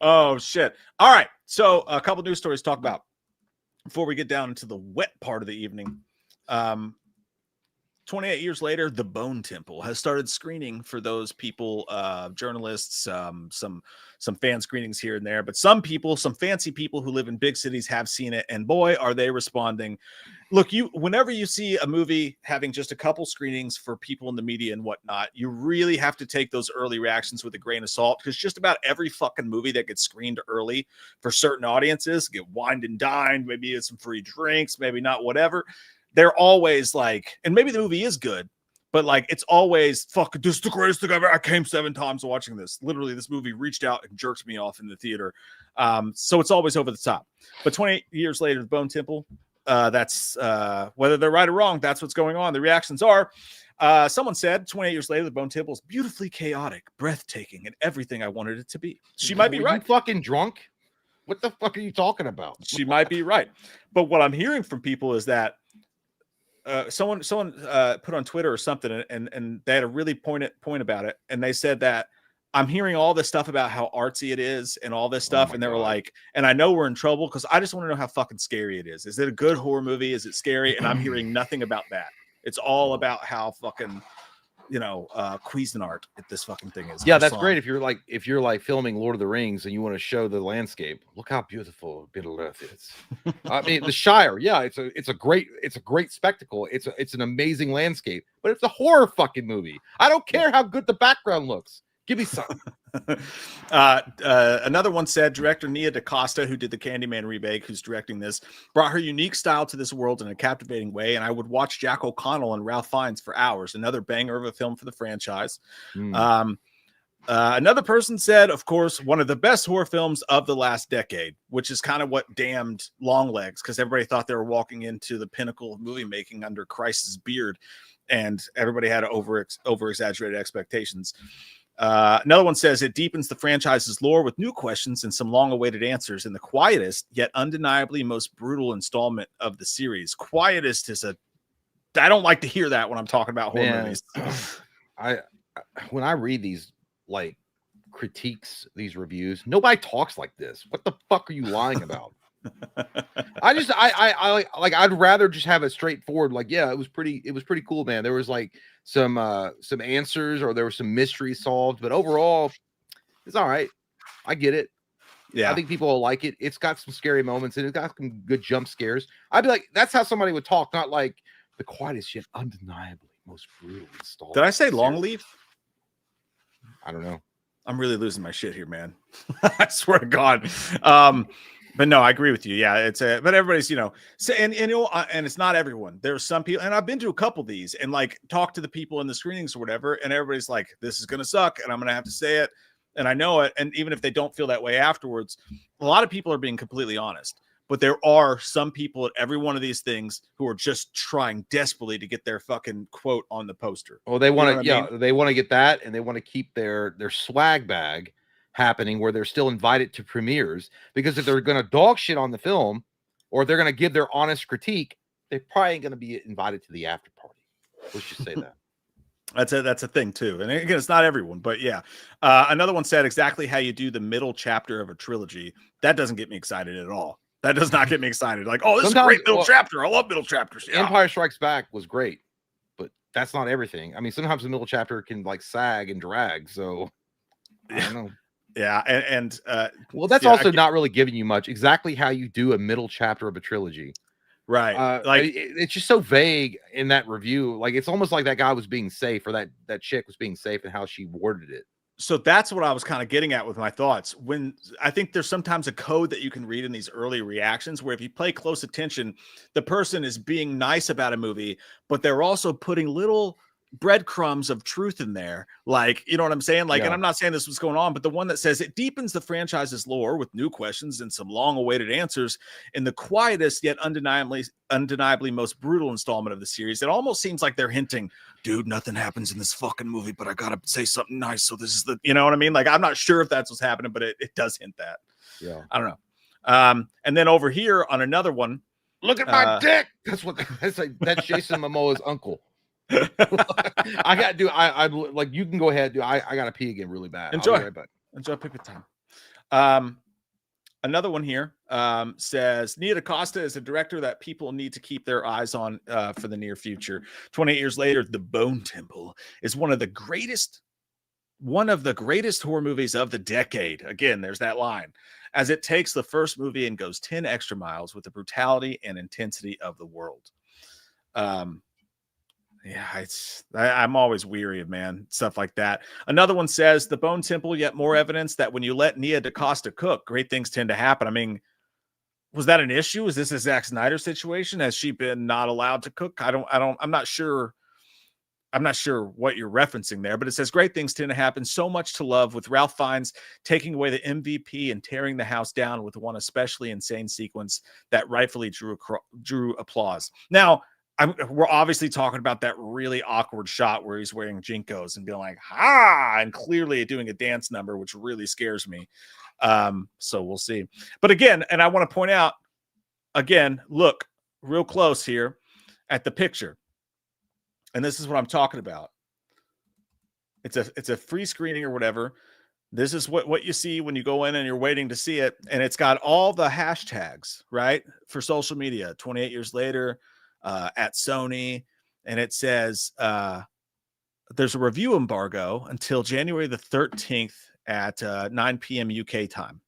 Oh shit. All right. So a couple news stories to talk about before we get down into the wet part of the evening. 28 years later, the Bone Temple has started screening for those people, journalists, some fan screenings here and there, but some people, some fancy people who live in big cities have seen it, and boy, are they responding. Look, whenever you see a movie having just a couple screenings for people in the media and whatnot, you really have to take those early reactions with a grain of salt, because just about every fucking movie that gets screened early for certain audiences, get wined and dined, maybe it's some free drinks, maybe not, whatever. They're always like, and maybe the movie is good, but like it's always, fuck, this is the greatest thing ever. I came 7 times watching this. Literally, this movie reached out and jerked me off in the theater. So it's always over the top. But 28 years later, the Bone Temple, that's whether they're right or wrong, that's what's going on. The reactions are, someone said 28 years later, the Bone Temple is beautifully chaotic, breathtaking, and everything I wanted it to be. She might be right. You fucking drunk? What the fuck are you talking about? She might be right. But what I'm hearing from people is that someone put on Twitter or something, and they had a really point about it, and they said that I'm hearing all this stuff about how artsy it is and all this stuff, and they were like, and I know we're in trouble because I just want to know how fucking scary it is. Is it a good horror movie? Is it scary? And I'm hearing nothing about that. It's all about how fucking, Cuisinart this fucking thing is. Yeah, that's great. If you're like filming Lord of the Rings and you want to show the landscape, look how beautiful Middle Earth is. I mean, the Shire, yeah, it's a great spectacle. It's an amazing landscape, but it's a horror fucking movie. I don't care how good the background looks. Give me something. Another one said, director Nia DaCosta, who did the Candyman remake, who's directing this, brought her unique style to this world in a captivating way, and I would watch Jack O'Connell and Ralph Fiennes for hours. Another banger of a film for the franchise. Another person said, of course, one of the best horror films of the last decade, which is kind of what damned Longlegs, because everybody thought they were walking into the pinnacle of movie making under Christ's beard, and everybody had over exaggerated expectations. Another one says it deepens the franchise's lore with new questions and some long-awaited answers in the quietest yet undeniably most brutal installment of the series. Quietest is I don't like to hear that when I'm talking about horror movies. When I read these like critiques, these reviews, nobody talks like this. What the fuck are you lying about? I'd rather just have a straightforward, like, yeah, it was pretty cool, man. There was like some answers, or there was some mystery solved, but overall it's all right. I get it. Yeah, I think people will like it. It's got some scary moments and it's got some good jump scares. I'd be like, that's how somebody would talk, not like the quietest yet undeniably most brutal installment. Did I say Longleaf? I don't know. I'm really losing my shit here, man. I swear to God. But no, I agree with you. Yeah, but everybody's, and it's not everyone. There's some people, and I've been to a couple of these and like talk to the people in the screenings or whatever, and everybody's like, this is going to suck and I'm going to have to say it. And I know it. And even if they don't feel that way afterwards, a lot of people are being completely honest, but there are some people at every one of these things who are just trying desperately to get their fucking quote on the poster. Well, they want to, they want to get that, and they want to keep their swag bag happening where they're still invited to premieres, because if they're going to dog shit on the film or they're going to give their honest critique, they probably ain't going to be invited to the after party. Let's just say that. That's a thing too. And again, it's not everyone, but yeah. Another one said exactly how you do the middle chapter of a trilogy. That doesn't get me excited at all. That does not get me excited. Like, oh, this is a great middle chapter. I love middle chapters. Yeah. Empire Strikes Back was great, but that's not everything. I mean, sometimes the middle chapter can like sag and drag. So I don't know. Yeah, well, that's also not really giving you much. Exactly how you do a middle chapter of a trilogy, right? It's just so vague in that review. Like, it's almost like that guy was being safe, or that chick was being safe in how she worded it. So that's what I was kind of getting at with my thoughts. When I think there's sometimes a code that you can read in these early reactions where if you pay close attention, the person is being nice about a movie, but they're also putting little breadcrumbs of truth in there. Like, you know what I'm saying? Like, Yeah. and I'm not saying this was going on, but the one that says it deepens the franchise's lore with new questions and some long-awaited answers in the quietest yet undeniably most brutal installment of the series. It almost seems like they're hinting, dude, nothing happens in this fucking movie, but I gotta say something nice. So this is the, you know what I mean? Like, I'm not sure if that's what's happening, but it does hint that. Yeah. I don't know. And then over here on another one, look at my dick. That's Jason Momoa's uncle. I got to do. I'm like, you can go ahead. I got to pee again really bad. Enjoy. I'll be right back. Enjoy pick time. Another one here says Nia DaCosta is a director that people need to keep their eyes on for the near future. 28 years later, The Bone Temple is one of the greatest horror movies of the decade. Again, there's that line. As it takes the first movie and goes 10 extra miles with the brutality and intensity of the world. Yeah, I'm always weary of, man, stuff like that. Another one says The Bone Temple, yet more evidence that when you let Nia DaCosta cook, great things tend to happen. I mean, was that an issue? Is this a Zack Snyder situation? Has she been not allowed to cook? I'm not sure. I'm not sure what you're referencing there, but it says great things tend to happen. So much to love, with Ralph Fiennes taking away the MVP and tearing the house down with one especially insane sequence that rightfully drew applause. Now, we're obviously talking about that really awkward shot where he's wearing Jinkos and being like, ha, and clearly doing a dance number, which really scares me. So we'll see. But again, and I want to point out, again, look real close here at the picture. And this is what I'm talking about. It's a free screening or whatever. This is what you see when you go in and you're waiting to see it. And it's got all the hashtags, right, for social media. 28 years later, at Sony, and it says there's a review embargo until January the 13th at 9 p.m. UK time.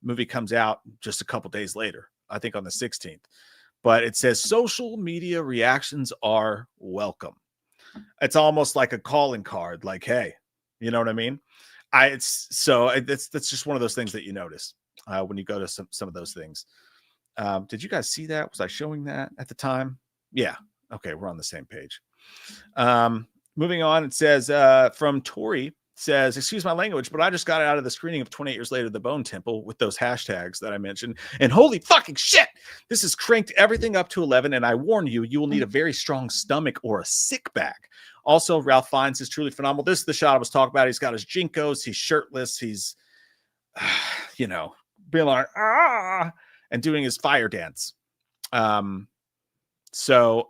The movie comes out just a couple days later, I think on the 16th. But it says social media reactions are welcome. It's almost like a calling card, like, hey, you know what I mean? That's just one of those things that you notice when you go to some of those things. Did you guys see that? Was I showing that at the time? Yeah. Okay. We're on the same page. Moving on. It says from Tori says, excuse my language, but I just got out of the screening of 28 Years Later, The Bone Temple with those hashtags that I mentioned. And holy fucking shit, this has cranked everything up to 11. And I warn you, you will need a very strong stomach or a sick bag. Also, Ralph Fiennes is truly phenomenal. This is the shot I was talking about. He's got his Jinkos. He's shirtless. He's, being like, and doing his fire dance. So,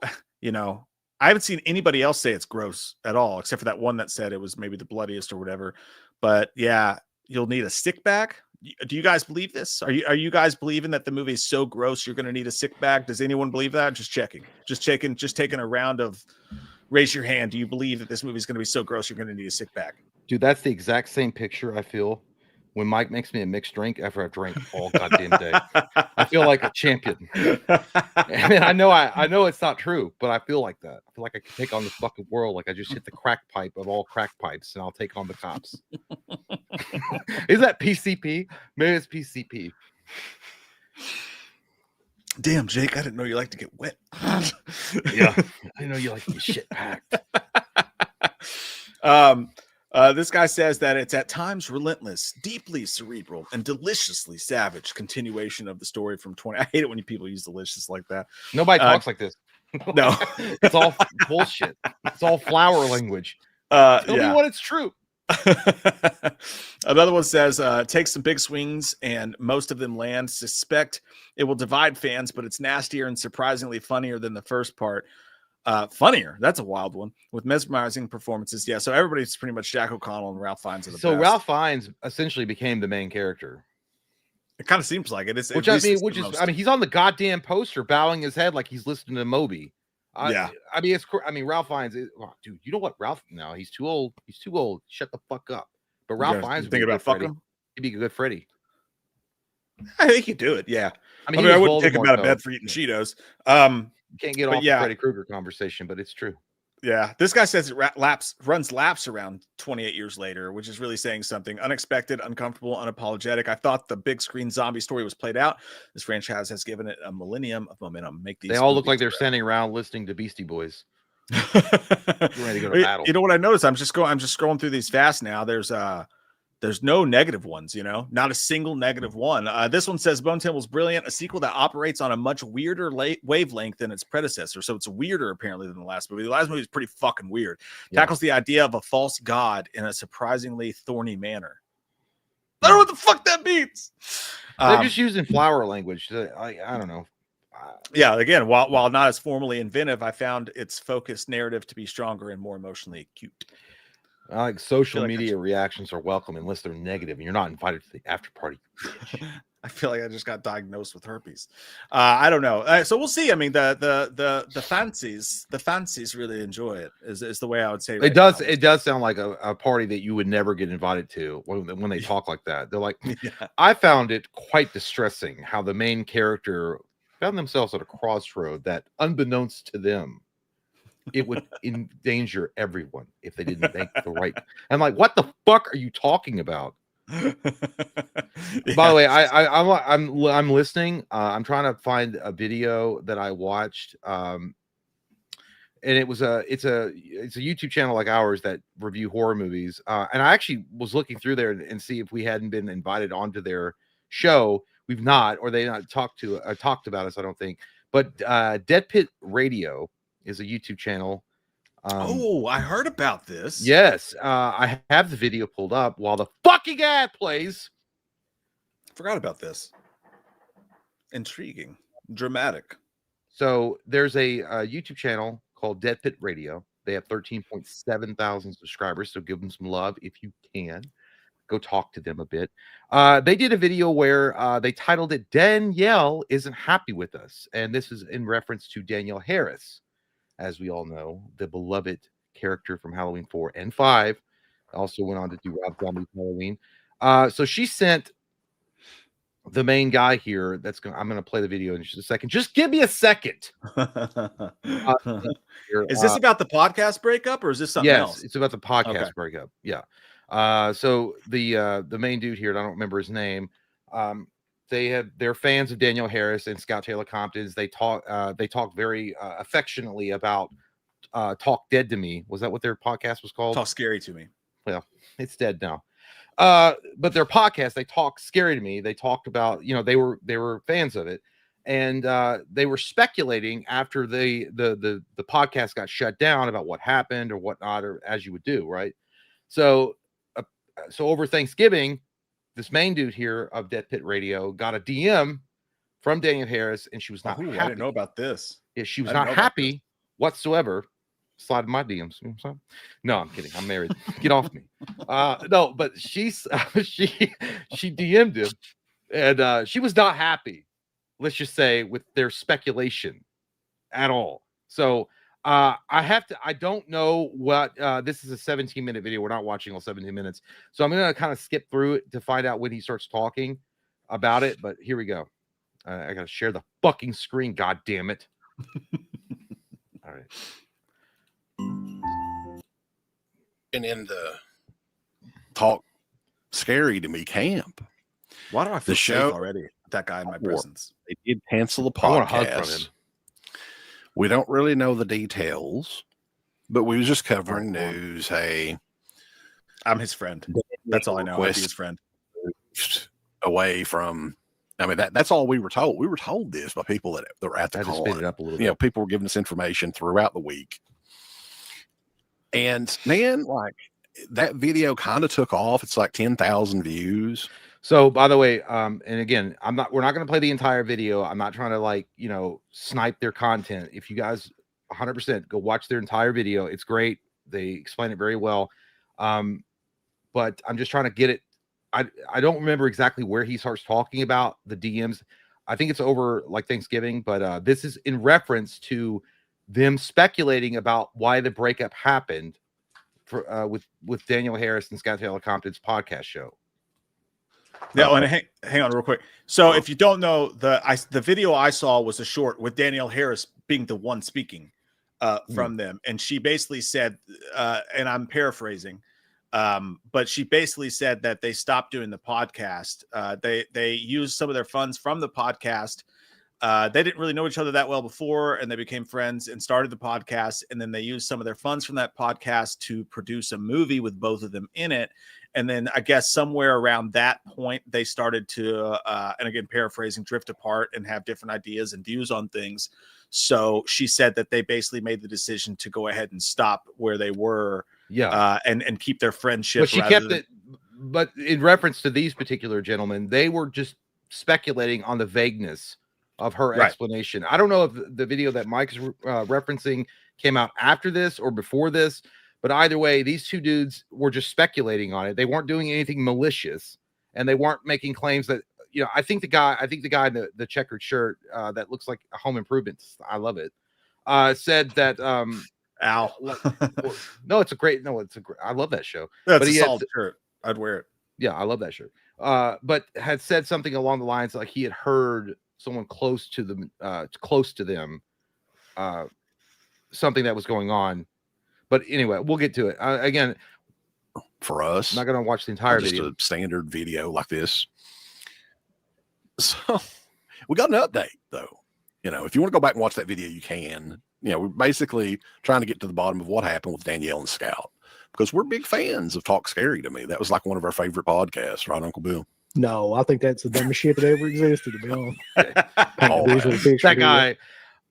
I haven't seen anybody else say it's gross at all, except for that one that said it was maybe the bloodiest or whatever. But yeah, you'll need a sick bag. Do you guys believe this? Are you guys believing that the movie is so gross you're going to need a sick bag? Does anyone believe that? Just taking a round of raise your hand. Do you believe that this movie is going to be so gross you're going to need a sick bag? Dude, that's the exact same picture I feel when Mike makes me a mixed drink after I've drank all goddamn day. I feel like a champion. And I know it's not true, but I feel like that. I feel like I can take on the fucking world. Like I just hit the crack pipe of all crack pipes and I'll take on the cops. Is that PCP? Maybe it's PCP. Damn, Jake, I didn't know you like to get wet. Yeah. I know you like to get shit packed. This guy says that it's at times relentless, deeply cerebral, and deliciously savage continuation of the story from 20. I hate it when people use delicious like that. Nobody talks like this. No, it's all bullshit. It's all flower language. Tell me what it's true. Another one says, takes some big swings and most of them land. Suspect it will divide fans, but it's nastier and surprisingly funnier than the first part. Funnier. That's a wild one with mesmerizing performances. Yeah. So everybody's pretty much Jack O'Connell and Ralph Fiennes are the best. Ralph Fiennes essentially became the main character. It kind of seems like it. He's on the goddamn poster bowing his head like he's listening to Moby. Ralph Fiennes is, dude, you know what? Ralph, no, he's too old. He's too old. Shut the fuck up. But Ralph Fiennes, think about fucking him. He'd be a good Freddy. I think he'd do it. Yeah. I wouldn't take him out of bed for eating Cheetos. You can't get off the Freddy Krueger conversation, but it's true. Yeah. This guy says it runs laps around 28 years later, which is really saying something. Unexpected, uncomfortable, unapologetic. I thought the big screen zombie story was played out. This franchise has given it a millennium of momentum. They all look like they're standing around listening to Beastie Boys. ready to go to battle. You know what I noticed? I'm just scrolling through these fast now. There's no negative ones, not a single negative one. This one says Bone Temple's brilliant, a sequel that operates on a much weirder wavelength than its predecessor. So it's weirder apparently than the last movie. The last movie is pretty fucking weird. Yeah. Tackles the idea of a false god in a surprisingly thorny manner. I don't know what the fuck that means. They're just using flower language. I don't know. Yeah, again, while not as formally inventive, I found its focused narrative to be stronger and more emotionally acute. I like social media reactions are welcome unless they're negative, and you're not invited to the after party. I feel like I just got diagnosed with herpes. I don't know. So we'll see. I mean, the fancies really enjoy it. Is the way I would say. It does. It does sound like a party that you would never get invited to when they talk like that. They're like, I found it quite distressing how the main character found themselves at a crossroad that, unbeknownst to them, it would endanger everyone if they didn't make the right. I'm like, what the fuck are you talking about? By the way, I'm listening. I'm trying to find a video that I watched, and it's a YouTube channel like ours that review horror movies. And I actually was looking through there and see if we hadn't been invited onto their show. We've not, or they not talked about us. I don't think. But Dead Pit Radio is a YouTube channel. I heard about this. Yes, I have the video pulled up while the fucking ad plays. Forgot about this. Intriguing, dramatic. So there's a YouTube channel called Dead Pit Radio. They have 13.7 thousand subscribers. So give them some love if you can. Go talk to them a bit. They did a video where they titled it "Danielle Isn't Happy with Us," and this is in reference to Danielle Harris. As we all know, the beloved character from Halloween 4 and 5, also went on to do Rob Zombie's Halloween. So she sent the main guy here. I'm going to play the video in just a second. Just give me a second. Is this about the podcast breakup, or is this something else? Yes, it's about the podcast breakup. Yeah. So the main dude here, I don't remember his name. They're fans of Danielle Harris and Scout Taylor Compton's. They talk very affectionately about Talk Dead to Me. Was that what their podcast was called? Talk Scary to Me. Well, it's dead now. But their podcast, they Talk Scary to Me. They talked about, they were fans of it, and they were speculating after the podcast got shut down about what happened or whatnot, or as you would do, right? So over Thanksgiving, this main dude here of Dead Pit Radio got a DM from Danielle Harris, and she was not happy. I didn't know about this. Yeah, she was not happy whatsoever. Slide my DMs. No, I'm kidding. I'm married. Get off me. No, but she DM'd him, and she was not happy. Let's just say with their speculation at all. So I don't know what this is a 17-minute video. We're not watching all 17 minutes. So I'm going to kind of skip through it to find out when he starts talking about it. But here we go. I got to share the fucking screen. God damn it. All right. And in the Talk Scary to Me camp. Why do I feel the show safe already? That guy in my presence. They did cancel the I want a hug from podcast. him. We don't really know the details, but we was just covering news. Hey, I'm his friend. That's all I know. I'd be his friend. Away from, I mean, that's all we were told. We were told this by people that were at the I had to con. speed it up a little bit. People were giving us information throughout the week. And man, like that video kind of took off. It's like 10,000 views. So, by the way, and again, we're not going to play the entire video. I'm not trying to snipe their content. If you guys 100% go watch their entire video, it's great. They explain it very well. But I'm just trying to get it. I don't remember exactly where he starts talking about the DMs. I think it's over like Thanksgiving, but this is in reference to them speculating about why the breakup happened with Danielle Harris and Scott Taylor Compton's podcast show. Yeah, and hang on real quick. So if you don't know, the video I saw was a short with Danielle Harris being the one speaking from them. And she basically said, and I'm paraphrasing, but she basically said that they stopped doing the podcast. They used some of their funds from the podcast they didn't really know each other that well before, and they became friends and started the podcast. And then they used some of their funds from that podcast to produce a movie with both of them in it. And then I guess somewhere around that point, they started to, and again, paraphrasing, drift apart and have different ideas and views on things. So she said that they basically made the decision to go ahead and stop where they were, and keep their friendship. But she kept it. But in reference to these particular gentlemen, they were just speculating on the vagueness of her explanation. I don't know if the video that Mike's referencing came out after this or before this. But either way, these two dudes were just speculating on it. They weren't doing anything malicious, and they weren't making claims that, I think the guy in the checkered shirt that looks like a Home Improvement, I love it, said that no, it's a great I love that show. That's a solid shirt. I'd wear it. Yeah, I love that shirt. But had said something along the lines like he had heard someone close to them something that was going on. But anyway, we'll get to it. Again, for us, I'm not going to watch the entire video. Just a standard video like this. So we got an update, though. If you want to go back and watch that video, you can. We're basically trying to get to the bottom of what happened with Danielle and Scout, because we're big fans of Talk Scary to me. That was like one of our favorite podcasts, right, Uncle Bill? No, I think that's the dumbest shit that ever existed, to be honest.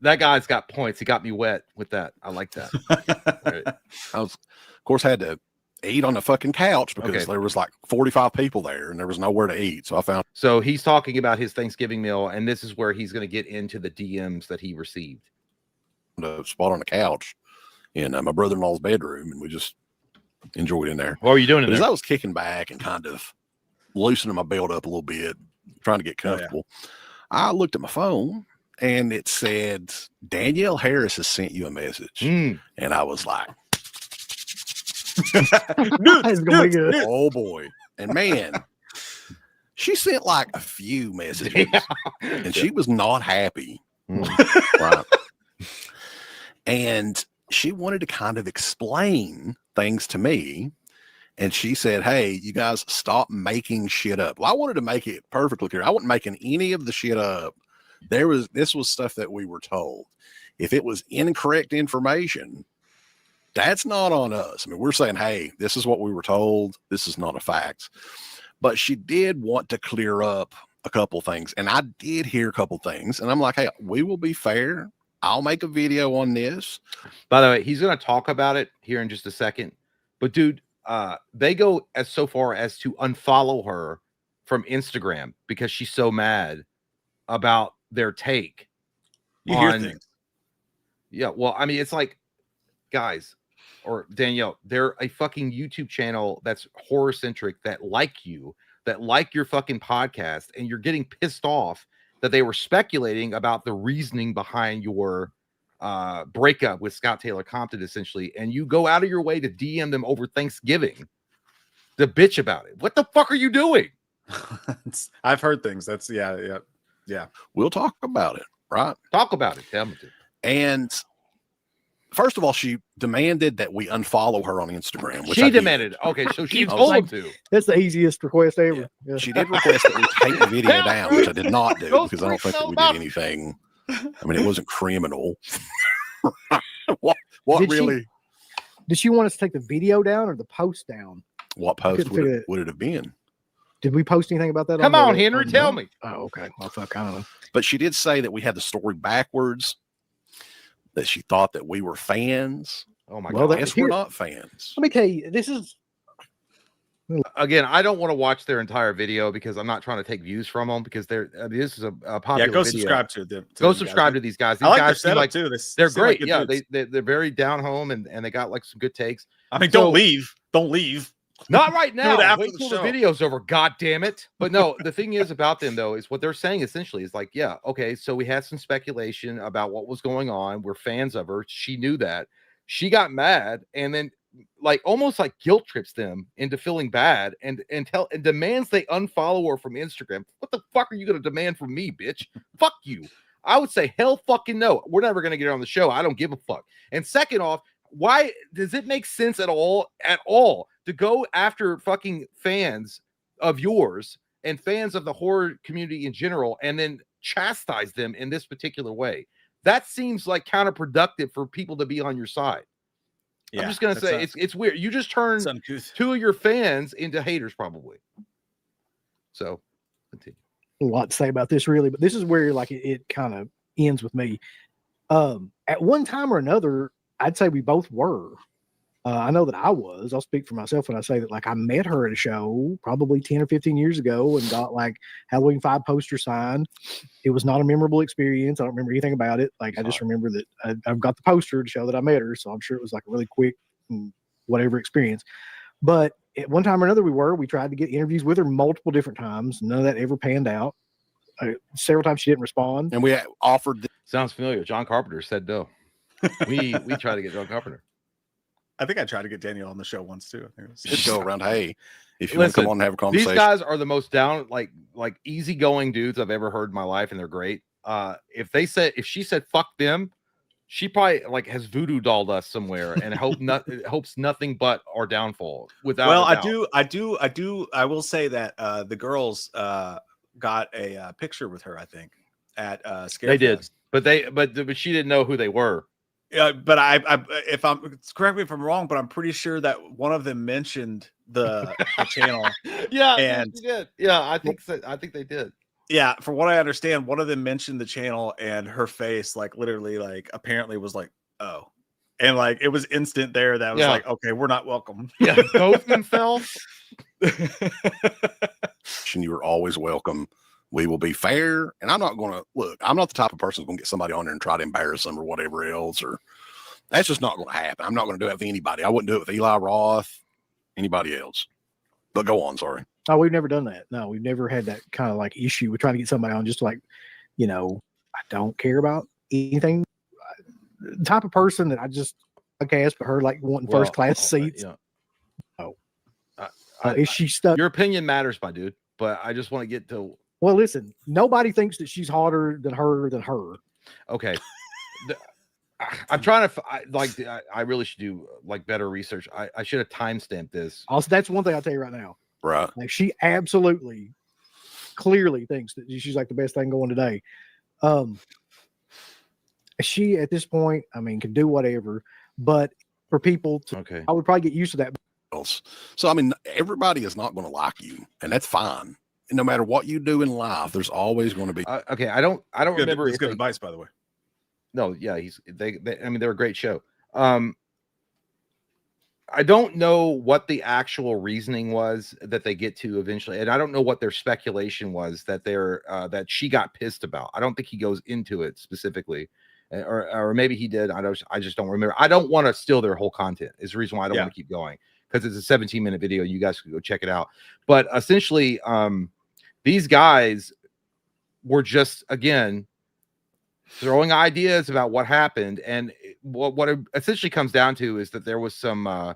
That guy's got points. He got me wet with that. I like that. Right. I was, of course, had to eat on the fucking couch because there was like 45 people there and there was nowhere to eat. So he's talking about his Thanksgiving meal, and this is where he's going to get into the DMs that he received. A spot on the couch in my brother-in-law's bedroom, and we just enjoyed in there. What were you doing in there? As I was kicking back and kind of loosening my belt up a little bit, trying to get comfortable, I looked at my phone. And it said, Danielle Harris has sent you a message. And I was like, oh boy. And man, she sent like a few messages and she was not happy. Right. And she wanted to kind of explain things to me. And she said, hey, you guys stop making shit up. Well, I wanted to make it perfectly clear. I wasn't making any of the shit up. This was stuff that we were told. If it was incorrect information, that's not on us. I mean, we're saying, hey, this is what we were told. This is not a fact. But she did want to clear up a couple things. And I did hear a couple things. And I'm like, hey, we will be fair. I'll make a video on this. By the way, he's going to talk about it here in just a second. But dude, they go so far as to unfollow her from Instagram because she's so mad about their take on things. Yeah, well, I mean, it's like, guys, or Danielle, they're a fucking YouTube channel that's horror centric, that like your fucking podcast, and you're getting pissed off that they were speculating about the reasoning behind your breakup with Scott Taylor Compton, essentially, and you go out of your way to DM them over Thanksgiving to bitch about it. What the fuck are you doing? I've heard things. That's yeah. We'll talk about it, right? Talk about it. Tell me to. And first of all, she demanded that we unfollow her on Instagram. Which she demanded. Okay, so she told him to. That's the easiest request ever. Yeah. She did request that we take the video down, which I did not do because I don't think that we did anything. I mean, it wasn't criminal. What really? Did she want us to take the video down or the post down? What post would it have been? Did we post anything about that? Come on, Henry, tell me. Oh, okay. Well, fuck, I don't know. But she did say that we had the story backwards, that she thought that we were fans. Oh, my God. I guess we're not fans. Let me tell you, this is... Again, I don't want to watch their entire video because I'm not trying to take views from them because this is a popular video. Subscribe to them. Go subscribe to these guys. These I like guys their setup too. They're great. Yeah, they're very down home and they got like some good takes. I mean, don't leave. Don't leave. Not right now. Wait till the video's over. God damn it. But no, the thing is about them though, is what they're saying essentially is like, yeah, okay, so we had some speculation about what was going on. We're fans of her. She knew that. She got mad and then like almost like guilt trips them into feeling bad and demands they unfollow her from Instagram. What the fuck are you going to demand from me, bitch? Fuck you. I would say hell fucking no. We're never going to get her on the show. I don't give a fuck. And second off, why does it make sense at all to go after fucking fans of yours and fans of the horror community in general and then chastise them in this particular way. That seems like counterproductive for people to be on your side. Yeah, I'm just gonna say it's weird. You just turned two of your fans into haters, probably. So, continue. A lot to say about this, really, but this is where like it kind of ends with me. At one time or another, I'd say we both were. I know that I was. I'll speak for myself when I say that, like, I met her at a show probably 10 or 15 years ago and got like Halloween 5 poster signed. It was not a memorable experience. I don't remember anything about it. Like, I just remember that I've got the poster to show that I met her. So I'm sure it was like a really quick whatever experience. But at one time or another, we tried to get interviews with her multiple different times. None of that ever panned out. Several times she didn't respond. And we offered. Sounds familiar. John Carpenter said no. We tried to get John Carpenter. I think I tried to get Daniel on the show once too. I think it was Just go around. Hey, if you want to come on and have a conversation. These guys are the most down, like easygoing dudes I've ever heard in my life, and they're great. If she said fuck them, she probably like has voodoo dolled us somewhere and hopes nothing but our downfall. Without I will say that the girls got a picture with her. I think at Scarefest. They did, but she didn't know who they were. Yeah, but if I'm correct me if I'm wrong, but I'm pretty sure that one of them mentioned the channel. Yeah, and she did. Yeah, I think so. I think they did. Yeah, from what I understand, one of them mentioned the channel, and her face, like literally, like apparently was like, oh, and like it was instant there. That was like, okay, we're not welcome. Yeah, both themselves. You are always welcome. We will be fair, and I'm not going to look. I'm not the type of person who's going to get somebody on there and try to embarrass them or whatever else. Or that's just not going to happen. I'm not going to do it with anybody. I wouldn't do it with Eli Roth, anybody else. But go on. Sorry. Oh, we've never done that. No, we've never had that kind of like issue with trying to get somebody on. Just like, I don't care about anything. The type of person that I just as for her like wanting first class seats. Yeah. Is she stuck? Your opinion matters, my dude. But I just want to get to. Well, listen, nobody thinks that she's hotter than her. Okay. I'm trying to I really should do like better research. I should have timestamped this. Also, that's one thing I'll tell you right now. Right. Like she absolutely clearly thinks that she's like the best thing going today. She at this point, I mean, can do whatever, but for people to I would probably get used to that. So I mean, everybody is not going to like you, and that's fine. No matter what you do in life, there's always going to be. Okay, I don't remember. It's good advice, by the way. No, yeah, I mean, they're a great show. I don't know what the actual reasoning was that they get to eventually, and I don't know what their speculation was that that she got pissed about. I don't think he goes into it specifically, or maybe he did. I just don't remember. I don't want to steal their whole content. Is the reason why I don't want to keep going, because it's a 17-minute video. You guys can go check it out. But essentially, these guys were just, again, throwing ideas about what happened. And what it essentially comes down to is that there was some, I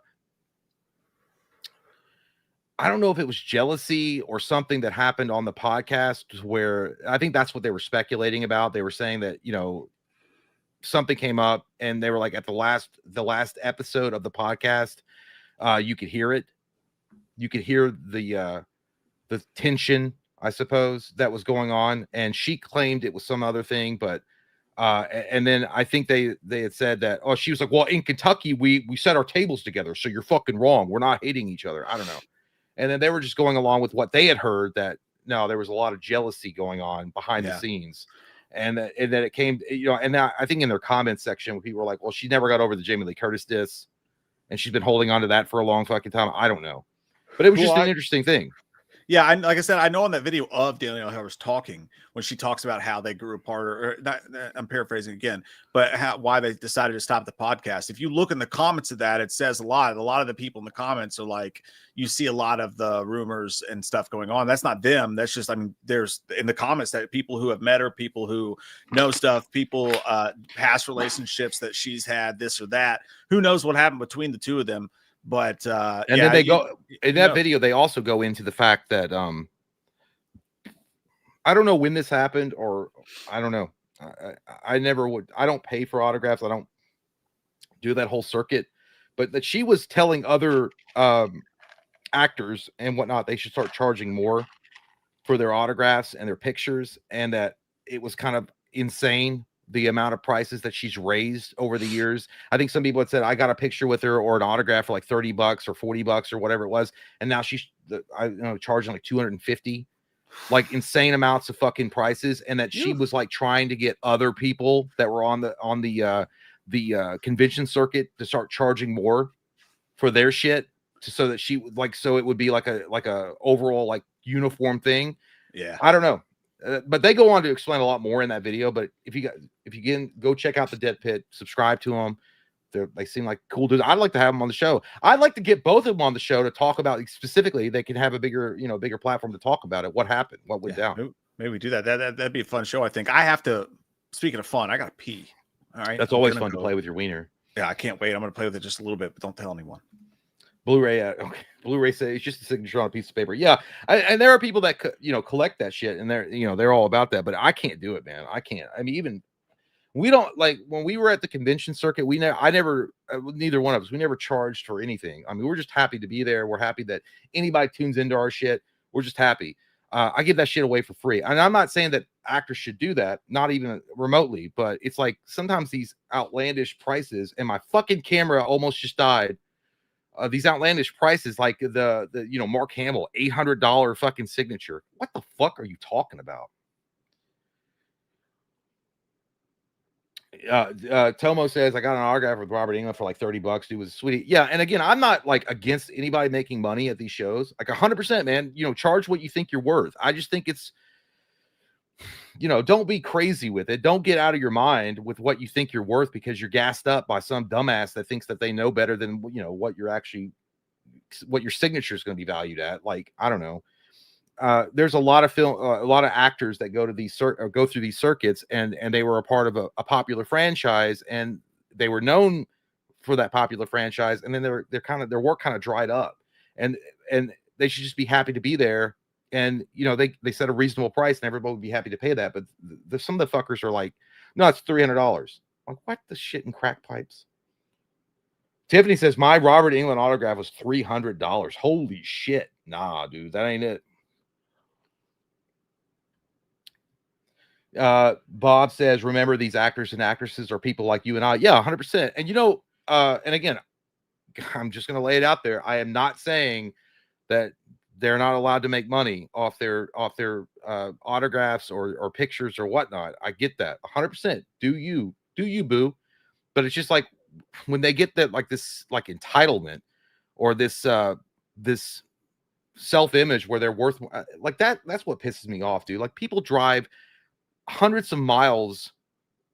don't know if it was jealousy or something that happened on the podcast, where I think that's what they were speculating about. They were saying that, something came up, and they were like, at the last episode of the podcast, you could hear it. You could hear the tension, I suppose, that was going on, and she claimed it was some other thing, but and then I think they had said that, she was like, well, in Kentucky we set our tables together, so you're fucking wrong, we're not hating each other. I don't know. And then they were just going along with what they had heard, that no, there was a lot of jealousy going on behind the scenes, and that it came, and now I think in their comment section, people were like, well, she never got over the Jamie Lee Curtis diss, and she's been holding on to that for a long fucking time. I don't know, but it was just an interesting thing. Yeah, like I said, I know on that video of Danielle Harris talking, when she talks about how they grew apart, or not, I'm paraphrasing again, but why they decided to stop the podcast. If you look in the comments of that, it says a lot. A lot of the people in the comments are like, you see a lot of the rumors and stuff going on. That's not them. That's just, I mean, there's in the comments that people who have met her, people who know stuff, people, past relationships that she's had, this or that. Who knows what happened between the two of them? But then they go in that video. They also go into the fact that I don't know when this happened, or I don't know. I never would. I don't pay for autographs. I don't do that whole circuit. But that she was telling other actors and whatnot they should start charging more for their autographs and their pictures, and that it was kind of insane the amount of prices that she's raised over the years. I think some people had said I got a picture with her or an autograph for like $30 or $40 or whatever it was, and now she's charging like 250, like insane amounts of fucking prices, and that she was like trying to get other people that were on the convention circuit to start charging more for their shit, so that she would like, so it would be like a overall like uniform thing. Yeah, I don't know. But they go on to explain a lot more in that video. But if you can go check out the Dead Pit, subscribe to them. They seem like cool dudes. I'd like to have them on the show. I'd like to get both of them on the show to talk about specifically. They can have a bigger platform to talk about it. What happened? What went down? Maybe we do that. That'd be a fun show. I think I have to. Speaking of fun, I gotta pee. All right, that's always fun to play with your wiener. Yeah, I can't wait. I'm gonna play with it just a little bit, but don't tell anyone. Blu-ray, okay. Blu-ray says it's just a signature on a piece of paper. Yeah, and there are people that collect that shit, and they're all about that. But I can't do it, man. I can't. I mean, even we don't like when we were at the convention circuit. Neither one of us, we never charged for anything. I mean, we're just happy to be there. We're happy that anybody tunes into our shit. We're just happy. I give that shit away for free, and I'm not saying that actors should do that, not even remotely. But it's like sometimes these outlandish prices, and my fucking camera almost just died. These outlandish prices, like the Mark Hamill $800 fucking signature. What the fuck are you talking about? Tomo says I got an autograph with Robert Englund for like $30. He was sweetie. Yeah, and again, I'm not like against anybody making money at these shows. Like 100%, man. Charge what you think you're worth. I just think it's, don't be crazy with it. Don't get out of your mind with what you think you're worth because you're gassed up by some dumbass that thinks that they know better than what your signature is going to be valued at. Like, I don't know. There's a lot of actors that go to go through these circuits, and they were a part of a popular franchise, and they were known for that popular franchise, and then their work kind of dried up, and they should just be happy to be there. And they set a reasonable price, and everybody would be happy to pay that. But some of the fuckers are like, no, it's $300. Like, what the shit in crack pipes? Tiffany says my Robert Englund autograph was $300. Holy shit! Nah, dude, that ain't it. Bob says, remember these actors and actresses are people like you and I. Yeah, 100%. And and again, I'm just gonna lay it out there. I am not saying that they're not allowed to make money off their autographs or pictures or whatnot. I get that 100%. Do you boo? But it's just like when they get that like this like entitlement or this self-image where they're worth like that. That's what pisses me off, dude. Like people drive hundreds of miles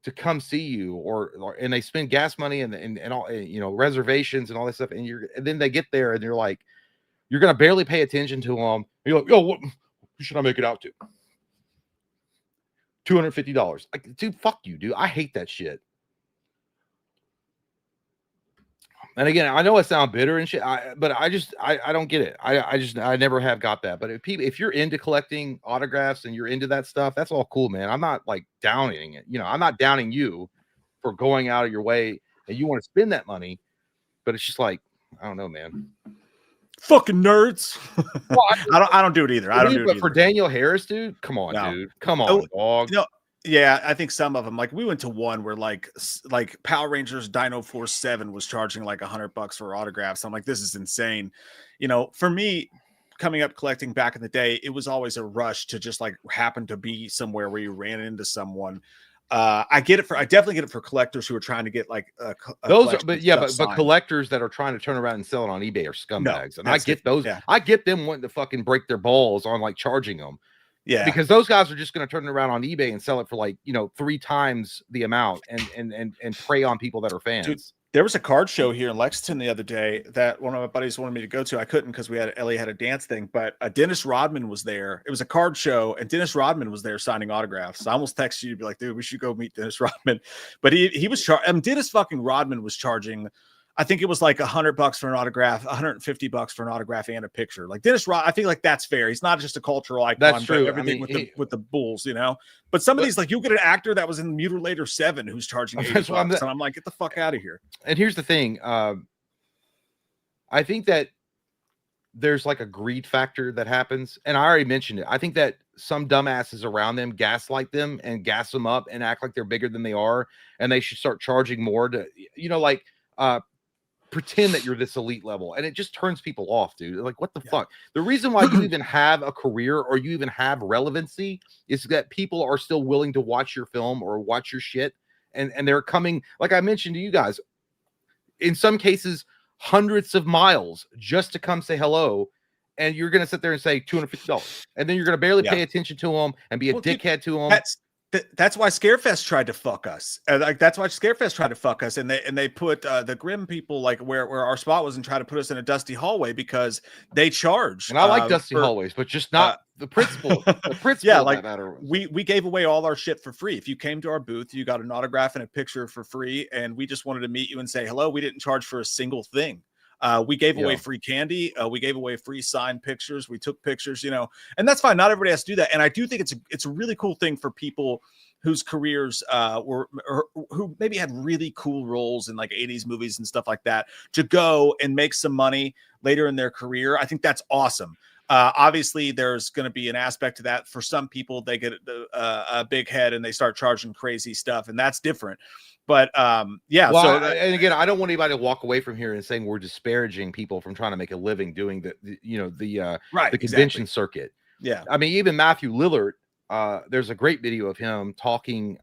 to come see you, and they spend gas money and all reservations and all that stuff, and then they get there and you're like. You're going to barely pay attention to them. You're like, yo, who should I make it out to? $250. Like, dude, fuck you, dude. I hate that shit. And again, I know I sound bitter and shit, but I don't get it. I never have got that. But if you're into collecting autographs and you're into that stuff, that's all cool, man. I'm not like downing it. I'm not downing you for going out of your way and you want to spend that money. But it's just like, I don't know, man. Fucking nerds. Well, I don't do it either. I don't do it either. For Daniel Harris, dude, come on, dude. Come on, dog. Yeah, I think some of them, like we went to one where like Power Rangers Dino Force 7 was charging like $100 for autographs. I'm like, this is insane. For me, coming up collecting back in the day, it was always a rush to just like happen to be somewhere where you ran into someone. I definitely get it for collectors who are trying to get like but collectors that are trying to turn around and sell it on eBay are scumbags, and I get those. Yeah. I get them wanting to fucking break their balls on like charging them. Yeah, because those guys are just going to turn it around on eBay and sell it for like 3 times the amount and prey on people that are fans. Dude, there was a card show here in Lexington the other day that one of my buddies wanted me to go to. I couldn't because Ellie had a dance thing, but Dennis Rodman was there. It was a card show, and Dennis Rodman was there signing autographs. So I almost texted you to be like, dude, we should go meet Dennis Rodman. But he was Dennis fucking Rodman was charging. I think it was like $100 for an autograph, $150 for an autograph and a picture. Like Dennis Rodman, I think like that's fair. He's not just a cultural icon. That's true. Everything with the Bulls, But some of these, like you'll get an actor that was in Mutilator 7 who's charging $80, and I'm like, get the fuck out of here. And here's the thing. I think that there's like a greed factor that happens. And I already mentioned it. I think that some dumbasses around them gaslight them and gas them up and act like they're bigger than they are. And they should start charging more to, like, pretend that you're this elite level. And it just turns people off, dude. Like, what the fuck? The reason why you even have a career or you even have relevancy is that people are still willing to watch your film or watch your shit. And they're coming, like I mentioned to you guys, in some cases, hundreds of miles just to come say hello, and you're going to sit there and say $250, and then you're going to barely pay attention to them and be a dickhead to them. That's why Scarefest tried to fuck us. Like, that's why Scarefest tried to fuck us, and they put the Grim people, like where our spot was, and try to put us in a dusty hallway because they charge. And I like dusty hallways, but just not the principle. The principle. Yeah, like we gave away all our shit for free. If you came to our booth, you got an autograph and a picture for free, and we just wanted to meet you and say hello. We didn't charge for a single thing. We gave away free candy. We gave away free signed pictures. We took pictures, and that's fine. Not everybody has to do that. And I do think it's a really cool thing for people whose careers who maybe had really cool roles in like 80s movies and stuff like that to go and make some money later in their career. I think that's awesome. Obviously, there's going to be an aspect to that. For some people, they get a big head and they start charging crazy stuff, and that's different. But yeah. Well, and again, I don't want anybody to walk away from here and saying we're disparaging people from trying to make a living doing the convention circuit. Yeah. I mean, even Matthew Lillard, there's a great video of him talking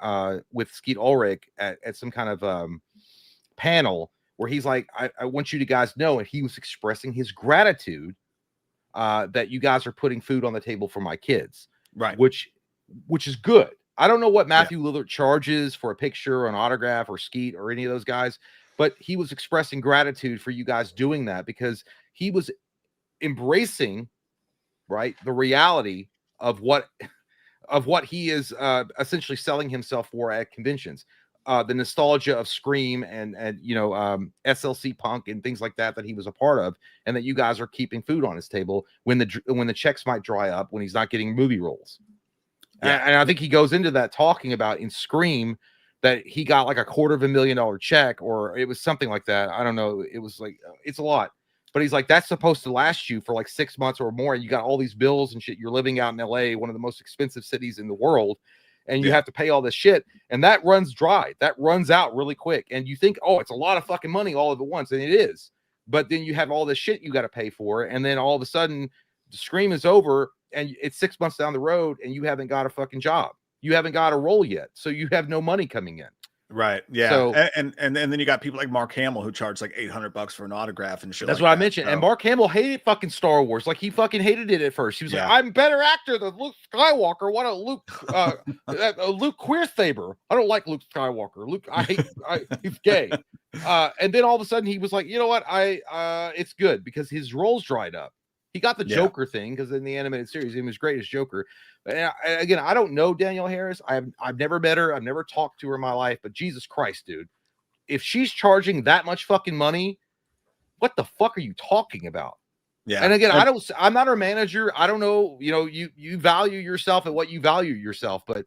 with Skeet Ulrich at some kind of panel where he's like, I want you to guys know, and he was expressing his gratitude that you guys are putting food on the table for my kids, right? Which is good. I don't know what Matthew Lillard charges for a picture or an autograph or Skeet or any of those guys, but he was expressing gratitude for you guys doing that because he was embracing, right, the reality of what he is essentially selling himself for at conventions. The nostalgia of Scream and SLC Punk and things like that he was a part of, and that you guys are keeping food on his table when the checks might dry up when he's not getting movie roles. Yeah. And I think he goes into that talking about in Scream that he got like $250,000 check, or it was something like that. I don't know. It was like, it's a lot, but he's like, that's supposed to last you for like 6 months or more. And you got all these bills and shit. You're living out in LA, one of the most expensive cities in the world. And you have to pay all this shit. And that runs dry. That runs out really quick. And you think, oh, it's a lot of fucking money all at once. And it is. But then you have all this shit you got to pay for. And then all of a sudden the Scream is over and it's 6 months down the road and you haven't got a fucking job. You haven't got a role yet. So you have no money coming in. Right. Yeah. So, and then you got people like Mark Hamill who charge like $800 for an autograph and shit. That's like what that. I mentioned. So. And Mark Hamill hated fucking Star Wars. Like he fucking hated it at first. He was like, I'm a better actor than Luke Skywalker. Why don't Luke Queersaber? I don't like Luke Skywalker. Luke, he's gay. And then all of a sudden he was like, you know what? It's good because his roles dried up. He got the Joker thing because in the animated series, he was great as Joker. And again, I don't know Danielle Harris. I've never met her. I've never talked to her in my life. But Jesus Christ, dude, if she's charging that much fucking money, what the fuck are you talking about? Yeah. And again, I'm not her manager. I don't know. You value yourself at what you value yourself. But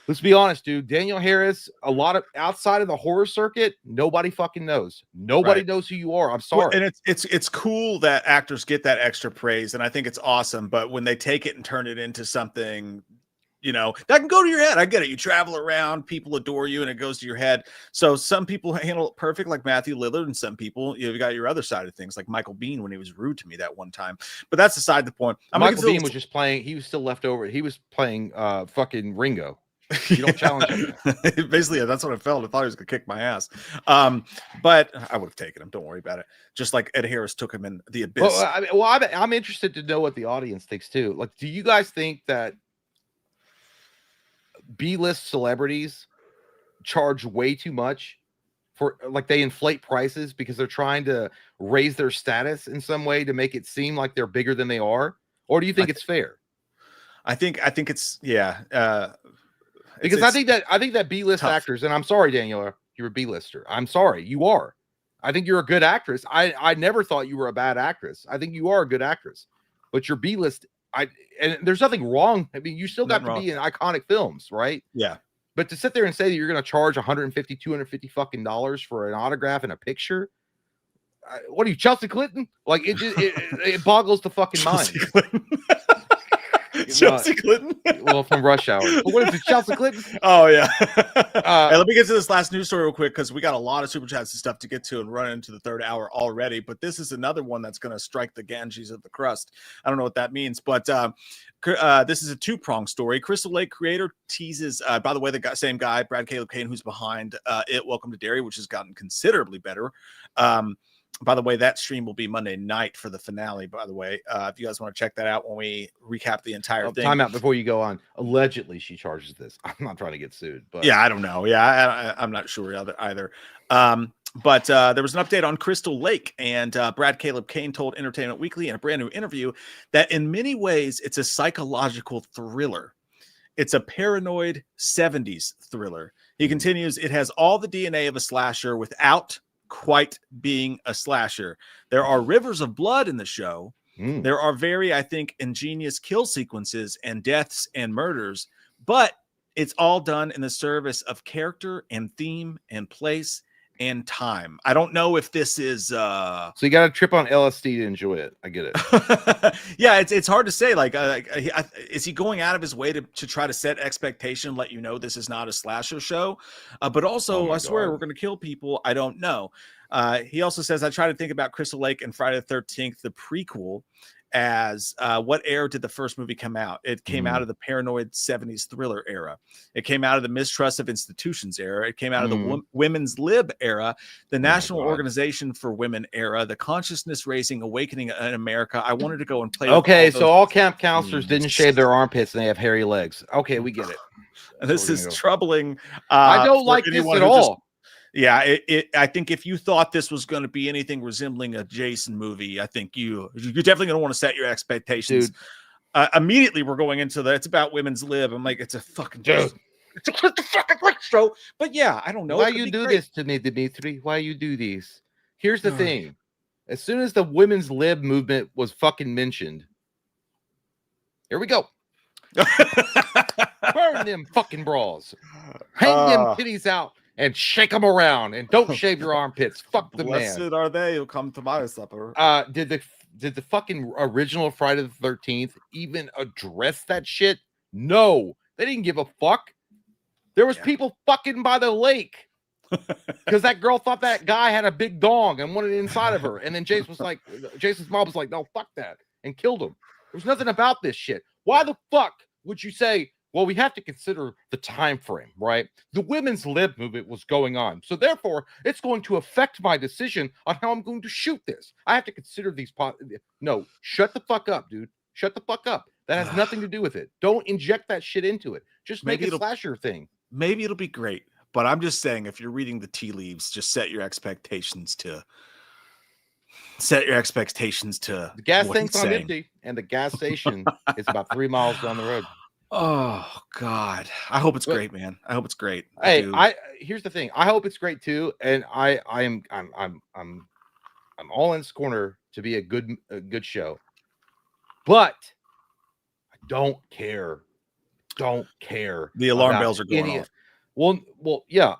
let's be honest, dude. Danielle Harris, a lot of outside of the horror circuit, nobody fucking knows. Nobody knows who you are. I'm sorry. Well, and it's cool that actors get that extra praise, and I think it's awesome. But when they take it and turn it into something, that can go to your head. I get it. You travel around, people adore you, and it goes to your head. So some people handle it perfect, like Matthew Lillard, and some people, you got your other side of things, like Michael Biehn when he was rude to me that one time. But that's beside the point. Michael Biehn was just playing. He was still left over. He was playing fucking Ringo. You don't challenge him. Basically, that's what I felt. I thought he was gonna kick my ass. But I would have taken him. Don't worry about it. Just like Ed Harris took him in the abyss. I'm interested to know what the audience thinks too. Like, do you guys think that B-list celebrities charge way too much for, like, they inflate prices because they're trying to raise their status in some way to make it seem like they're bigger than they are? Or do you think it's fair? I think it's because I think that B-list actors, and I'm sorry, Daniela, you're a B-lister. I'm sorry, you are. I think you're a good actress. I never thought you were a bad actress. I think you are a good actress, but your B-list, and there's nothing wrong. I mean, you still got to be in iconic films, right? Yeah. But to sit there and say that you're going to charge $150, $250 fucking dollars for an autograph and a picture, what are you, Chelsea Clinton? Like it boggles the fucking Chelsea mind. Clinton. Chelsea Clinton. Well, from Rush Hour. But what is it, Chelsea Clinton? Oh yeah. Hey, let me get to this last news story real quick because we got a lot of super chats and stuff to get to and run into the third hour already. But this is another one that's going to strike the Ganges of the crust. I don't know what that means, but this is a two-pronged story. Crystal Lake creator teases. By the way, the same guy, Brad Caleb Kane, who's behind Welcome to Derry, which has gotten considerably better. By the way, that stream will be Monday night for the finale, by the way. If you guys want to check that out when we recap the entire thing. Time out before you go on. Allegedly, she charges this. I'm not trying to get sued. But yeah, I don't know. Yeah, I'm not sure either. But there was an update on Crystal Lake, and Brad Caleb Kane told Entertainment Weekly in a brand new interview that in many ways, it's a psychological thriller. It's a paranoid 70s thriller. He continues, it has all the DNA of a slasher without quite being a slasher. There are rivers of blood in the show. There are very, I think, ingenious kill sequences and deaths and murders, but it's all done in the service of character and theme and place and time. I don't know if this is so you got to trip on LSD to enjoy it. I get it. Yeah, it's hard to say. Like, is he going out of his way to try to set expectation, let you know this is not a slasher show, but also I swear we're going to kill people. I don't know. He also says, I try to think about Crystal Lake and Friday the 13th, the prequel, as what era did the first movie come out? It came out of the paranoid 70s thriller era. It came out of the mistrust of institutions era. It came out of the women's lib era, the National Organization for Women era, the consciousness raising awakening in America. I wanted to go and play. Okay, so all camp counselors didn't shave their armpits and they have hairy legs. Okay, we get it. This is troubling. I don't like this at all. Yeah, I think if you thought this was going to be anything resembling a Jason movie, I think you're definitely going to want to set your expectations. Dude. Immediately, we're going into it's about women's lib. I'm like, it's a fucking it's a fucking great show. But yeah, I don't know. Why you do this to me, Dimitri? Why you do these? Here's the thing: as soon as the women's lib movement was fucking mentioned, here we go. Burn them fucking bras, hang them titties out. And shake them around, and don't shave your armpits. Fuck the Blessed man. Are they who come to my supper? Did the fucking original Friday the 13th even address that shit? No, they didn't give a fuck. There was people fucking by the lake because that girl thought that guy had a big dong and wanted it inside of her. And then Jason's mom was like, no, fuck that, and killed him. There's nothing about this shit. Why the fuck would you say? Well, we have to consider the time frame, right? The women's lib movement was going on. So therefore, it's going to affect my decision on how I'm going to shoot this. I have to consider these. No, shut the fuck up, dude. Shut the fuck up. That has nothing to do with it. Don't inject that shit into it. Just make a slasher thing. Maybe it'll be great. But I'm just saying, if you're reading the tea leaves, just set your expectations to the gas tank's on empty, and the gas station is about 3 miles down the road. Oh God, I hope it's great, man. I hope it's great. Hey, here's the thing. I hope it's great too, and I'm all in this corner to be a good show, but I don't care. The alarm bells are going off. Well, yeah.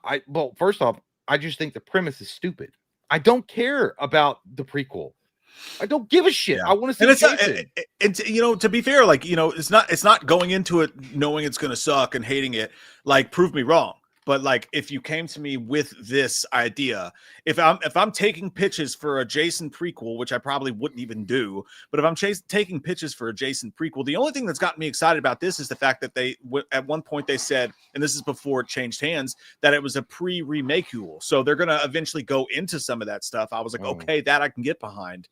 First off, I just think the premise is stupid. I don't care about the prequel. I don't give a shit. I want to see Jason. And to be fair, like, it's not going into it knowing it's going to suck and hating it. Like, prove me wrong. But like, if you came to me with this idea, if I'm taking pitches for a Jason prequel, which I probably wouldn't even do, but if I'm taking pitches for a Jason prequel, the only thing that's gotten me excited about this is the fact that they at one point they said, and this is before it changed hands, that it was a pre-remake-ule. So they're going to eventually go into some of that stuff. I was like, okay, that I can get behind.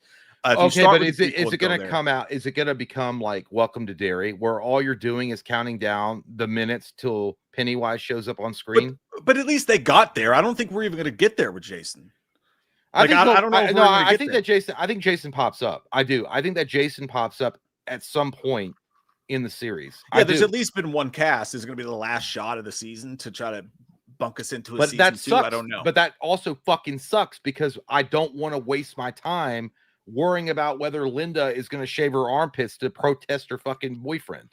Okay, but is it going to come out? Is it going to become like Welcome to Derry, where all you're doing is counting down the minutes till Pennywise shows up on screen? But at least they got there. I don't think we're even going to get there with Jason. I don't know. I think Jason pops up. I do. I think that Jason pops up at some point in the series. Yeah, there's at least been one cast. Is going to be the last shot of the season to try to bunk us into a season 2. I don't know. But that also fucking sucks because I don't want to waste my time worrying about whether Linda is going to shave her armpits to protest her fucking boyfriend.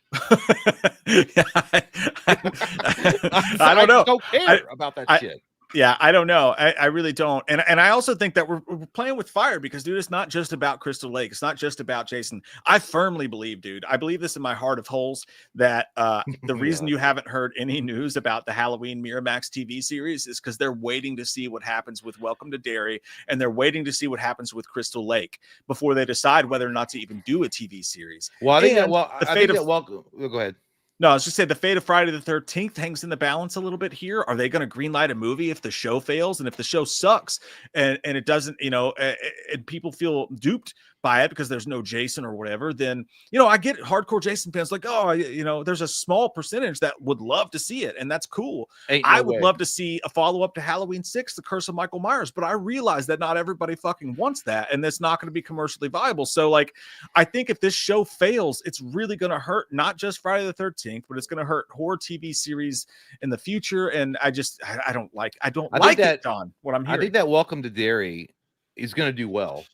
I don't know. Don't care about that shit. Yeah, I don't know. I really don't. And I also think that we're playing with fire because, dude, it's not just about Crystal Lake. It's not just about Jason. I firmly believe, dude, I believe this in my heart of holes, that the reason you haven't heard any news about the Halloween Miramax TV series is because they're waiting to see what happens with Welcome to Derry, and they're waiting to see what happens with Crystal Lake before they decide whether or not to even do a TV series. Well, I think And go ahead. No, I was just saying the fate of Friday the 13th hangs in the balance a little bit here. Are they going to greenlight a movie if the show fails? And if the show sucks and it doesn't, and people feel duped by it because there's no Jason or whatever, then, I get hardcore Jason fans like, there's a small percentage that would love to see it. And that's cool. I would love to see a follow-up to Halloween 6, The Curse of Michael Myers, but I realize that not everybody fucking wants that. And that's not going to be commercially viable. So like, I think if this show fails, it's really going to hurt not just Friday the 13th, but it's going to hurt horror TV series in the future. And I don't like it, Don, what I'm hearing. I think that Welcome to Derry is going to do well.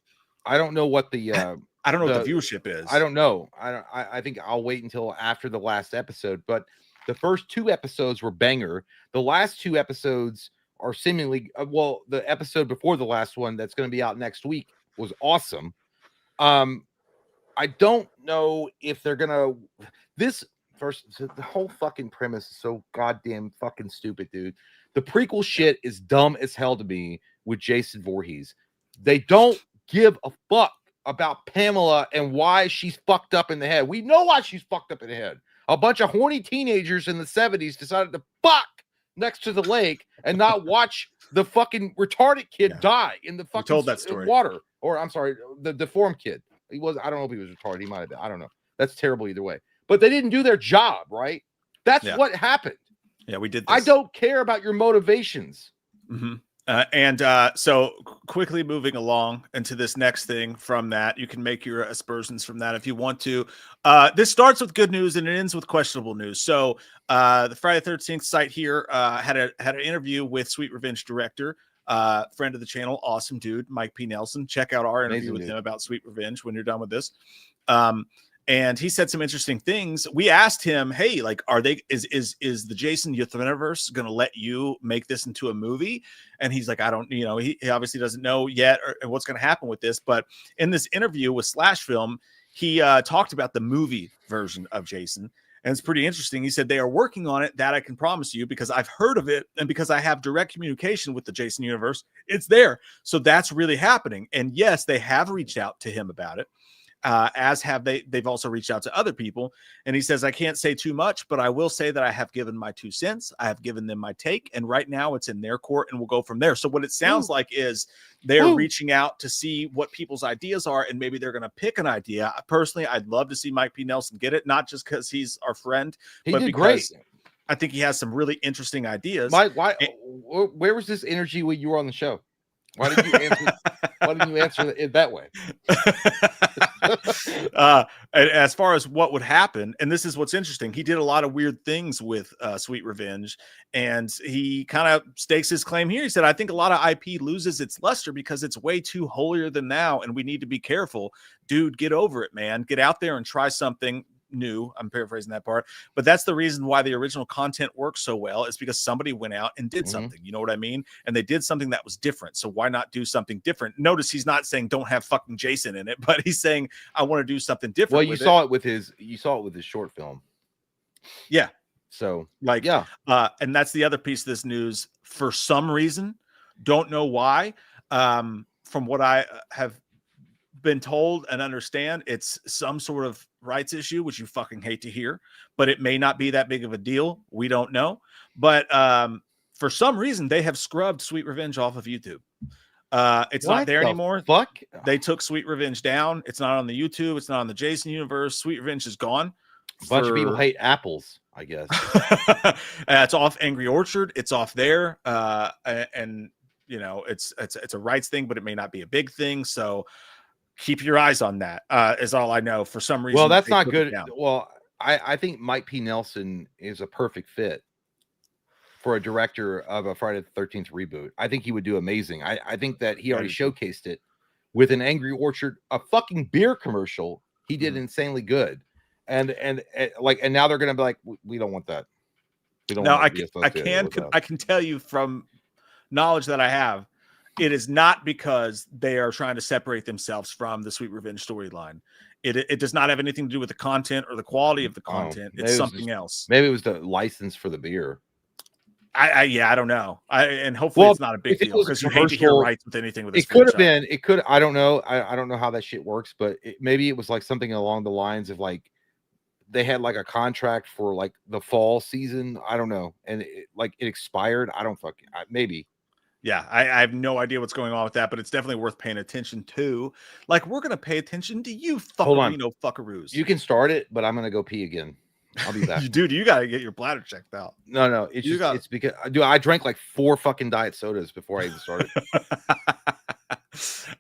I don't know what the I don't know what the viewership is. I don't know. I think I'll wait until after the last episode, but the first 2 episodes were banger. The last 2 episodes are seemingly the episode before the last one that's going to be out next week was awesome. I don't know if they're gonna the whole fucking premise is so goddamn fucking stupid, dude. The prequel shit is dumb as hell to me with Jason Voorhees. They don't give a fuck about Pamela and why she's fucked up in the head. We know why she's fucked up in the head. A bunch of horny teenagers in the 70s decided to fuck next to the lake and not watch the fucking retarded kid die in the fucking told that story. Water. Or I'm sorry, the deformed kid. I don't know if he was retarded. He might have been. I don't know. That's terrible either way. But they didn't do their job, right? That's what happened. Yeah, we did this. I don't care about your motivations. Mm-hmm. So quickly moving along into this next thing from that, you can make your aspersions from that if you want to. This starts with good news and it ends with questionable news. So the Friday the 13th site here had an interview with Sweet Revenge director, friend of the channel, awesome dude, Mike P. Nelson. Check out our interview with him about Sweet Revenge when you're done with this. And he said some interesting things. We asked him, hey, like, is the Jason universe going to let you make this into a movie? And he's like, I don't, he obviously doesn't know yet or what's going to happen with this. But in this interview with Slash Film, he talked about the movie version of Jason. And it's pretty interesting. He said they are working on it. That I can promise you, because I've heard of it. And because I have direct communication with the Jason universe, it's there. So that's really happening. And yes, they have reached out to him about it. As have they've also reached out to other people. And he says, I can't say too much, but I will say that I have given my 2 cents. I have given them my take. And right now it's in their court and we'll go from there. So what it sounds like is they're reaching out to see what people's ideas are. And maybe they're going to pick an idea. Personally, I'd love to see Mike P. Nelson get it, not just because he's our friend, but because I think he has some really interesting ideas. Mike, where was this energy when you were on the show? Why didn't you answer it that way? As far as what would happen, and this is what's interesting, he did a lot of weird things with Sweet Revenge, and he kind of stakes his claim here. He said, I think a lot of IP loses its luster because it's way too holier than thou, and we need to be careful. Dude, get over it, man. Get out there and try something new. I'm paraphrasing that part, but that's the reason why the original content works so well. Is because somebody went out and did something, you know what I mean? And they did something that was different. So why not do something different? Notice he's not saying don't have fucking Jason in it, but he's saying I want to do something different. Well, you saw it with his short film. Yeah. So like, and that's the other piece of this news. For some reason, don't know why, from what I have been told and understand, it's some sort of rights issue, which you fucking hate to hear, but it may not be that big of a deal. We don't know. But for some reason, they have scrubbed Sweet Revenge off of YouTube. It's not there anymore. Fuck. They took Sweet Revenge down. It's not on the YouTube. It's not on the Jason universe. Sweet Revenge is gone. A bunch of people hate apples, I guess. It's off Angry Orchard. It's off there. And it's a rights thing, but it may not be a big thing. So keep your eyes on that, is all I know. For some reason, well, that's not good. Well, I think Mike P. Nelson is a perfect fit for a director of a Friday the 13th reboot. I think he would do amazing. I think that he already showcased it with an Angry Orchard, a fucking beer commercial. He did insanely good, and now they're gonna be like, we don't want that. We don't. Now I can tell you from knowledge that I have, it is not because they are trying to separate themselves from the Sweet Revenge storyline. It does not have anything to do with the content or the quality of the content. It's something else. Maybe it was the license for the beer. I don't know. And hopefully it's not a big deal because you hate to hear rights with anything with this. It could have been. It could. I don't know. I don't know how that shit works, but maybe it was like something along the lines of like they had like a contract for like the fall season. I don't know, and it expired. I don't fucking maybe. Yeah, I have no idea what's going on with that, but it's definitely worth paying attention to. Like, we're going to pay attention to you, fuckaroos. You can start it, but I'm going to go pee again. I'll be back. Dude, you got to get your bladder checked out. No. It's because I drank like 4 fucking diet sodas before I even started.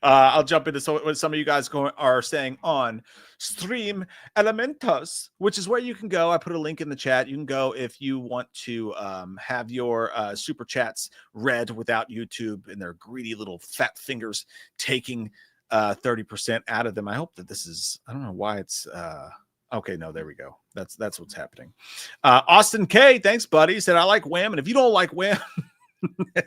I'll jump into what some of you guys are saying on Stream Elementos, which is where you can go. I put a link in the chat. You can go if you want to have your super chats read without YouTube and their greedy little fat fingers taking 30% out of them. I hope that this is, I don't know why it's okay. No, there we go. That's what's happening. Austin K, thanks, buddy. He said, I like Wham. And if you don't like Wham,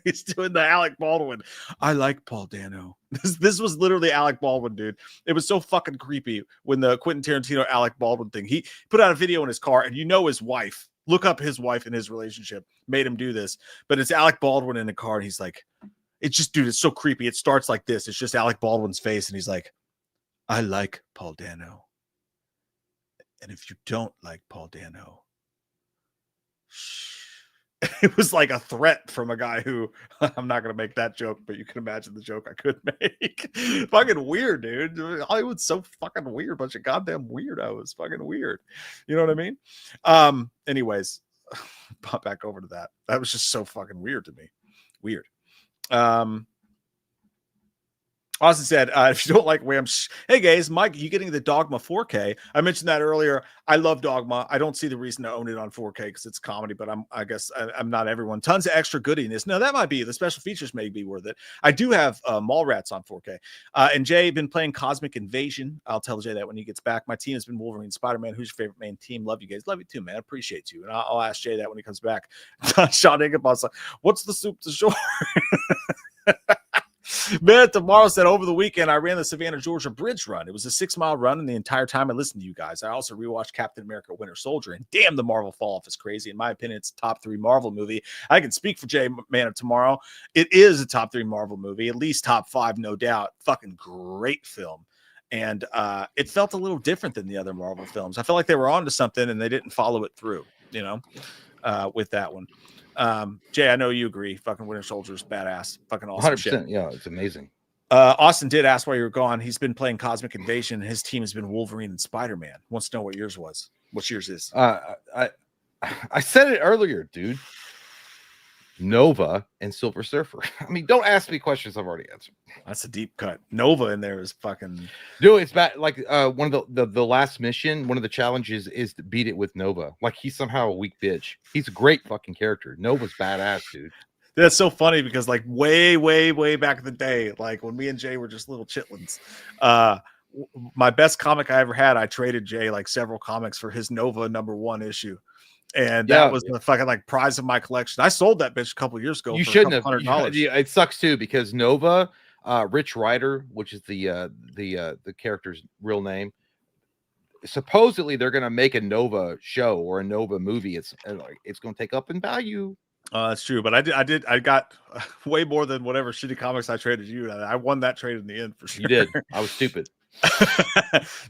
he's doing the Alec Baldwin. I like Paul Dano. This was literally Alec Baldwin, dude. It was so fucking creepy when the Quentin Tarantino Alec Baldwin thing. He put out a video in his car, and his wife. Look up his wife and his relationship. Made him do this, but it's Alec Baldwin in the car, and he's like, "It's just, dude, it's so creepy." It starts like this. It's just Alec Baldwin's face, and he's like, "I like Paul Dano, and if you don't like Paul Dano." It was like a threat from a guy who, I'm not going to make that joke, but you can imagine the joke I could make. Fucking weird, dude. Hollywood's so fucking weird. Bunch of goddamn weirdos. Fucking weird. You know what I mean? Anyways, pop back over to that. That was just so fucking weird to me. Weird. Austin said, if you don't like Wham, hey guys, Mike, you getting the Dogma 4K? I mentioned that earlier. I love Dogma. I don't see the reason to own it on 4K because it's comedy, but I guess I'm not everyone. Tons of extra goodiness. No, that might be the special features may be worth it. I do have Mallrats on 4K. And Jay been playing Cosmic Invasion. I'll tell Jay that when he gets back. My team has been Wolverine, Spider-Man. Who's your favorite main team? Love you guys. Love you too, man. Appreciate you. And I'll ask Jay that when he comes back. Sean Higginbotham, what's the soup to shore? Man, tomorrow said over the weekend I ran the Savannah, Georgia bridge run. It was a 6-mile run, and the entire time I listened to you guys. I also rewatched Captain America: Winter Soldier, and damn, the Marvel fall off is crazy. In my opinion, it's a top 3 Marvel movie. I can speak for Jay Man of Tomorrow. It is a top 3 Marvel movie, at least top 5, no doubt. Fucking great film. And it felt a little different than the other Marvel films. I felt like they were onto something and they didn't follow it through, with that one. Jay, I know you agree. Fucking Winter Soldier is badass. Fucking awesome 100%, shit. Yeah, it's amazing. Austin did ask why you were gone. He's been playing Cosmic Invasion. His team has been Wolverine and Spider-Man. Wants to know what yours was. What's yours is? I said it earlier, dude. Nova and Silver Surfer. I mean, don't ask me questions I've already answered. That's a deep cut. Nova in there is fucking. Dude, it's bad. Like one of the last mission, one of the challenges is to beat it with Nova. Like he's somehow a weak bitch. He's a great fucking character. Nova's badass, dude. That's so funny because like way back in the day, like when me and Jay were just little chitlins, my best comic I ever had, I traded Jay like several comics for his Nova #1 issue. And that was the fucking like prize of my collection. I sold that bitch a couple of years ago. You shouldn't have. It sucks too because Nova, Rich Rider, which is the character's real name. Supposedly they're gonna make a Nova show or a Nova movie. It's gonna take up in value. That's true, but I got way more than whatever shitty comics I traded you. I won that trade in the end for sure. You did. I was stupid.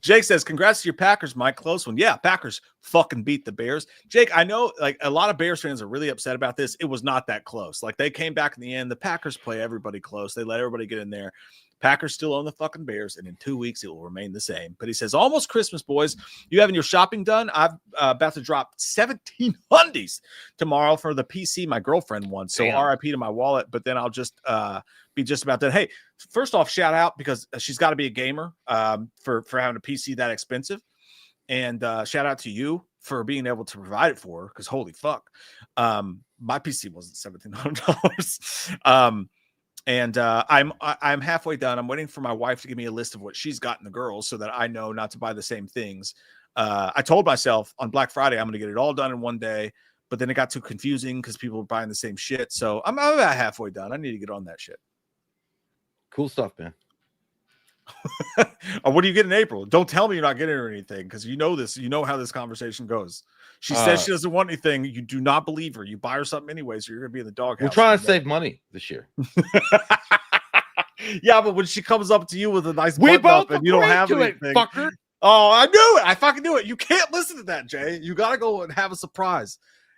Jake says, congrats to your Packers, Mike. Close one. Yeah, Packers fucking beat the Bears. Jake, I know like a lot of Bears fans are really upset about this. It was not that close. Like they came back in the end. The Packers play everybody close. They let everybody get in there. Packers still own the fucking Bears, and in 2 weeks it will remain the same. But he says, almost Christmas, boys. You having your shopping done? I'm about to drop 17 undies tomorrow for the PC my girlfriend won. So RIP to my wallet, but then I'll just be just about that. Hey, first off, shout out because she's got to be a gamer for having a PC that expensive. And shout out to you for being able to provide it for her because holy fuck. My PC wasn't $1,700. And I'm halfway done. I'm waiting for my wife to give me a list of what she's gotten the girls so that I know not to buy the same things. I told myself on Black Friday I'm going to get it all done in one day, but then it got too confusing because people were buying the same shit. So I'm about halfway done. I need to get on that shit. Cool stuff, man. What do you get in April? Don't tell me you're not getting her anything, because you know this. You know how this conversation goes. She says she doesn't want anything. You do not believe her. You buy her something anyway, so you're gonna be in the doghouse. We're trying to save money this year. Yeah, but when she comes up to you with a nice We button both up and you don't have agreed to anything, it, fucker. oh, I knew it. I fucking knew it. You can't listen to that, Jay. You gotta go and have a surprise.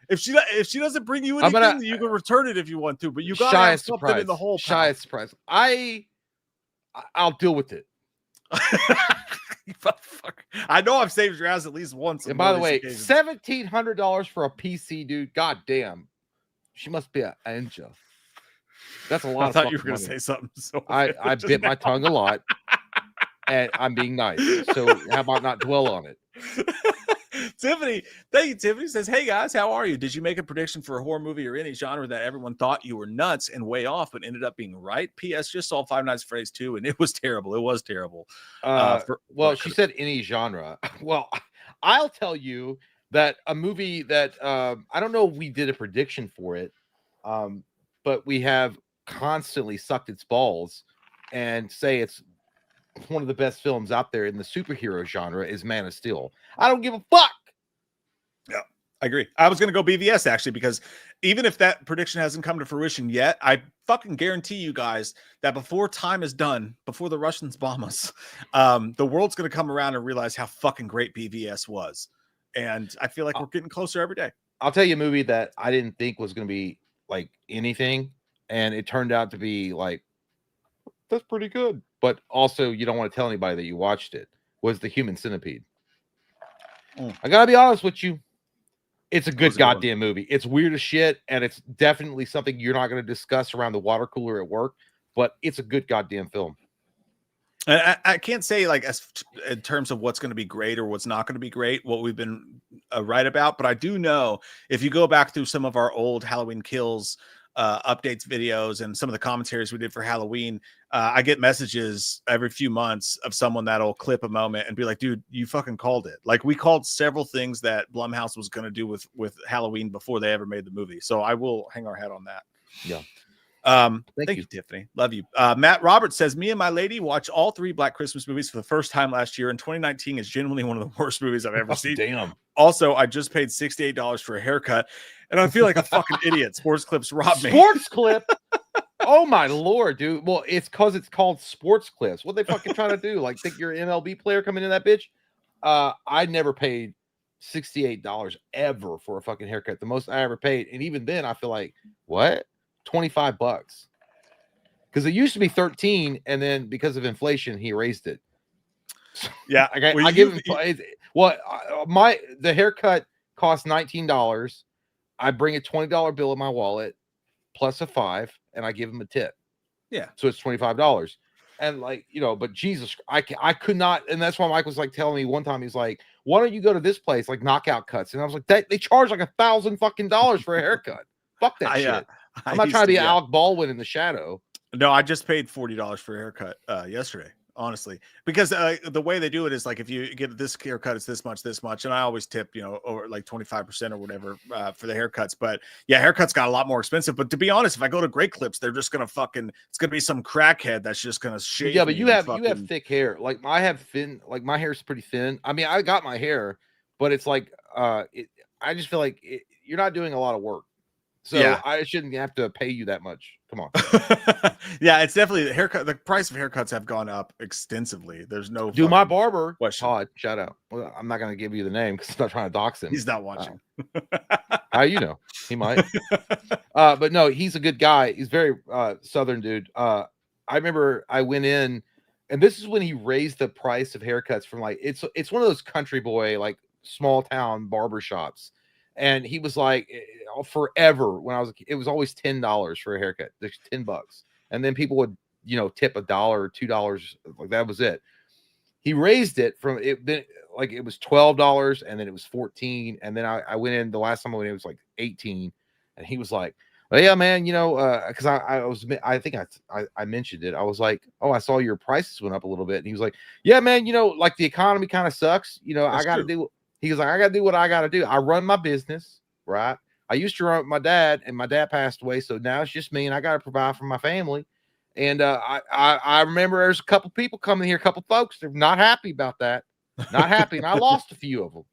If she doesn't bring you anything, you can return it if you want to, but you gotta have something in the whole shy surprise. I'll deal with it. I know I've saved your ass at least once. And by the way, $1,700 for a PC, dude. God damn, she must be an angel. That's a lot. I thought you were going to say something. So I bit my tongue a lot, and I'm being nice. So how about not dwell on it? Tiffany, thank you. Tiffany says, "Hey guys, how are you? Did you make a prediction for a horror movie or any genre that everyone thought you were nuts and way off, but ended up being right? P.S. Just saw Five Nights at Freddy's 2, and it was terrible. It was terrible." She said any genre. Well, I'll tell you that a movie that I don't know if we did a prediction for it, but we have constantly sucked its balls and say it's one of the best films out there in the superhero genre is Man of Steel. I don't give a fuck. Yeah, I agree. I was going to go BVS actually, because even if that prediction hasn't come to fruition yet, I fucking guarantee you guys that before time is done, before the Russians bomb us, the world's going to come around and realize how fucking great BVS was. And I feel like we're getting closer every day. I'll tell you a movie that I didn't think was going to be like anything, and it turned out to be like, that's pretty good. But also, you don't want to tell anybody that you watched it, was The Human Centipede. I got to be honest with you. It's a good goddamn movie. It's weird as shit, and it's definitely something you're not going to discuss around the water cooler at work, but it's a good goddamn film. And I can't say like in terms of what's going to be great or what's not going to be great, what we've been right about, but I do know if you go back through some of our old Halloween Kills updates videos and some of the commentaries we did for Halloween, I get messages every few months of someone that'll clip a moment and be like, dude, you fucking called it. Like, we called several things that Blumhouse was going to do with Halloween before they ever made the movie. So I will hang our hat on that. Yeah. Thank you, Tiffany. Love you. Matt Roberts says, me and my lady watched all 3 Black Christmas movies for the first time last year, and 2019 is genuinely one of the worst movies I've ever seen. Damn. Also, I just paid $68 for a haircut, and I feel like a fucking idiot. Sports Clips robbed me. Sports Clip? Oh my lord, dude. Well, it's because it's called Sports Clips. What they fucking trying to do? Like, think you're an MLB player coming in that bitch? I never paid $68 ever for a fucking haircut. The most I ever paid, and even then, I feel like, what? $25, because it used to be 13, and then because of inflation, he raised it. Yeah, I give him. The haircut cost $19. I bring a $20 bill in my wallet plus a $5, and I give him a tip. Yeah, so it's $25. And like, you know, but Jesus, I could not, and that's why Mike was like telling me one time, he's like, why don't you go to this place like Knockout Cuts? And I was like, they charge like $1,000 fucking for a haircut. Fuck that shit. I'm not trying to be Alec Baldwin in The Shadow. No, I just paid $40 for a haircut yesterday, honestly, because the way they do it is like, if you get this haircut, it's this much, and I always tip, you know, over like 25% or whatever for the haircuts. But yeah, haircuts got a lot more expensive. But to be honest, if I go to Great Clips, they're just gonna it's gonna be some crackhead that's just gonna shave. Yeah, but you have thick hair. Like I have thin. Like my hair's pretty thin. I mean, I got my hair, but it's like I just feel like you're not doing a lot of work. So yeah. I shouldn't have to pay you that much. Come on. Yeah, it's definitely the haircut. The price of haircuts have gone up extensively. There's no my barber. Question. Todd, shout out. Well, I'm not going to give you the name because I'm not trying to dox him. He's not watching. How you know? He might. But no, he's a good guy. He's very Southern dude. I remember I went in, and this is when he raised the price of haircuts from like it's one of those country boy like small town barber shops. And he was like, forever when I was, it was always $10 for a haircut, there's $10, and then people would, you know, tip $1 or $2, like that was it. He raised it from it, then like it was $12, and then it was $14, and then I went in the last time I went in, it was like $18, and he was like, well, yeah, man, you know, because I think I mentioned it. I was like, oh, I saw your prices went up a little bit, and he was like, yeah, man, you know, like the economy kind of sucks, you know. That's I got to do. He was like, I got to do what I got to do. I run my business, right? I used to run with my dad, and my dad passed away, so now it's just me, and I got to provide for my family. And I remember there's a couple people coming here, a couple folks, they're not happy about that, not happy, and I lost a few of them.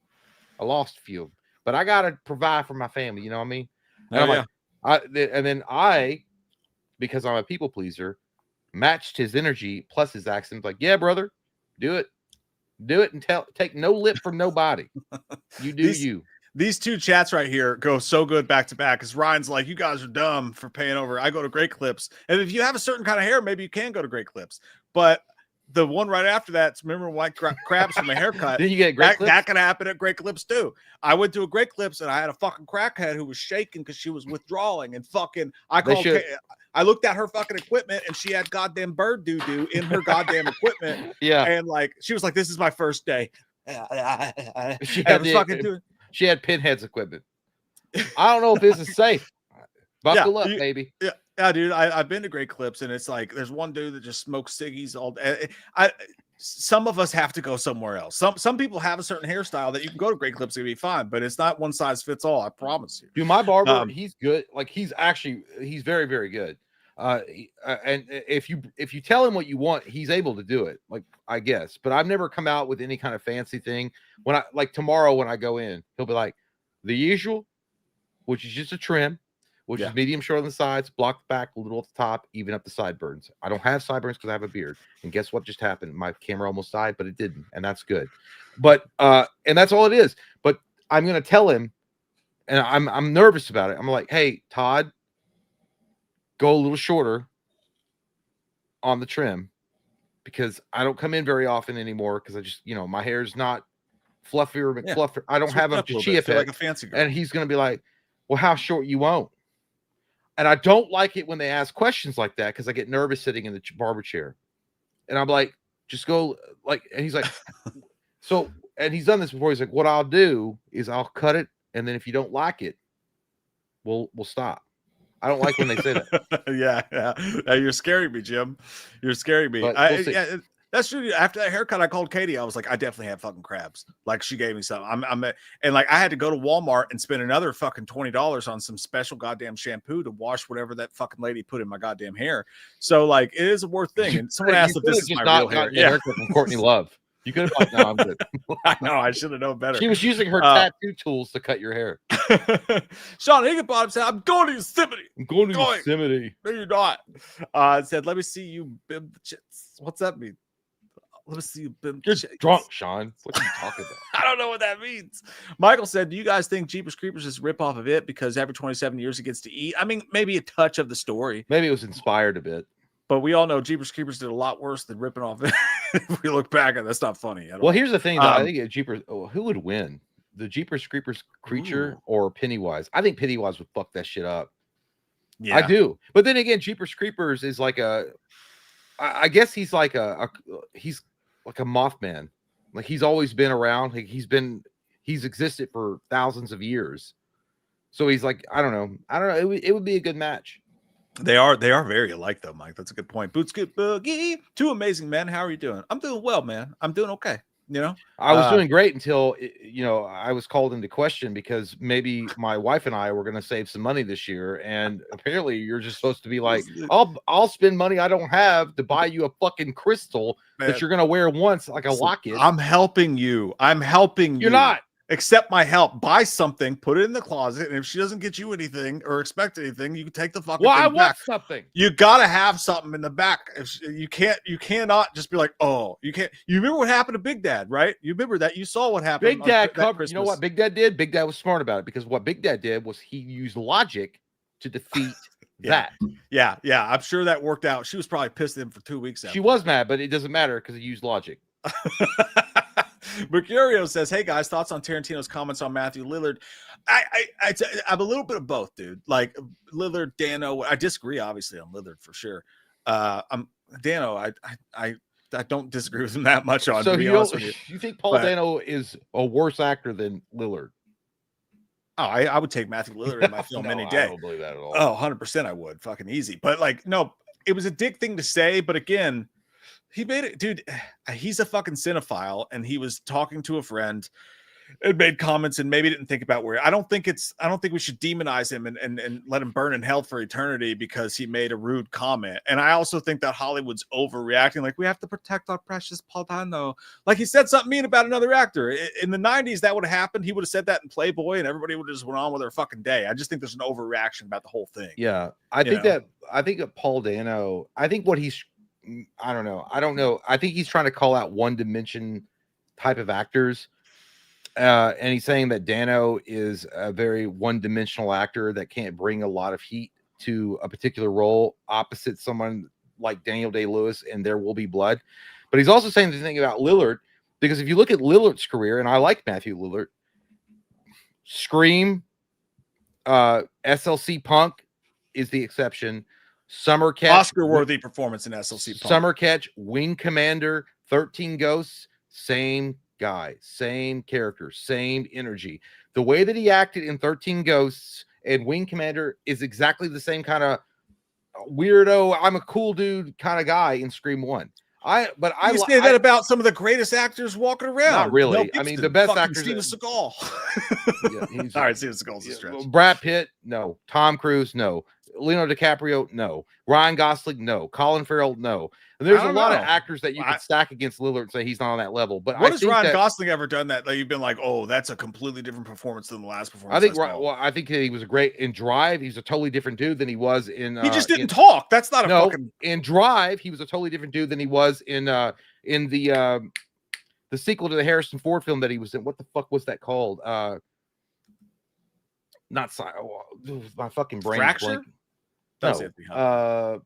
But I got to provide for my family. You know what I mean? And and then I, because I'm a people pleaser, matched his energy plus his accent. Like, yeah, brother, do it, and take no lip from nobody. You do you. These two chats right here go so good back to back because Ryan's like, you guys are dumb for paying over. I go to Great Clips. And if you have a certain kind of hair, maybe you can go to Great Clips. But the one right after that, remember white crabs from a haircut. Did you get Great Clips? That can happen at Great Clips too. I went to a Great Clips and I had a fucking crackhead who was shaking because she was withdrawing and fucking. I looked at her fucking equipment and she had goddamn bird doo-doo in her goddamn equipment. Yeah. And like, she was like, this is my first day. She had Pinhead's equipment. I don't know if this is safe. Buckle up, baby. Yeah, dude. I've been to Great Clips, and it's like there's one dude that just smokes ciggies all day. Some of us have to go somewhere else. Some people have a certain hairstyle that you can go to Great Clips and be fine, but it's not one size fits all. I promise you. Dude, my barber, he's good. Like he's very, very good. And if you tell him what you want, he's able to do it. Like, I guess, but I've never come out with any kind of fancy thing. When I like tomorrow when I go in, he'll be like the usual, which is just a trim, which is medium short on the sides, block the back, a little at the top, even up the sideburns. I don't have sideburns because I have a beard. And guess what just happened? My camera almost died, but it didn't, and that's good. But and that's all it is. But I'm gonna tell him, and I'm nervous about it. I'm like, hey, Todd, go a little shorter on the trim because I don't come in very often anymore because I just, my hair's not fluffier, fluffier. I don't have a chia pet. Like a fancy girl. And he's going to be like, well, how short you want? And I don't like it when they ask questions like that because I get nervous sitting in the barber chair. And I'm like, just go like, and he's like, so, and he's done this before. He's like, what I'll do is I'll cut it. And then if you don't like it, we'll stop. I don't like when they say that. Yeah. You're scaring me, Jim. You're scaring me. That's true. After that haircut, I called Katie. I was like, I definitely have fucking crabs. Like, she gave me some. And like, I had to go to Walmart and spend another fucking $20 on some special goddamn shampoo to wash whatever that fucking lady put in my goddamn hair. So like, it is a worth thing. And someone asked if this is my real hair. Yeah, haircut from Courtney Love. You could have like, no, I'm good. I know. I should have known better. She was using her tattoo tools to cut your hair. Sean Higginbottom said, I'm going to Yosemite. I'm going to Yosemite. No, you're not. Said, let me see you bim the chits. What's that mean? Let me see you bim the chits. Drunk, Sean. What are you talking about? I don't know what that means. Michael said, do you guys think Jeepers Creepers is a rip off of it because every 27 years it gets to eat? I mean, maybe a touch of the story. Maybe it was inspired a bit. But we all know Jeepers Creepers did a lot worse than ripping off it. If we look back at that's not funny. Well, here's the thing, though. I think Jeepers, who would win? The Jeepers Creepers creature or Pennywise? I think Pennywise would fuck that shit up. Yeah, I do. But then again, Jeepers Creepers is like I guess he's like he's like a Mothman. Like he's always been around. Like he's existed for thousands of years. So he's like, I don't know. It would be a good match. They are very alike though, Mike. That's a good point. Boots Good Boogie, two amazing men. How are you doing? I'm doing well, man. I'm doing okay. I was doing great until I was called into question because maybe my wife and I were going to save some money this year, and apparently you're just supposed to be like, I'll spend money I don't have to buy you a fucking crystal that you're going to wear once like a locket. I'm helping you. You're not. Accept my help. Buy something, put it in the closet, and if she doesn't get you anything or expect anything, you can take the fucking thing I back. want something. You gotta have something in the back. You cannot just be like, oh, you can't. You remember what happened to Big Dad, right? You remember that? You saw what happened. Big Dad covered. You know what Big Dad did? Big Dad was smart about it because what Big Dad did was he used logic to defeat that. Yeah. I'm sure that worked out. She was probably pissed at him for 2 weeks. She was mad, but it doesn't matter because he used logic. Mercurio says, hey guys, thoughts on Tarantino's comments on Matthew Lillard? I'm a little bit of both, dude. Like Lillard, Dano. I disagree, obviously, on Lillard for sure. Dano, I don't disagree with him that much on. So you think Paul Dano is a worse actor than Lillard? Oh, I would take Matthew Lillard in my film any day. I don't believe that at all. Oh, 100% I would. Fucking easy. But like, no, it was a dick thing to say. But again, he made it, dude. He's a fucking cinephile, and he was talking to a friend. and made comments and maybe didn't think about where I don't think we should demonize him and let him burn in hell for eternity because he made a rude comment. And I also think that Hollywood's overreacting, like we have to protect our precious Paul Dano. Like he said something mean about another actor. In the 90s, that would have happened. He would have said that in Playboy and everybody would have just went on with their fucking day. I just think there's an overreaction about the whole thing. Yeah. I think that Paul Dano, I think what he's I don't know. I think he's trying to call out one dimension type of actors. And he's saying that Dano is a very one-dimensional actor that can't bring a lot of heat to a particular role opposite someone like Daniel Day-Lewis and There Will Be Blood. But he's also saying the thing about Lillard, because if you look at Lillard's career, and I like Matthew Lillard, Scream, SLC Punk is the exception. Summer Catch, Oscar-worthy performance in SLC Punk. Summer Catch, Wing Commander, 13 Ghosts, same guy, same character, same energy. The way that he acted in 13 Ghosts and Wing Commander is exactly the same kind of weirdo, I'm a cool dude kind of guy in Scream 1. I say that about some of the greatest actors walking around. Not really. Mel Gibson, I mean, the best actors. Steven Seagal. All right, Steven Seagal's a stretch. Brad Pitt, no. Tom Cruise, no. Leonardo DiCaprio, no. Ryan Gosling, no. Colin Farrell, no. And there's a lot of actors that you can stack against Lillard and say he's not on that level. But what has Ryan Gosling ever done that you've been like, oh, that's a completely different performance than the last performance? I think he was a great in Drive. He's a totally different dude than he was in. He just didn't talk. That's not a fucking. In Drive, he was a totally different dude than he was in the sequel to the Harrison Ford film that he was in. What the fuck was that called? Not my fucking brain. Fracture. No.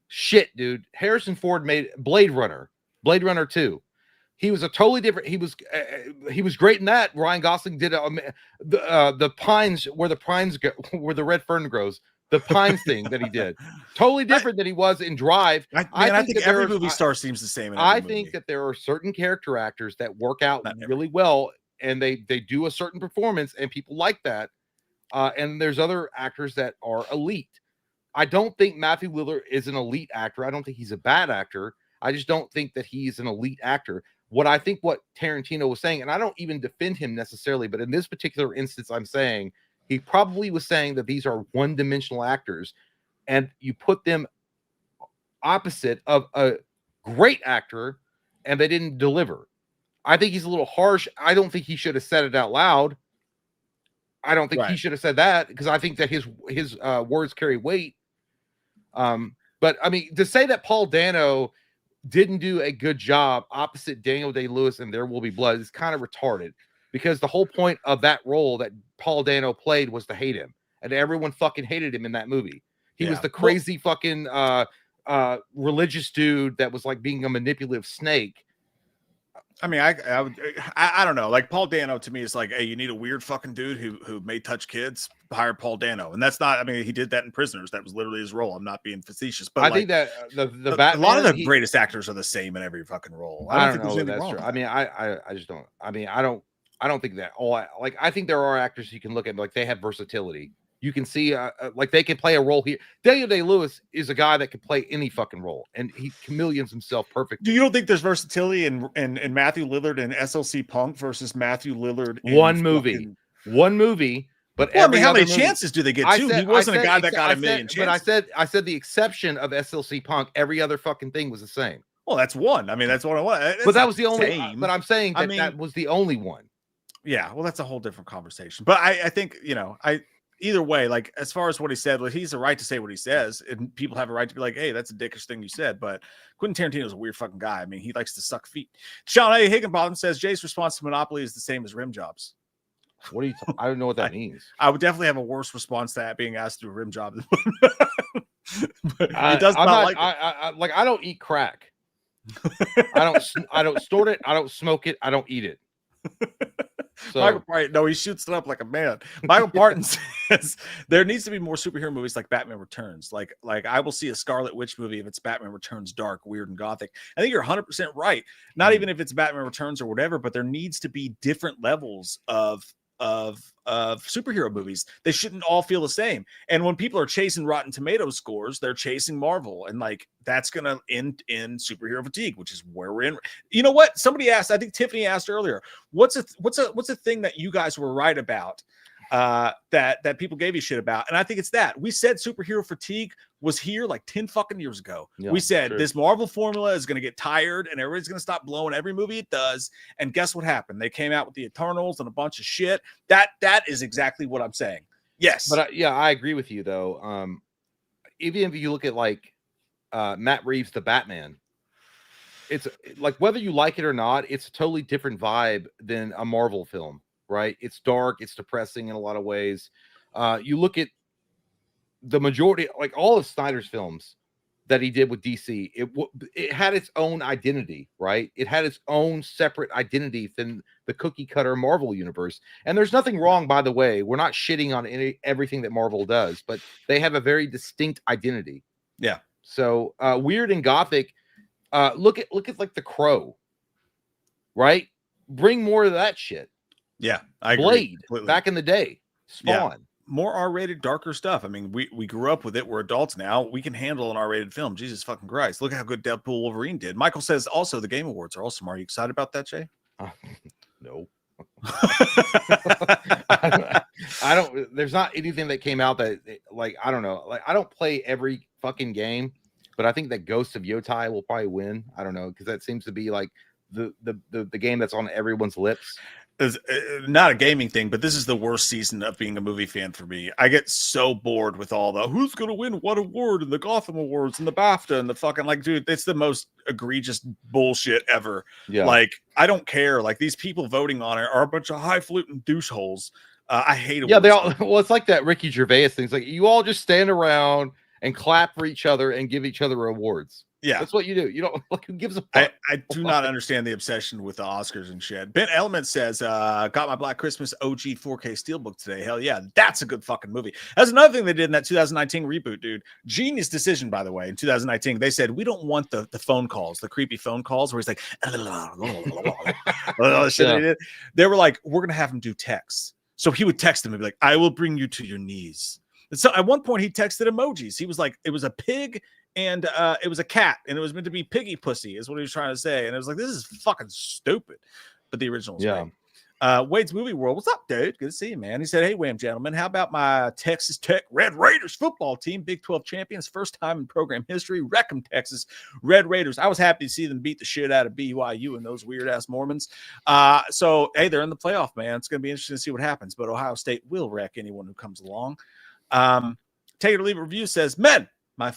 Shit, dude. Harrison Ford made Blade Runner 2. He was a totally different. He was great in that. Ryan Gosling did the Pines where the red fern grows. The Pines thing that he did, totally different than he was in Drive. I think every movie star seems the same. I think that there are certain character actors that work out really well, and they do a certain performance, and people like that. And there's other actors that are elite. I don't think Matthew Lillard is an elite actor. I don't think he's a bad actor. I just don't think that he's an elite actor. What Tarantino was saying, and I don't even defend him necessarily, but in this particular instance, I'm saying he probably was saying that these are one-dimensional actors, and you put them opposite of a great actor, and they didn't deliver. I think he's a little harsh. I don't think he should have said it out loud. I don't think he should have said that, because I think that his words carry weight. But I mean, to say that Paul Dano didn't do a good job opposite Daniel Day-Lewis and There Will Be Blood is kind of retarded, because the whole point of that role that Paul Dano played was to hate him, and everyone fucking hated him in that movie. He was the crazy fucking religious dude that was like being a manipulative snake. I mean, I don't know. Like Paul Dano to me is like, hey, you need a weird fucking dude who may touch kids. Hire Paul Dano, and that's not. I mean, he did that in Prisoners. That was literally his role. I'm not being facetious, but I think that the Batman, a lot of the greatest actors are the same in every fucking role. I don't think that's true. I mean, I just don't. I mean, I don't think that. I think there are actors you can look at, like they have versatility. You can see, like they can play a role here. Daniel Day-Lewis is a guy that can play any fucking role, and he chameleons himself perfectly. You don't think there's versatility in Matthew Lillard in SLC Punk versus Matthew Lillard in one movie? But I mean, how many chances do they get? He wasn't a guy that got a million chances. But I said the exception of SLC Punk, every other fucking thing was the same. Well, that's one. I mean, that's what I want. But that was the only. But I'm saying that that was the only one. Yeah, well, that's a whole different conversation. But I think either way, like as far as what he said, like, he's a right to say what he says, and people have a right to be like, hey, that's a dickish thing you said. But Quentin Tarantino is a weird fucking guy. I mean, he likes to suck feet. Sean A. Higginbottom says Jay's response to Monopoly is the same as rim jobs. What are you? I don't know what that means. I would definitely have a worse response to that being asked to do a rim job. But he does not like it. I don't eat crack. I don't snort it. I don't smoke it. I don't eat it. So Michael Parton, no, he shoots it up like a man. Michael Parton says there needs to be more superhero movies like Batman Returns. Like I will see a Scarlet Witch movie if it's Batman Returns dark, weird, and gothic. I think you're 100% right. Not even if it's Batman Returns or whatever, but there needs to be different levels of superhero movies. They shouldn't all feel the same. And when people are chasing Rotten Tomatoes scores, they're chasing Marvel, and like that's gonna end in superhero fatigue, which is where we're in. You know what? Somebody asked, I think Tiffany asked earlier, what's a thing that you guys were right about that people gave you shit about? And I think it's that we said superhero fatigue was here like 10 fucking years ago. Yeah, we said sure. this Marvel formula is going to get tired and everybody's going to stop blowing every movie it does. And guess what happened? They came out with the Eternals and a bunch of shit. That is exactly what I'm saying. Yes. But I agree with you though. Even if you look at like Matt Reeves' The Batman, it's like whether you like it or not, it's a totally different vibe than a Marvel film, right? It's dark, it's depressing in a lot of ways. You look at the majority, like all of Snyder's films that he did with DC, it had its own identity, right? It had its own separate identity than the cookie cutter Marvel universe. And there's nothing wrong, by the way. We're not shitting on everything that Marvel does, but they have a very distinct identity. Yeah. So weird and gothic. Look at like The Crow, right? Bring more of that shit. Yeah, I agree. Blade completely. back in the day. Spawn. Yeah. More R-rated, darker stuff. I mean, we grew up with it. We're adults now. We can handle an R-rated film. Jesus fucking Christ. Look at how good Deadpool Wolverine did. Michael says also the Game Awards are awesome. Are you excited about that, Jay? No. I don't. There's not anything that came out that like I don't know. Like I don't play every fucking game, but I think that Ghost of Yotai will probably win. I don't know because that seems to be like the game that's on everyone's lips. It's not a gaming thing, but this is the worst season of being a movie fan for me. I get so bored with all the who's going to win what award and the Gotham Awards and the BAFTA and the fucking like, dude, it's the most egregious bullshit ever. Yeah. Like, I don't care. Like, these people voting on it are a bunch of highfalutin doucheholes. I hate it. Yeah, they all. Well, it's like that Ricky Gervais thing. It's like you all just stand around and clap for each other and give each other awards. Yeah, that's what you do. You don't like who gives a fuck. I do not understand the obsession with the Oscars and shit. Ben Element says, got my Black Christmas OG 4K Steelbook today. Hell yeah, that's a good fucking movie. That's another thing they did in that 2019 reboot, dude. Genius decision, by the way. In 2019, they said we don't want the phone calls, the creepy phone calls where he's like, shit. They were like, we're gonna have him do texts. So he would text them and be like, I will bring you to your knees. And so at one point he texted emojis. He was like, it was a pig and it was a cat, and it was meant to be piggy pussy, is what he was trying to say. And it was like, this is fucking stupid. But the original was great. Wade's Movie World. What's up, dude? Good to see you, man. He said, hey, Wham, gentlemen, how about my Texas Tech Red Raiders football team, Big 12 champions, first time in program history, Wreckham, Texas, Red Raiders. I was happy to see them beat the shit out of BYU and those weird-ass Mormons. So, hey, they're in the playoff, man. It's going to be interesting to see what happens, but Ohio State will wreck anyone who comes along. Take it or leave it review says, men, my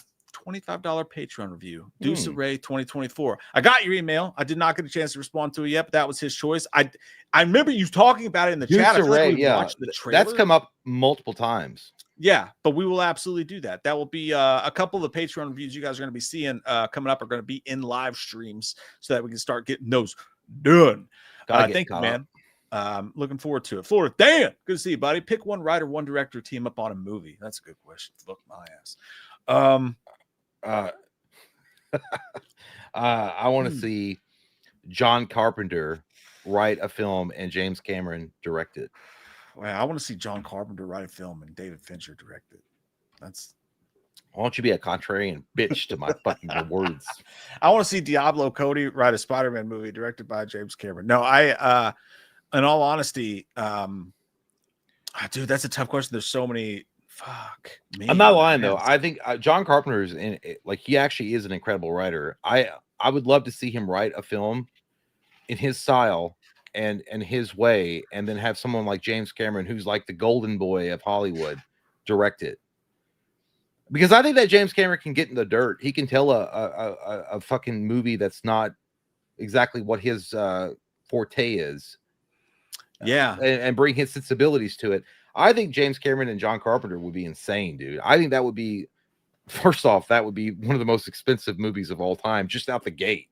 $25 Patreon review, Deuce Array 2024. I got your email. I did not get a chance to respond to it yet, but that was his choice. I remember you talking about it in the chat. I feel like we watched the trailer. That's come up multiple times. Yeah, but we will absolutely do that. That will be a couple of the Patreon reviews you guys are going to be seeing coming up are going to be in live streams so that we can start getting those done. Thank you, man. Looking forward to it. Florida, Dan, good to see you, buddy. Pick one writer, one director, team up on a movie. That's a good question. Fuck my ass. I want to see John Carpenter write a film and James Cameron direct it. Well, I want to see John Carpenter write a film and David Fincher direct it. That's. Why don't you be a contrarian bitch to my fucking words? I want to see Diablo Cody write a Spider-Man movie directed by James Cameron. No, in all honesty, dude, that's a tough question. There's so many. Fuck me. I'm not lying though. I think John Carpenter is he actually is an incredible writer. I would love to see him write a film in his style and his way, and then have someone like James Cameron, who's like the golden boy of Hollywood, direct it. Because I think that James Cameron can get in the dirt. He can tell a fucking movie that's not exactly what his forte is. Yeah, and bring his sensibilities to it. I think James Cameron and John Carpenter would be insane, dude. I think that would be, first off, that would be one of the most expensive movies of all time, just out the gate,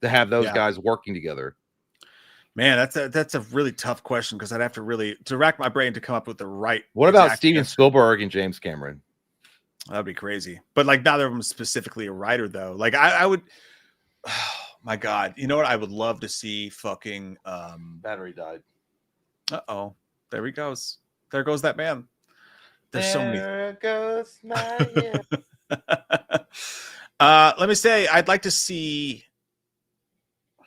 to have those guys working together. Man, that's a really tough question because I'd have to really rack my brain to come up with the right. What about Steven Spielberg and James Cameron? That'd be crazy. But like neither of them specifically a writer though. Like I would. Oh my God, you know what? I would love to see fucking. Battery died. Uh-oh. There he goes. There goes that man. There's so many. There goes my yeah. Let me say, I'd like to see.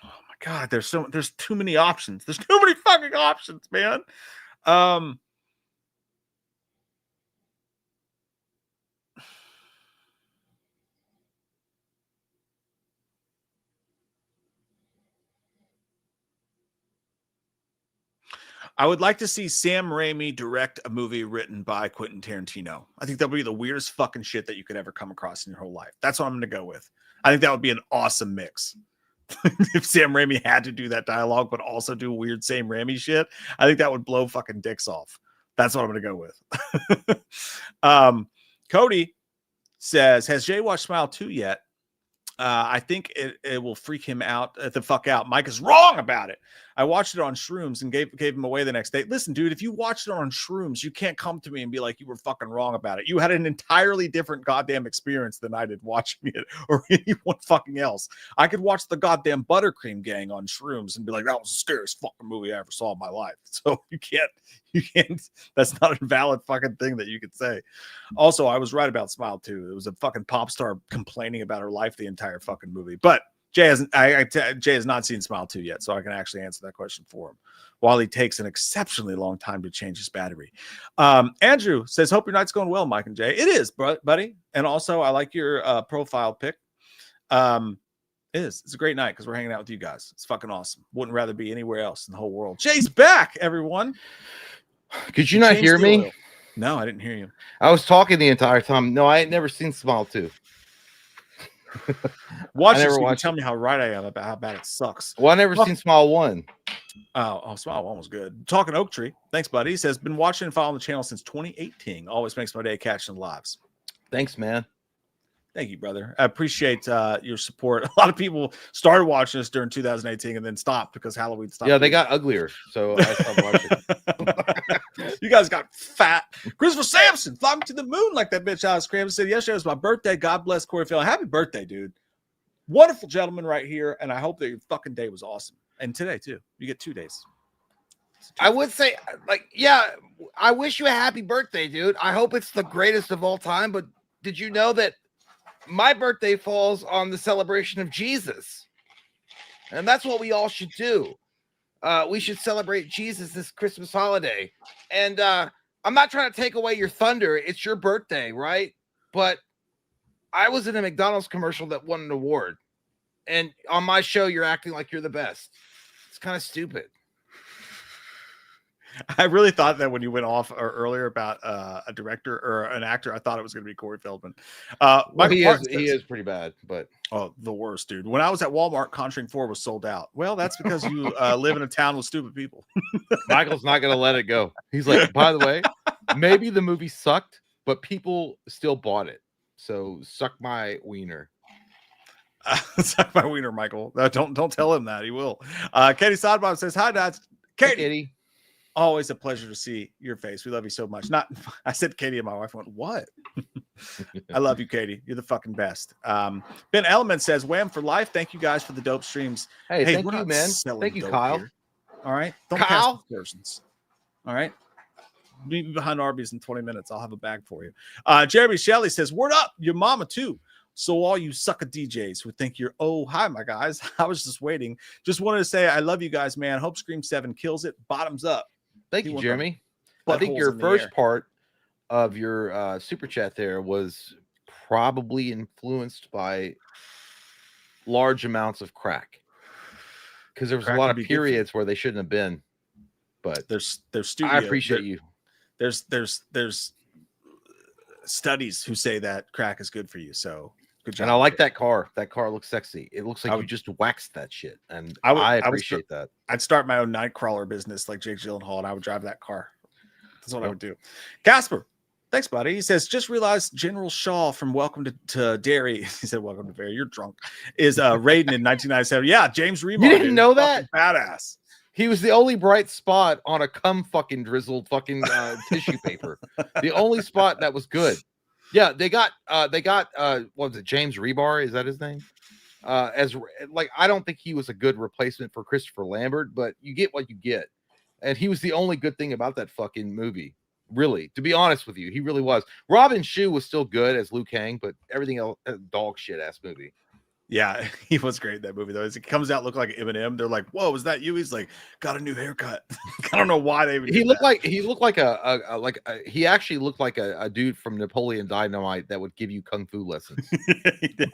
Oh my god, there's too many options. There's too many fucking options, man. I would like to see Sam Raimi direct a movie written by Quentin Tarantino. I think that would be the weirdest fucking shit that you could ever come across in your whole life. That's what I'm going to go with. I think that would be an awesome mix. If Sam Raimi had to do that dialogue, but also do weird Sam Raimi shit, I think that would blow fucking dicks off. That's what I'm going to go with. Cody says, has Jay watched Smile 2 yet? I think it will freak him out the fuck out. Mike is wrong about it. I watched it on shrooms and gave him away the next day. Listen, dude, if you watched it on shrooms, you can't come to me and be like, you were fucking wrong about it. You had an entirely different goddamn experience than I did watching it or anyone fucking else. I could watch the goddamn Buttercream Gang on shrooms and be like, that was the scariest fucking movie I ever saw in my life. So you can't, that's not a valid fucking thing that you could say. Also, I was right about Smile 2. It was a fucking pop star complaining about her life the entire fucking movie. But Jay has not seen Smile 2 yet, so I can actually answer that question for him while he takes an exceptionally long time to change his battery. Andrew says, hope your night's going well, Mike and Jay. It is, buddy. And also, I like your profile pic. It's a great night because we're hanging out with you guys. It's fucking awesome. Wouldn't rather be anywhere else in the whole world. Jay's back, everyone. Could you not hear me? No, I didn't hear you. I was talking the entire time. No, I ain't never seen Smile 2. Watch it. So tell me how right I am about how bad it sucks. Well, I never seen Smile 1. Oh, Smile 1 was good. Talking Oak Tree. Thanks, buddy. He says, been watching and following the channel since 2018. Always makes my day catching the lives. Thanks, man. Thank you, brother. I appreciate your support. A lot of people started watching us during 2018 and then stopped because Halloween stopped. Yeah, they got uglier, so I stopped watching. You guys got fat. Christopher Sampson, fly me to the moon like that bitch Alice Craven said. Yesterday was my birthday. God bless Corey Phil. Happy birthday, dude. Wonderful gentleman right here, and I hope that your fucking day was awesome. And today, too. You get 2 days. I would say, like, yeah, I wish you a happy birthday, dude. I hope it's the greatest of all time, but did you know that my birthday falls on the celebration of Jesus? And that's what we all should do. We should celebrate Jesus this Christmas holiday. And I'm not trying to take away your thunder. It's your birthday, right? But I was in a McDonald's commercial that won an award. And on my show, you're acting like you're the best. It's kind of stupid. I really thought that when you went off earlier about a director or an actor, I thought it was going to be Corey Feldman. Well, he is pretty bad, but the worst, dude. When I was at Walmart, Conjuring 4 was sold out. Well, that's because you live in a town with stupid people. Michael's not going to let it go. He's like, by the way, maybe the movie sucked, but people still bought it. So suck my wiener. Suck my wiener, Michael. Don't tell him that. He will. Katie Sodbaum says, hi, Dad. Katie. Always a pleasure to see your face. We love you so much. I said Katie and my wife went, what? I love you, Katie. You're the fucking best. Ben Element says, wham for life. Thank you guys for the dope streams. Hey, thank you, man. Thank you, Kyle. Here. All right. Don't Kyle. Persons. All right. Meet me behind Arby's in 20 minutes. I'll have a bag for you. Jeremy Shelley says, word up, your mama too. So all you sucker DJs who think you're, oh, hi, my guys. I was just waiting. Just wanted to say I love you guys, man. Hope Scream 7 kills it. Bottoms up. Thank you, Jeremy. I think your first part of your super chat there was probably influenced by large amounts of crack, because there was a lot of periods where they shouldn't have been. But there's studio. I appreciate you. There's studies who say that crack is good for you. So good job. And I like that car. That car looks sexy. It looks like you just waxed that shit, and I appreciate that. I'd start my own Nightcrawler business like Jake Gyllenhaal, and I would drive that car. That's what I would do. Casper, thanks, buddy. He says, just realized General Shaw from Welcome to Derry. He said, welcome to Derry. You're drunk. Is Raiden in 1997. Yeah, James Remar. You didn't know that? Badass. He was the only bright spot on a cum fucking drizzled fucking tissue paper. The only spot that was good. Yeah, they got what was it, James Rebar? Is that his name? As like, I don't think he was a good replacement for Christopher Lambert, but you get what you get. and he was the only good thing about that fucking movie. Really, to be honest with you, he really was. Robin Shue was still good as Liu Kang, but everything else, dog shit ass movie. Yeah, he was great in that movie though. As it comes out, look like Eminem. They're like, "Whoa, was that you?" He's like, "Got a new haircut." I don't know why they. He looked like he actually looked like a dude from Napoleon Dynamite that would give you kung fu lessons. He did.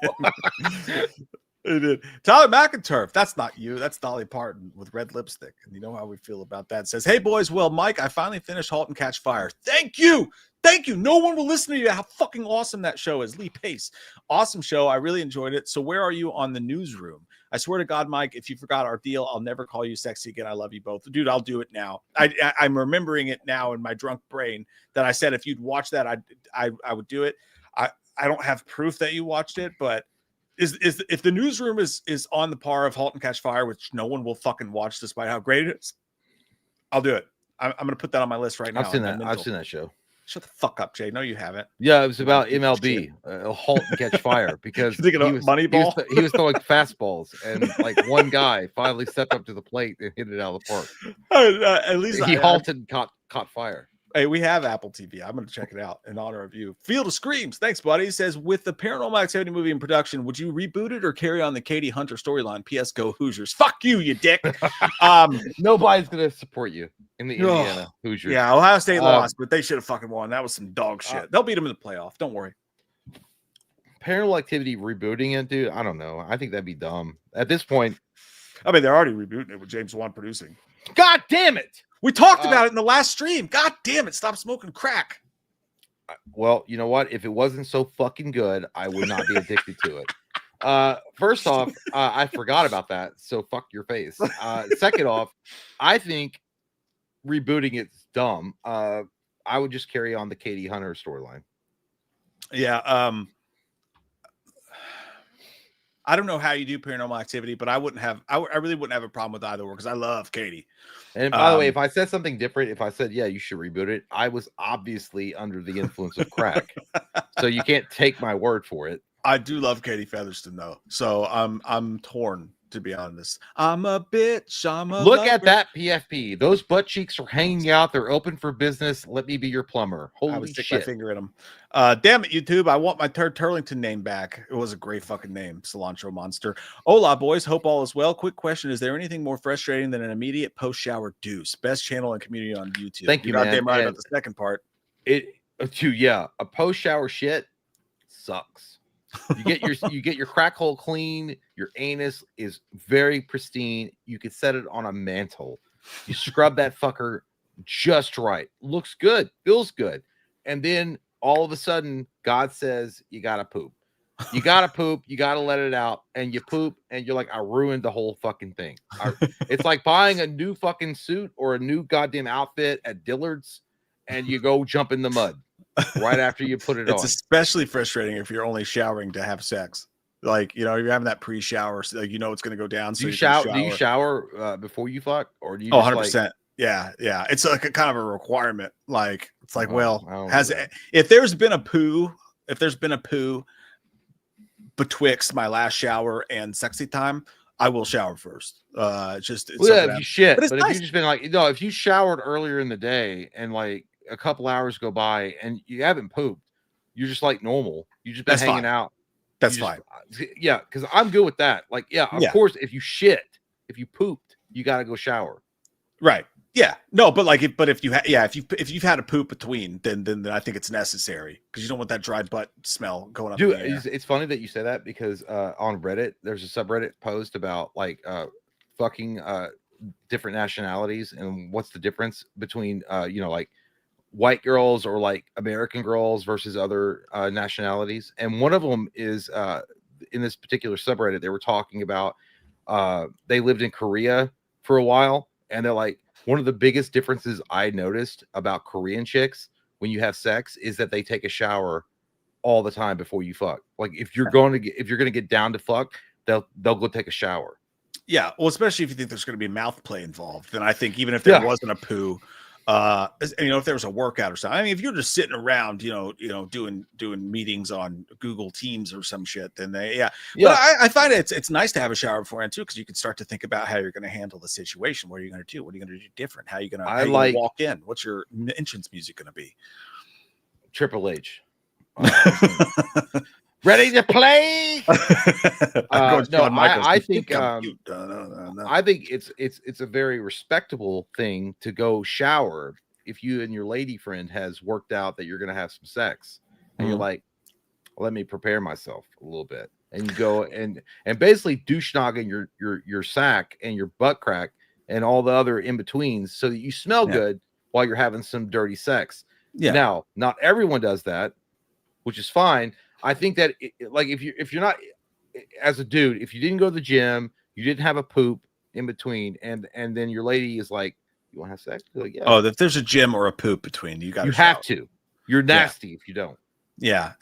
He did. Tyler McInturf. That's not you. That's Dolly Parton with red lipstick. And you know how we feel about that. Says, "Hey boys, well, Mike, I finally finished *Halt and Catch Fire.' Thank you." Thank you. No one will listen to you. How fucking awesome that show is. Lee Pace. Awesome show. I really enjoyed it. So where are you on the newsroom? I swear to God, Mike, if you forgot our deal, I'll never call you sexy again. I love you both. Dude, I'll do it now. I'm remembering it now in my drunk brain that I said if you'd watch that, I would do it. I don't have proof that you watched it, but if the newsroom is on the par of *Halt and Catch Fire*, which no one will fucking watch despite how great it is, I'll do it. I'm going to put that on my list right now. I've seen that show. Shut the fuck up, Jay. No, you haven't. Yeah, it was about MLB, *Halt and Catch Fire*, because he was Moneyball. He was throwing fastballs, and like one guy finally stepped up to the plate and hit it out of the park. At least he halted and caught fire. Hey, we have Apple TV. I'm going to check it out in honor of you. Field of Screams. Thanks, buddy. He says, with the Paranormal Activity movie in production, would you reboot it or carry on the Katie Hunter storyline? P.S. Go Hoosiers. Fuck you dick. Nobody's going to support you in the Indiana Hoosiers. Yeah, Ohio State lost, but they should have fucking won. That was some dog shit. They'll beat them in the playoff. Don't worry. Paranormal Activity rebooting it, dude? I don't know. I think that'd be dumb. At this point. I mean, they're already rebooting it with James Wan producing. God damn it! We talked about it in the last stream. God damn it. Stop smoking crack. Well, you know what? If it wasn't so fucking good, I would not be addicted to it. First off, I forgot about that. So fuck your face. Second off, I think rebooting it's dumb. I would just carry on the Katie Hunter storyline. Yeah. I don't know how you do Paranormal Activity, but I really wouldn't have a problem with either one because I love Katie. And by the way, if I said something different, if I said, yeah, you should reboot it, I was obviously under the influence of crack. So you can't take my word for it. I do love Katie Featherston though. So I'm torn, to be honest. I'm a bitch. Look at that PFP. Those butt cheeks are hanging out. They're open for business. Let me be your plumber. Holy I would stick shit. my finger in them. Damn it, YouTube. I want my Turlington name back. It was a great fucking name. Cilantro Monster. Hola, boys. Hope all is well. Quick question. Is there anything more frustrating than an immediate post-shower deuce? Best channel and community on YouTube. Thank you, man. Goddamn right about the second part. A post-shower shit sucks. You get your crack hole clean. Your anus is very pristine. You could set it on a mantle. You scrub that fucker just right. Looks good. Feels good. And then all of a sudden, God says you gotta poop. You gotta poop. You gotta let it out. And you poop, and you're like, I ruined the whole fucking thing. It's like buying a new fucking suit or a new goddamn outfit at Dillard's, and you go jump in the mud right after you put it on. It's especially frustrating if you're only showering to have sex. Like, you know, you're having that pre-shower, so you know it's going to go down. So do you shower before you fuck, or do you? 100%. Yeah. It's like a kind of a requirement. Like, it's like, if there's been a poo betwixt my last shower and sexy time, I will shower first. If you shit, but nice. If you just been like, if you showered earlier in the day and like a couple hours go by and you haven't pooped, you're just like normal. You just been hanging out. That's fine. Yeah, because I'm good with that. Like, of course, if you pooped, you got to go shower. Right. Yeah. No, but like, if you've had a poop between, then I think it's necessary because you don't want that dry butt smell going up. Dude, it's funny that you say that because on Reddit, there's a subreddit post about like fucking different nationalities and what's the difference between like white girls or like American girls versus other nationalities. And one of them is in this particular subreddit, they were talking about they lived in Korea for a while, and they're like, one of the biggest differences I noticed about Korean chicks when you have sex is that they take a shower all the time before you fuck. Like if you're going to get down to fuck, they'll go take a shower. Yeah, well, especially if you think there's going to be mouth play involved, then I think even if there wasn't a poo, if there was a workout or something. I mean, if you're just sitting around, doing meetings on Google Teams or some shit, then yeah. But I find it's nice to have a shower beforehand too, because you can start to think about how you're going to handle the situation. What are you going to do? What are you going to do different? How are you going to walk in? What's your entrance music going to be? Triple H. Ready to play? I think it's a very respectable thing to go shower if you and your lady friend has worked out that you're going to have some sex, and you're like, let me prepare myself a little bit, and you go and basically douche noggin your sack and your butt crack and all the other in betweens, so that you smell good while you're having some dirty sex. Yeah. Now, not everyone does that, which is fine. I think that if you're not, as a dude, if you didn't go to the gym, you didn't have a poop in between, and then your lady is like, you want to have sex? Like, yeah. Oh, if there's a gym or a poop between, you have to. You're nasty if you don't. Yeah.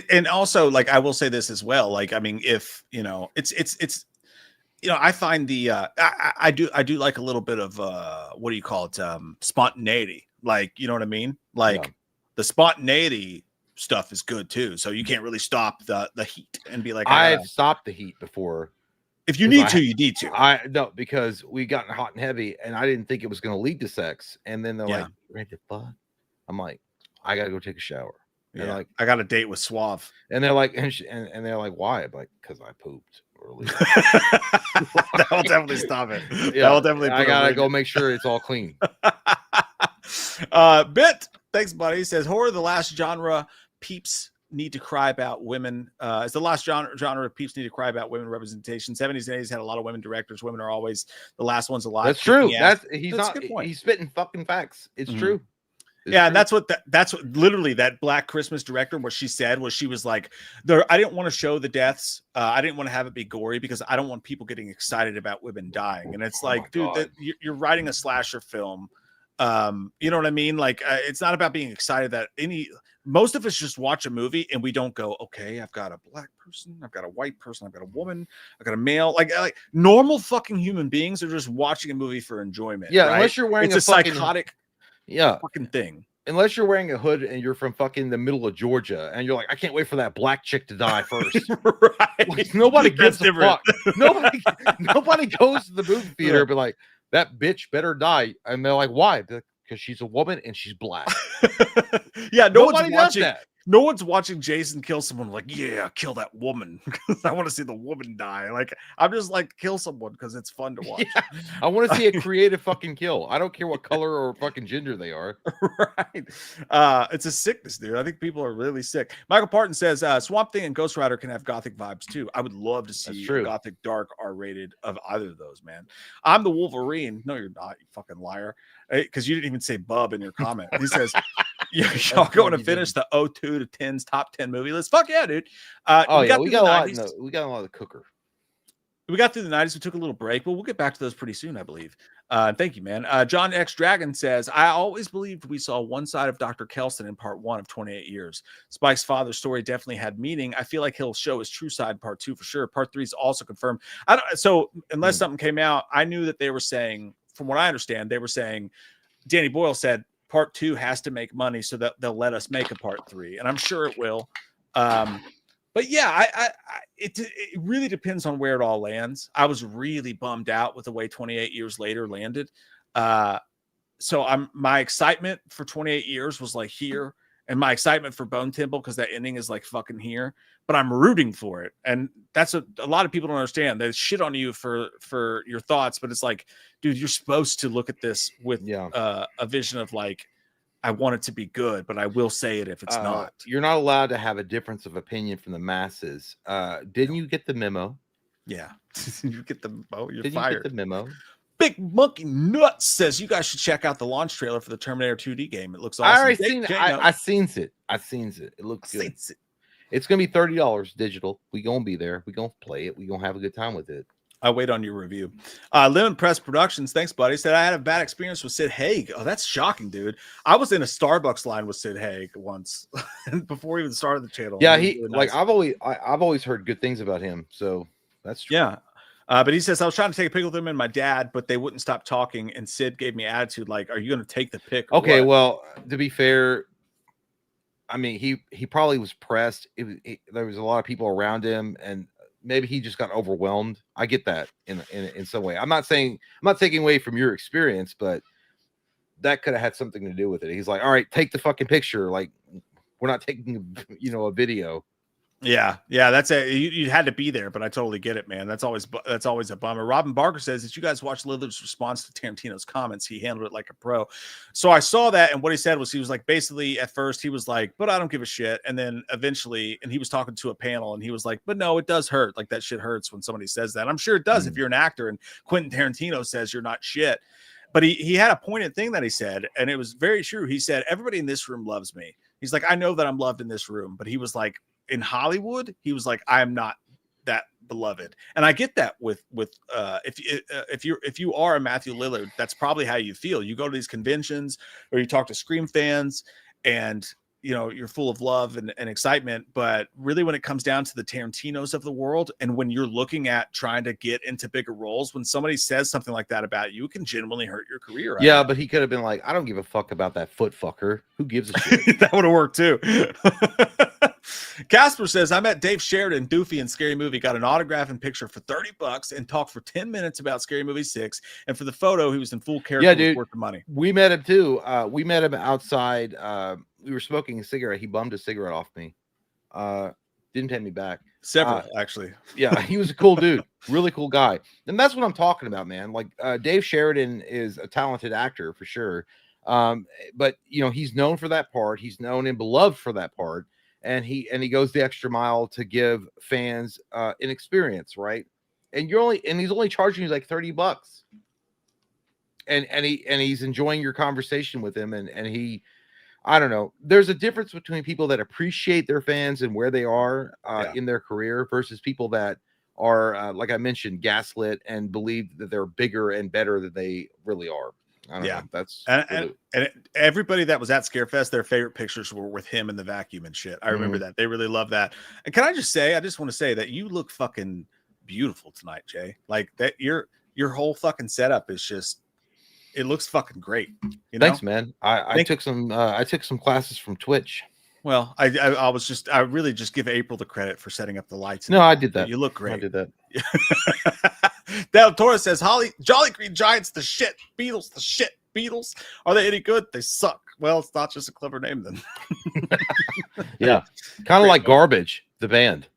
And also, like, I will say this as well. Like, I mean, if it's I find the I do like a little bit of what do you call it? Spontaneity. Like, you know what I mean? Like the spontaneity stuff is good too, so you can't really stop the heat and be like, I've stopped the heat before. If you need to, you need to. No, because we got hot and heavy, and I didn't think it was going to lead to sex. And then they're like, "Ready to fuck?" I'm like, "I gotta go take a shower." And like, I got a date with Suave, and they're like, and they're like, "Why?" I'm like, "Because I pooped earlier." That will definitely stop it. Yeah, that will definitely. I gotta go make sure it's all clean. Bit, thanks, buddy. He says, horror, the last genre peeps need to cry about women. It's the last genre of peeps need to cry about women representation. 70s and 80s had a lot of women directors. Women are always the last ones alive. That's true. He's spitting fucking facts. It's true. It's true. And that's what literally that Black Christmas director, what she said was, she was like, I didn't want to show the deaths. I didn't want to have it be gory because I don't want people getting excited about women dying. And it's like, dude, you're writing a slasher film. You know what I mean? Like, it's not about being excited that most of us just watch a movie and we don't go, okay, I've got a black person, I've got a white person, I've got a woman, I've got a male. Like normal fucking human beings are just watching a movie for enjoyment. Yeah, right? Unless you're wearing it's a fucking, psychotic fucking thing. Unless you're wearing a hood and you're from fucking the middle of Georgia and you're like, I can't wait for that black chick to die first. Right. Like, nobody gives a fuck. Nobody goes to the movie theater and be like, that bitch better die. And they're like, why? Because she's a woman and she's black. Yeah, no one's watching Jason kill someone like, yeah, kill that woman because I want to see the woman die. Like, I'm just like, kill someone because it's fun to watch. Yeah, I want to see a creative fucking kill. I don't care what color or fucking gender they are. Right. It's a sickness, dude. I think people are really sick. Michael Parton says Swamp Thing and Ghost Rider can have gothic vibes too. I would love to see a gothic dark R-rated of either of those, man. I'm the Wolverine. No, you're not, you fucking liar. Because you didn't even say bub in your comment. He says, y'all going to finish the 02 to 10's top 10 movie list? Fuck yeah, dude. We got a lot of cooker. We got through the 90s. We took a little break, but we'll get back to those pretty soon, I believe. Thank you, man. John X Dragon says, I always believed we saw one side of Dr. Kelson in part 1 of 28 years. Spike's father's story definitely had meaning. I feel like he'll show his true side in part 2 for sure. Part 3 is also confirmed. So unless something came out, I knew that they were saying, from what I understand, they were saying, Danny Boyle said part 2 has to make money so that they'll let us make a part 3. And I'm sure it will. But yeah, it really depends on where it all lands. I was really bummed out with the way 28 years later landed. So my excitement for 28 years was like here, and my excitement for Bone Temple, because that ending is like fucking here, but I'm rooting for it. And that's a lot of people don't understand. They shit on you for your thoughts, but it's like, dude, you're supposed to look at this with a vision of like, I want it to be good, but I will say it if it's not. You're not allowed to have a difference of opinion from the masses. Didn't you get the memo? Yeah. You get the memo. You're Did fired. You get the memo? Big Monkey Nuts says you guys should check out the launch trailer for the Terminator 2D game. It looks awesome. I already seen it. I seen it. It looks good. It's gonna be $30 digital. We gonna be there. We gonna play it. We gonna have a good time with it. I'll wait on your review. Lemon Press Productions, thanks, buddy. Said I had a bad experience with Sid Haig. Oh, that's shocking, dude. I was in a Starbucks line with Sid Haig once before he even started the channel. Yeah, he really nice. Like I've always heard good things about him. So that's true. Yeah. But he says, I was trying to take a pic with him and my dad, but they wouldn't stop talking. And Sid gave me attitude like, are you going to take the pic? Okay, well, to be fair, I mean, he probably was pressed. There was a lot of people around him, and maybe he just got overwhelmed. I get that in some way. I'm not taking away from your experience, but that could have had something to do with it. He's like, all right, take the fucking picture. Like, we're not taking, a video. Yeah, that's you had to be there, but I totally get it, man. That's always a bummer. Robin Barker says, did you guys watch Lillard's response to Tarantino's comments? He handled it like a pro. So I saw that, and what he said was, he was like, basically at first he was like, but I don't give a shit, and then eventually, and he was talking to a panel, and he was like, but no, it does hurt. Like, that shit hurts when somebody says that. I'm sure it does if you're an actor, and Quentin Tarantino says you're not shit. But he had a pointed thing that he said, and it was very true. He said, everybody in this room loves me. He's like, I know that I'm loved in this room, but he was like, in Hollywood, he was like, I am not that beloved. And I get that with if you are a Matthew Lillard, that's probably how you feel. You go to these conventions or you talk to Scream fans, and you're full of love and excitement. But really, when it comes down to the Tarantinos of the world, and when you're looking at trying to get into bigger roles, when somebody says something like that about you, it can genuinely hurt your career. Yeah, but he could have been like, I don't give a fuck about that foot fucker. Who gives a shit? That would have worked too. Casper says, I met Dave Sheridan, Doofy, in Scary Movie, got an autograph and picture for $30 and talked for 10 minutes about Scary Movie 6. And for the photo, he was in full character. Yeah, dude, worth the money. We met him too. We met him outside. We were smoking a cigarette. He bummed a cigarette off me. Didn't pay me back. Several, actually. Yeah, he was a cool dude. Really cool guy. And that's what I'm talking about, man. Like, Dave Sheridan is a talented actor for sure. But he's known for that part. He's known and beloved for that part. And he goes the extra mile to give fans an experience, right? And he's only charging you like $30. And he's enjoying your conversation with him, and I don't know. There's a difference between people that appreciate their fans and where they are in their career versus people that are, like I mentioned, gaslit and believe that they're bigger and better than they really are. I don't know. That's and everybody that was at Scarefest, their favorite pictures were with him in the vacuum and shit. I remember that. They really love that. And can I just want to say that you look fucking beautiful tonight, Jay. Like, that your whole fucking setup is just, it looks fucking great. Thanks, man. I took some classes from Twitch. Well, I really just give April the credit for setting up the lights. No, I did that. You look great. I did that. Del Toro says, Jolly Green Giants, the shit. Beatles, the shit. Beatles, are they any good? They suck. Well, it's not just a clever name then. Yeah, kind of like Garbage, the band.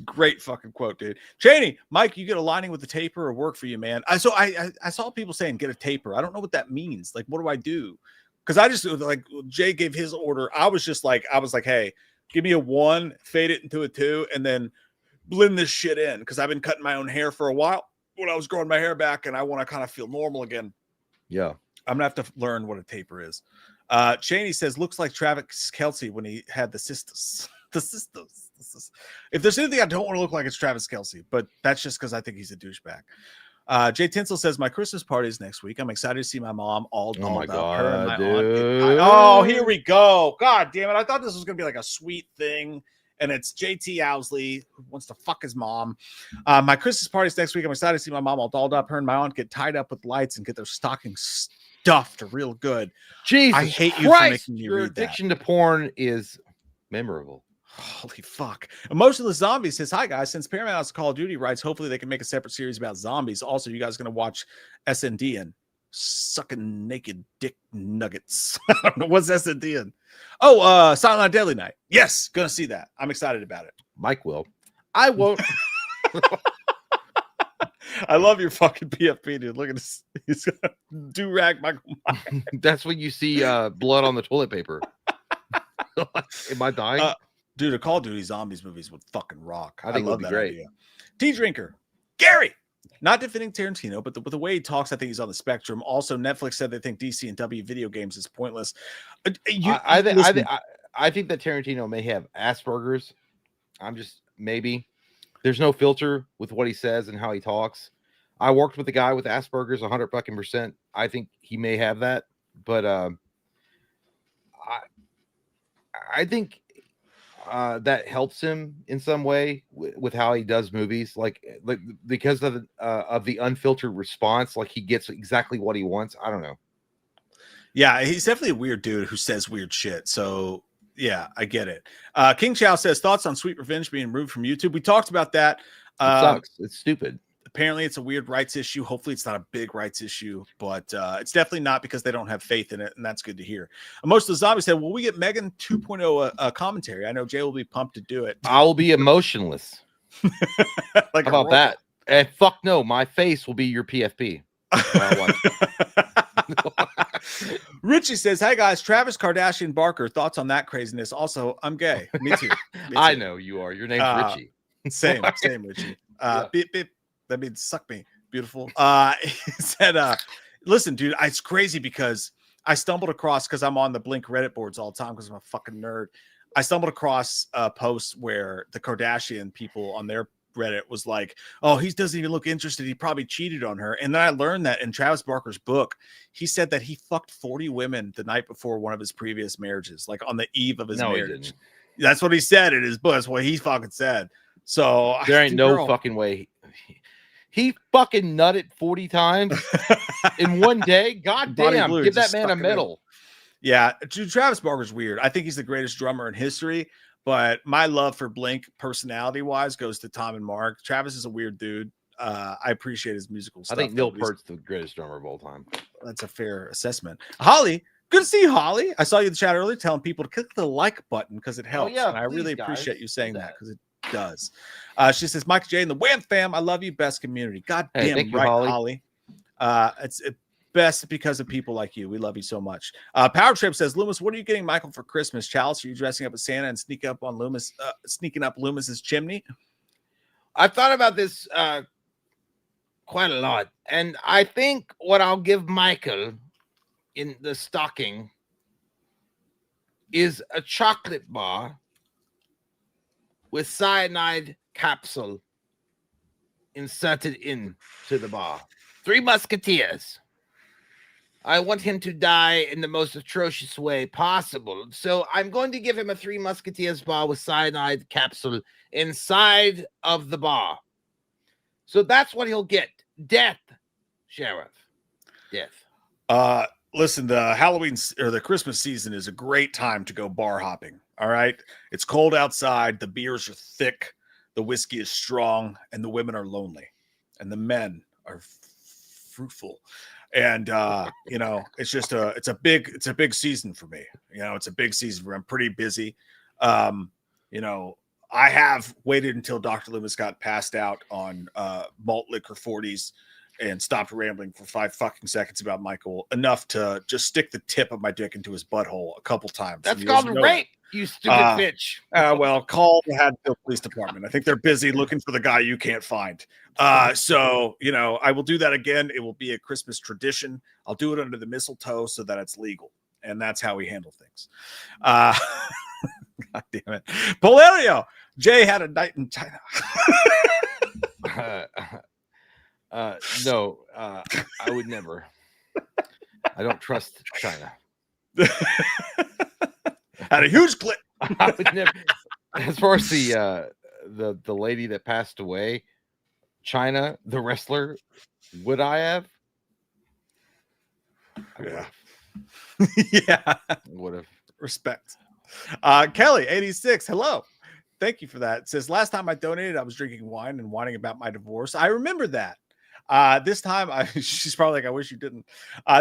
Great fucking quote, dude. Cheney, Mike, you get a lining with the taper or work for you, man. I saw people saying get a taper. I don't know what that means. Like, what do I do? Because I just, like, Jay gave his order. I was like, hey, give me a 1, fade it into a 2, and then blend this shit in, because I've been cutting my own hair for a while when I was growing my hair back, and I want to kind of feel normal again. Yeah, I'm gonna have to learn what a taper is. Cheney says, looks like Travis Kelce when he had the cystus. If there's anything I don't want to look like, it's Travis Kelce, but that's just because I think he's a douchebag. Jay Tinsel says, my Christmas party is next week. I'm excited to see my mom all dolled Oh my up. God, Her and my dude. aunt. Oh, here we go. God damn it. I thought this was going to be like a sweet thing. And it's JT Owsley who wants to fuck his mom. My Christmas party is next week. I'm excited to see my mom all dolled up. Her and my aunt get tied up with lights and get their stockings stuffed real good. Jesus I hate Christ, you for making me your read that. addiction to porn is memorable. Holy fuck. Emotionless Zombie says, hi guys, since Paramount has Call of Duty rights, hopefully they can make a separate series about zombies. Also, you guys going to watch SND and sucking naked dick nuggets. I don't know what's SND in. Oh, Silent Night Deadly Night. Yes, gonna see that. I'm excited about it. Mike will. I won't. I love your fucking PFP, dude. Look at this. He's got do-rag Michael Myers. That's when you see blood on the toilet paper. Am I dying? Dude, a Call of Duty Zombies movies would fucking rock. I think it would be great. Idea. Tea Drinker. Gary. Not defending Tarantino, but the way he talks, I think he's on the spectrum. Also, Netflix said they think DC and W video games is pointless. I think that Tarantino may have Asperger's. I'm just, maybe. There's no filter with what he says and how he talks. I worked with a guy with Asperger's 100%. I think he may have that, but I think that helps him in some way with how he does movies, like because of the unfiltered response, like he gets exactly what he wants. I don't know. Yeah, he's definitely a weird dude who says weird shit. So yeah, I get it. King Chow says thoughts on Sweet Revenge being removed from YouTube. We talked about that. It sucks. It's stupid. Apparently it's a weird rights issue. Hopefully it's not a big rights issue, but it's definitely not because they don't have faith in it, and that's good to hear. Most of the zombies said, will we get Megan 2.0 commentary? I know Jay will be pumped to do it. I will be emotionless. Like how about that? Fuck no, my face will be your PFP. Richie says, hey guys, Travis Kardashian Barker, thoughts on that craziness? Also, I'm gay. Me too. I know you are. Your name's Richie. Same Richie. Beep, beep. That means suck me. Beautiful. He said, listen, dude, it's crazy because I stumbled across, because I'm on the Blink Reddit boards all the time because I'm a fucking nerd. I stumbled across a post where the Kardashian people on their Reddit was like, oh, he doesn't even look interested. He probably cheated on her. And then I learned that in Travis Barker's book, he said that he fucked 40 women the night before one of his previous marriages, like on the eve of his marriage. That's what he said in his book. That's what he fucking said. So there ain't no fucking way. He fucking nutted 40 times in one day. God damn, give that man a medal. Yeah, Travis Barker's weird. I think he's the greatest drummer in history, but my love for Blink personality-wise goes to Tom and Mark. Travis is a weird dude. I appreciate his musical stuff. I think Neil Peart's the greatest drummer of all time. That's a fair assessment. Holly, good to see you, Holly. I saw you in the chat earlier telling people to click the like button because it helps. Yeah, and I really appreciate you saying that because it does. She says, Mike J and the Wham fam, I love you, best community. God damn right, Holly. It's best because of people like you. We love you so much. Power Trip says, Loomis, what are you getting Michael for Christmas? Chalice, are you dressing up as Santa and sneaking up Loomis's chimney? I've thought about this quite a lot, and I think what I'll give Michael in the stocking is a chocolate bar with cyanide capsule inserted into the bar. 3 Musketeers. I want him to die in the most atrocious way possible. So I'm going to give him a 3 Musketeers bar with cyanide capsule inside of the bar. So that's what he'll get. Death, Sheriff. Death. Listen, the Halloween or the Christmas season is a great time to go bar hopping. All right. It's cold outside. The beers are thick. The whiskey is strong, and the women are lonely, and the men are fruitful. And you know, it's just it's a big season for me. You know, it's a big season where I'm pretty busy. You know, I have waited until Dr. Loomis got passed out on malt liquor 40s and stopped rambling for 5 fucking seconds about Michael, enough to just stick the tip of my dick into his butthole a couple times. That's called rape, you stupid bitch. Well, call the Haddonfield Police Department. I think they're busy looking for the guy you can't find. So, you know, I will do that again. It will be a Christmas tradition. I'll do it under the mistletoe so that it's legal. And that's how we handle things. God damn it. Polario, Jay had a night in China. No, I would never. I don't trust China. Had a huge clip. I would never. As far as the lady that passed away, China, the wrestler, would I have? Yeah. Yeah. Would have. Respect. Kelly, 86. Hello. Thank you for that. It says, last time I donated, I was drinking wine and whining about my divorce. I remember that. This time, she's probably like, I wish you didn't.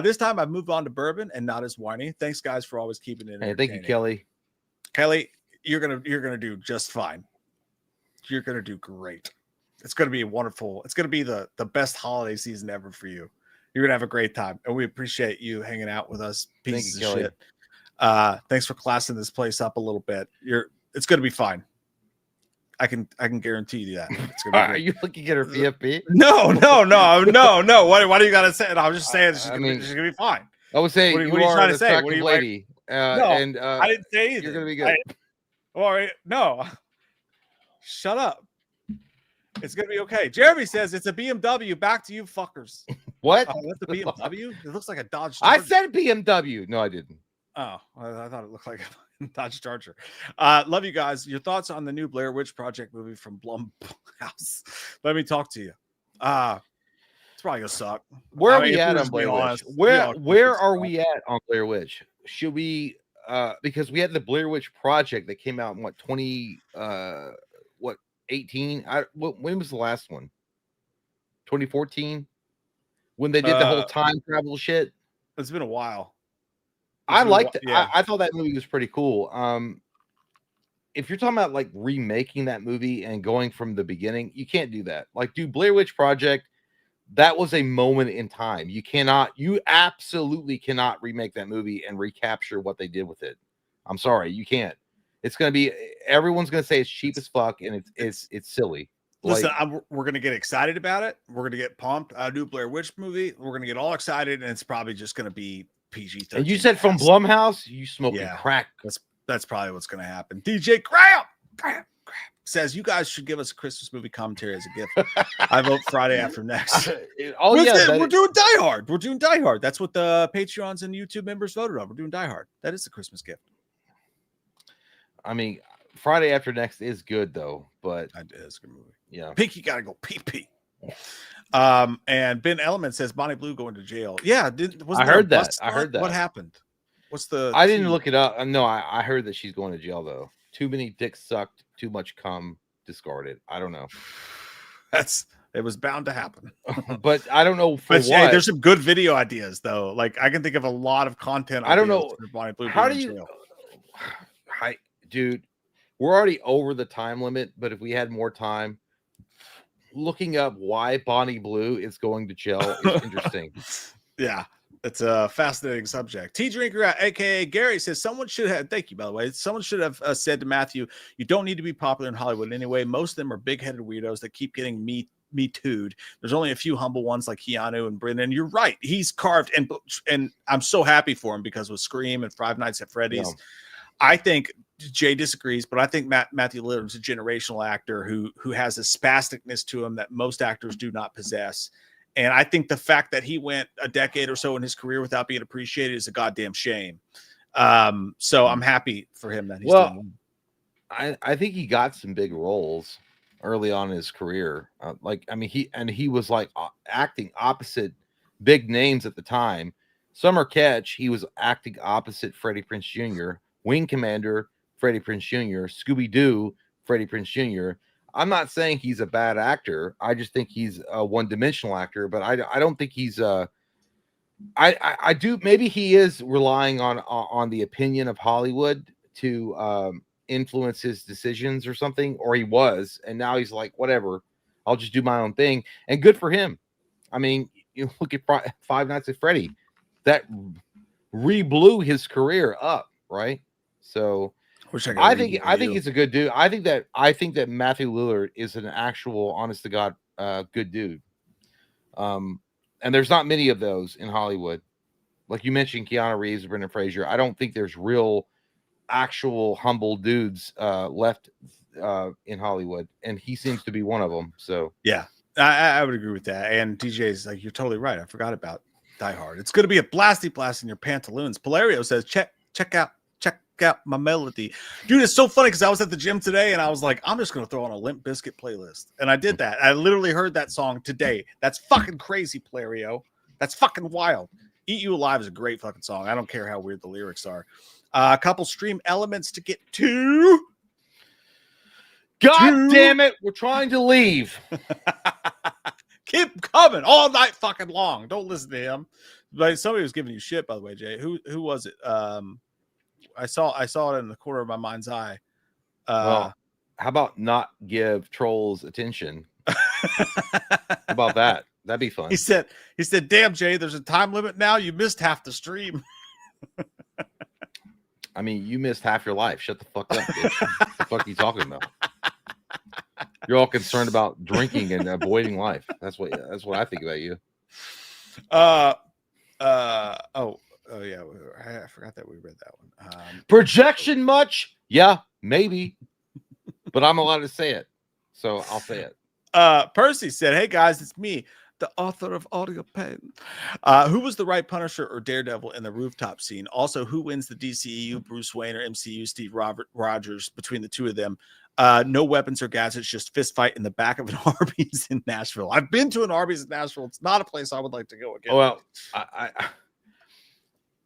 This time, I've moved on to bourbon and not as whiny. Thanks, guys, for always keeping it. Hey, thank you, Kelly. Kelly, you're gonna do just fine. You're gonna do great. It's gonna be wonderful. It's gonna be the best holiday season ever for you. You're gonna have a great time, and we appreciate you hanging out with us. Pieces of shit. Thanks for classing this place up a little bit. It's gonna be fine. I can guarantee you that. It's gonna be Are you looking at her PFP? No. Why do you gotta say it? I was just saying she's gonna be fine. I was saying what are you trying to say? What are you lady? No, I didn't say either. You're gonna be good. All right, no. Shut up. It's gonna be okay. Jeremy says it's a BMW. Back to you, fuckers. What? Oh, that's a BMW. It looks like a Dodge. I said BMW. No, I didn't. Oh, I thought it looked like Dodge Charger. Love you guys. Your thoughts on the new Blair Witch Project movie from Blumhouse? Let me talk to you. It's probably gonna suck. Where are I mean, we if at we're on just being Blair Witch? honest, Where are we at on Blair Witch? Should we because we had the Blair Witch Project that came out in what 18? When was the last one? 2014? When they did the whole time travel shit? It's been a while. I liked it. Yeah. I thought that movie was pretty cool. If you're talking about like remaking that movie and going from the beginning, you can't do that. Like, dude, Blair Witch Project, that was a moment in time. You absolutely cannot remake that movie and recapture what they did with it. I'm sorry, you can't. It's gonna be, everyone's gonna say it's cheap as fuck and it's silly. Listen, we're gonna get excited about it. We're gonna get pumped. A new Blair Witch movie. We're gonna get all excited, and it's probably just gonna be PG-13. And you said from Blumhouse, you smoking crack. That's probably what's gonna happen. DJ Graham says you guys should give us a Christmas movie commentary as a gift. I vote Friday after next. We're doing Die Hard. We're doing Die Hard. That's what the Patreons and YouTube members voted on. We're doing Die Hard. That is the Christmas gift. I mean, Friday after next is good though, but it's a good movie. Yeah, Pinky gotta go pee pee. And Ben Element says Bonnie Blue going to jail. Yeah, I heard that. What happened? What's the? I didn't look it up. No, I heard that she's going to jail though. Too many dicks sucked, too much cum discarded. I don't know. It was bound to happen. But I don't know for what. Hey, there's some good video ideas though. Like I can think of a lot of content. I don't know. For Bonnie Blue How do you? Dude, we're already over the time limit. But if we had more time, looking up why Bonnie Blue is going to jail is interesting. Yeah. It's a fascinating subject. T Drinker, aka Gary, says someone should have. Thank you, by the way. Someone should have said to Matthew, "You don't need to be popular in Hollywood anyway. Most of them are big-headed weirdos that keep getting me too'd. There's only a few humble ones like Keanu and Brendan. You're right. He's carved, and I'm so happy for him because with Scream and Five Nights at Freddy's, I think Jay disagrees, but I think Matthew Lillard's a generational actor who has a spasticness to him that most actors do not possess." And I think the fact that he went a decade or so in his career without being appreciated is a goddamn shame. So I'm happy for him that he's doing well. I think he got some big roles early on in his career. He was like acting opposite big names at the time. Summer Catch, he was acting opposite Freddie Prinze Jr., Wing Commander, Freddie Prinze Jr., Scooby-Doo, Freddie Prinze Jr. I'm not saying he's a bad actor. I just think he's a one-dimensional actor, but I don't think he's I do. Maybe he is relying on the opinion of Hollywood to influence his decisions or something, or he was, and now he's like, whatever, I'll just do my own thing, and good for him. I mean, you look at Five Nights at Freddy, that re-blew his career up, right? So I think he's a good dude. I think that Matthew Lillard is an actual, honest to God, good dude. And there's not many of those in Hollywood. Like you mentioned, Keanu Reeves, Brendan Fraser. I don't think there's real, actual humble dudes left in Hollywood, and he seems to be one of them. So yeah, I would agree with that. And DJ's like, you're totally right. I forgot about Die Hard. It's going to be a blasty blast in your pantaloons. Polario says, check out my melody, dude. It's so funny because I was at the gym today and I was like, I'm just gonna throw on a Limp Bizkit playlist, and I did that. I literally heard that song today. That's fucking crazy, Polario. That's fucking wild. Eat You Alive is a great fucking song. I don't care how weird the lyrics are. A couple stream elements to get to. God damn it, we're trying to leave. Keep coming all night fucking long. Don't listen to him. But somebody was giving you shit, by the way, Jay. Who was it? I saw it in the corner of my mind's eye. Well, how about not give trolls attention? How about that? That'd be fun. He said, damn, Jay, there's a time limit now. You missed half the stream. I mean, you missed half your life. Shut the fuck up, bitch. What the fuck are you talking about? You're all concerned about drinking and avoiding life. That's what I think about you. Oh yeah, I forgot that we read that one. Projection much? Yeah, maybe, but I'm allowed to say it, so I'll say it. Percy said, "Hey guys, it's me. the author of Audio Pain. Who was the right Punisher or Daredevil in the rooftop scene? Also, who wins the DCEU, Bruce Wayne or MCU, Steve Rogers, between the two of them? No weapons or gadgets, just fist fight in the back of an Arby's in Nashville. I've been to an Arby's in Nashville. It's not a place I would like to go again. Well,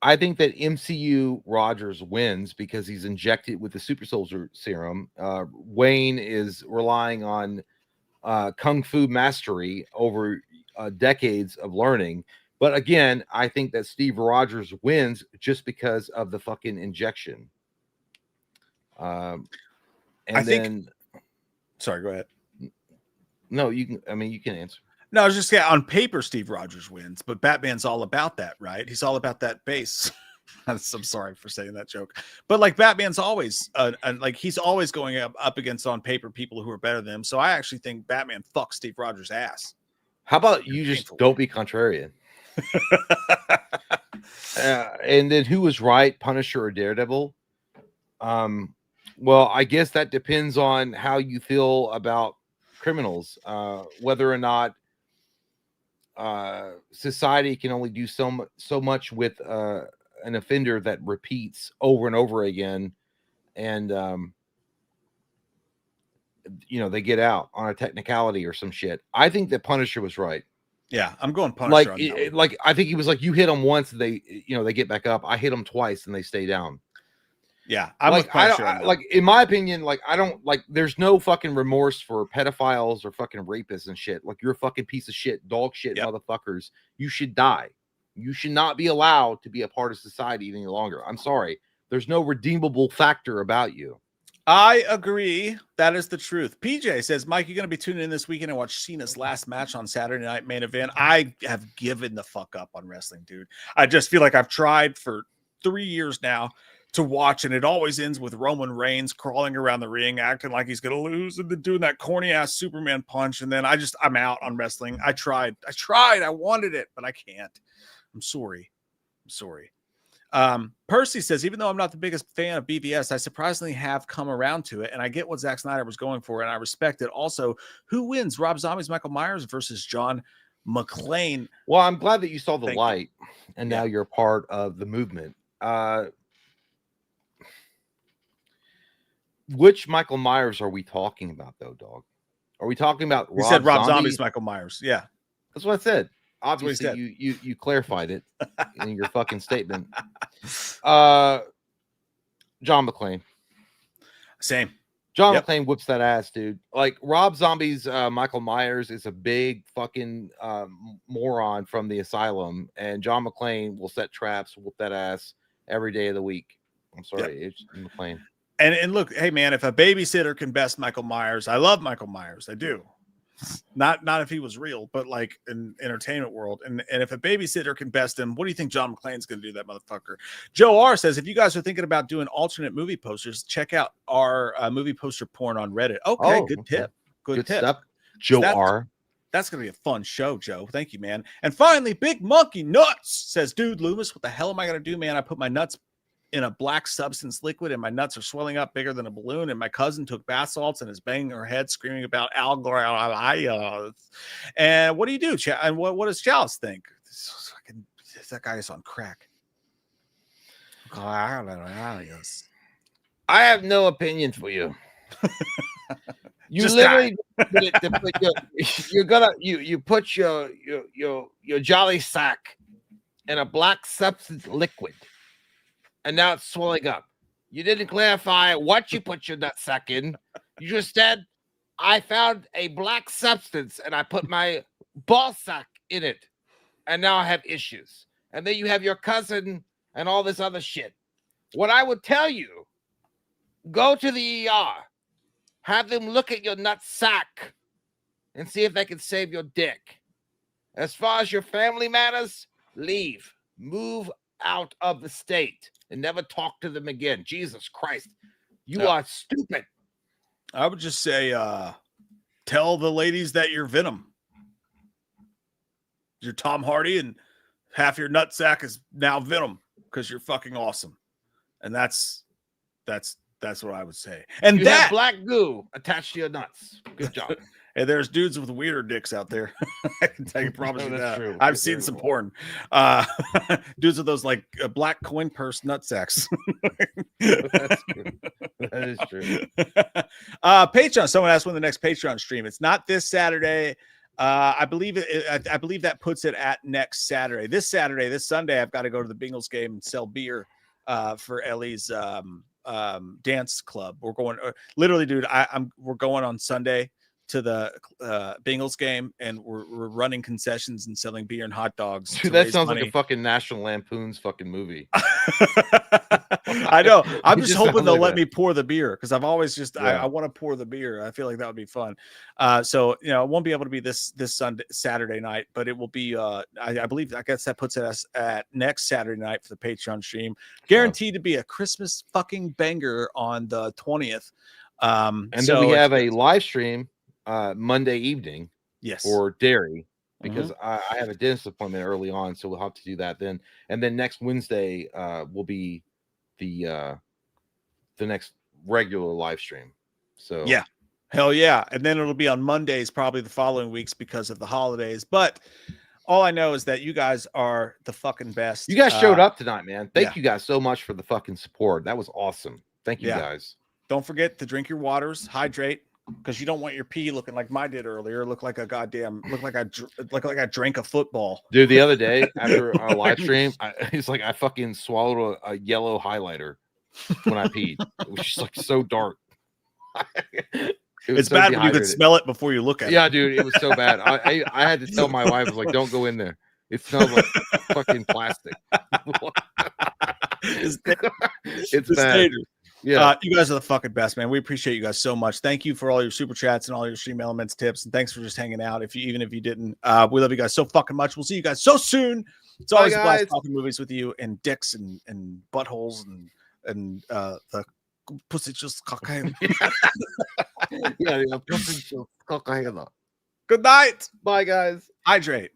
I think that MCU Rogers wins because he's injected with the super soldier serum. Wayne is relying on kung fu mastery over decades of learning. But again, I think that Steve Rogers wins just because of the fucking injection. Sorry, go ahead. No, you can. I mean, you can answer. No, I was just on paper, Steve Rogers wins, but Batman's all about that, right? He's all about that base. I'm sorry for saying that joke, but like Batman's always, like he's always going up against on paper people who are better than him. So I actually think Batman fucks Steve Rogers' ass. How about you just don't be contrarian? And then who was right, Punisher or Daredevil? Well, I guess that depends on how you feel about criminals, whether or not society can only do so much with an offender that repeats over and over again, and they get out on a technicality or some shit. I think that Punisher was right. Yeah, I'm going Punisher. Like I think he was like, you hit them once, they get back up. I hit them twice and they stay down. Yeah, I'm like, like in my opinion, like I don't like. There's no fucking remorse for pedophiles or fucking rapists and shit. Like you're a fucking piece of shit, dog shit, motherfuckers. You should die. You should not be allowed to be a part of society any longer. I'm sorry. There's no redeemable factor about you. I agree. That is the truth. PJ says, Mike, you're going to be tuning in this weekend and watch Cena's last match on Saturday Night Main Event. I have given the fuck up on wrestling, dude. I just feel like I've tried for 3 years now to watch, and it always ends with Roman Reigns crawling around the ring, acting like he's going to lose, and then doing that corny ass Superman punch. And then I'm out on wrestling. I tried. I wanted it, but I can't. I'm sorry. Percy says, even though I'm not the biggest fan of BVS, I surprisingly have come around to it, and I get what Zack Snyder was going for, and I respect it. Also, who wins, Rob Zombie's Michael Myers versus John McClane? Well, I'm glad that you saw the light, and now you're part of the movement. Which Michael Myers are we talking about, though, dog? Are we talking about You said Rob Zombie's Michael Myers. Yeah. That's what I said. Obviously, you clarified it in your fucking statement. John McClane. Same. John McClane whips that ass, dude. Like Rob Zombie's Michael Myers is a big fucking moron from the asylum, and John McClane will set traps, whoop that ass every day of the week. I'm sorry, it's McClane. And look, hey man, if a babysitter can best Michael Myers, I love Michael Myers. I do. Not if he was real, but like in entertainment world. And if a babysitter can best him, what do you think John McClane's going to do, that motherfucker? Joe R says, if you guys are thinking about doing alternate movie posters, check out our movie poster porn on Reddit. Okay, good tip. Good tip. Stuff. Joe R. That's going to be a fun show, Joe. Thank you, man. And finally, Big Monkey Nuts says, dude, Loomis, what the hell am I going to do, man? I put my nuts in a black substance liquid and my nuts are swelling up bigger than a balloon, and my cousin took bath salts and is banging her head screaming about algorithm. And what do you do, and what does Chalice think? That guy is on crack. I have no opinion for you. You Just literally you put your jolly sack in a black substance liquid, and now it's swelling up. You didn't clarify what you put your nutsack in. You just said, I found a black substance and I put my ball sack in it, and now I have issues. And then you have your cousin and all this other shit. What I would tell you, go to the ER, have them look at your nutsack and see if they can save your dick. As far as your family matters, leave. Move out of the state and never talk to them again. Jesus Christ. You are stupid. I would just say, tell the ladies that you're Venom. You're Tom Hardy and half your nutsack is now Venom because you're fucking awesome. And that's what I would say. And you have black goo attached to your nuts. Good job. Hey, there's dudes with weirder dicks out there. I can tell you, promise you that's that. true. I've That's seen very some cool. porn. Dudes with those like black coin purse nut sacks. That's true. That is true. Patreon. Someone asked when the next Patreon stream. It's not this Saturday. I believe I believe that puts it at next Saturday. This Sunday, I've got to go to the Bengals game and sell beer for Ellie's dance club. We're going literally, dude. We're going on Sunday to the Bengals game, and we're running concessions and selling beer and hot dogs. Dude, that sounds like a fucking National Lampoon's fucking movie. I know. I'm It just just hoping sounds they'll like let that. me pour the beer because I've always just Yeah. I want to pour the beer. I feel like that would be fun. So it won't be able to be this Saturday night, but it will be. I believe I guess that puts us at next Saturday night for the Patreon stream. Guaranteed to be a Christmas fucking banger on the 20th. And then we have a live stream Monday evening. Yes. For dairy, because I have a dentist appointment early on, so we'll have to do that then. And then next Wednesday will be the next regular live stream. So yeah, hell yeah. And then it'll be on Mondays, probably the following weeks because of the holidays. But all I know is that you guys are the fucking best. You guys showed up tonight, man. Thank yeah. you guys so much for the fucking support. That was awesome. Thank you guys. Don't forget to drink your waters, hydrate, because you don't want your pee looking like mine did earlier. Look like I drank a football. Dude, the other day after our live stream, it's like I fucking swallowed a yellow highlighter when I peed. It was just like so dark. It's so bad when you can smell it before you look at it. Yeah, dude, it was so bad. I had to tell my wife, I was like, don't go in there. It smells like fucking plastic. It's bad. dangerous. Yeah, you guys are the fucking best, man. We appreciate you guys so much. Thank you for all your super chats and all your stream elements tips, and thanks for just hanging out. Even if you didn't, we love you guys so fucking much. We'll see you guys so soon. It's always a blast talking movies with you, and dicks and buttholes and the pussy just cocaine. yeah, pussy just cocaine. Good night. Bye, guys. Hydrate.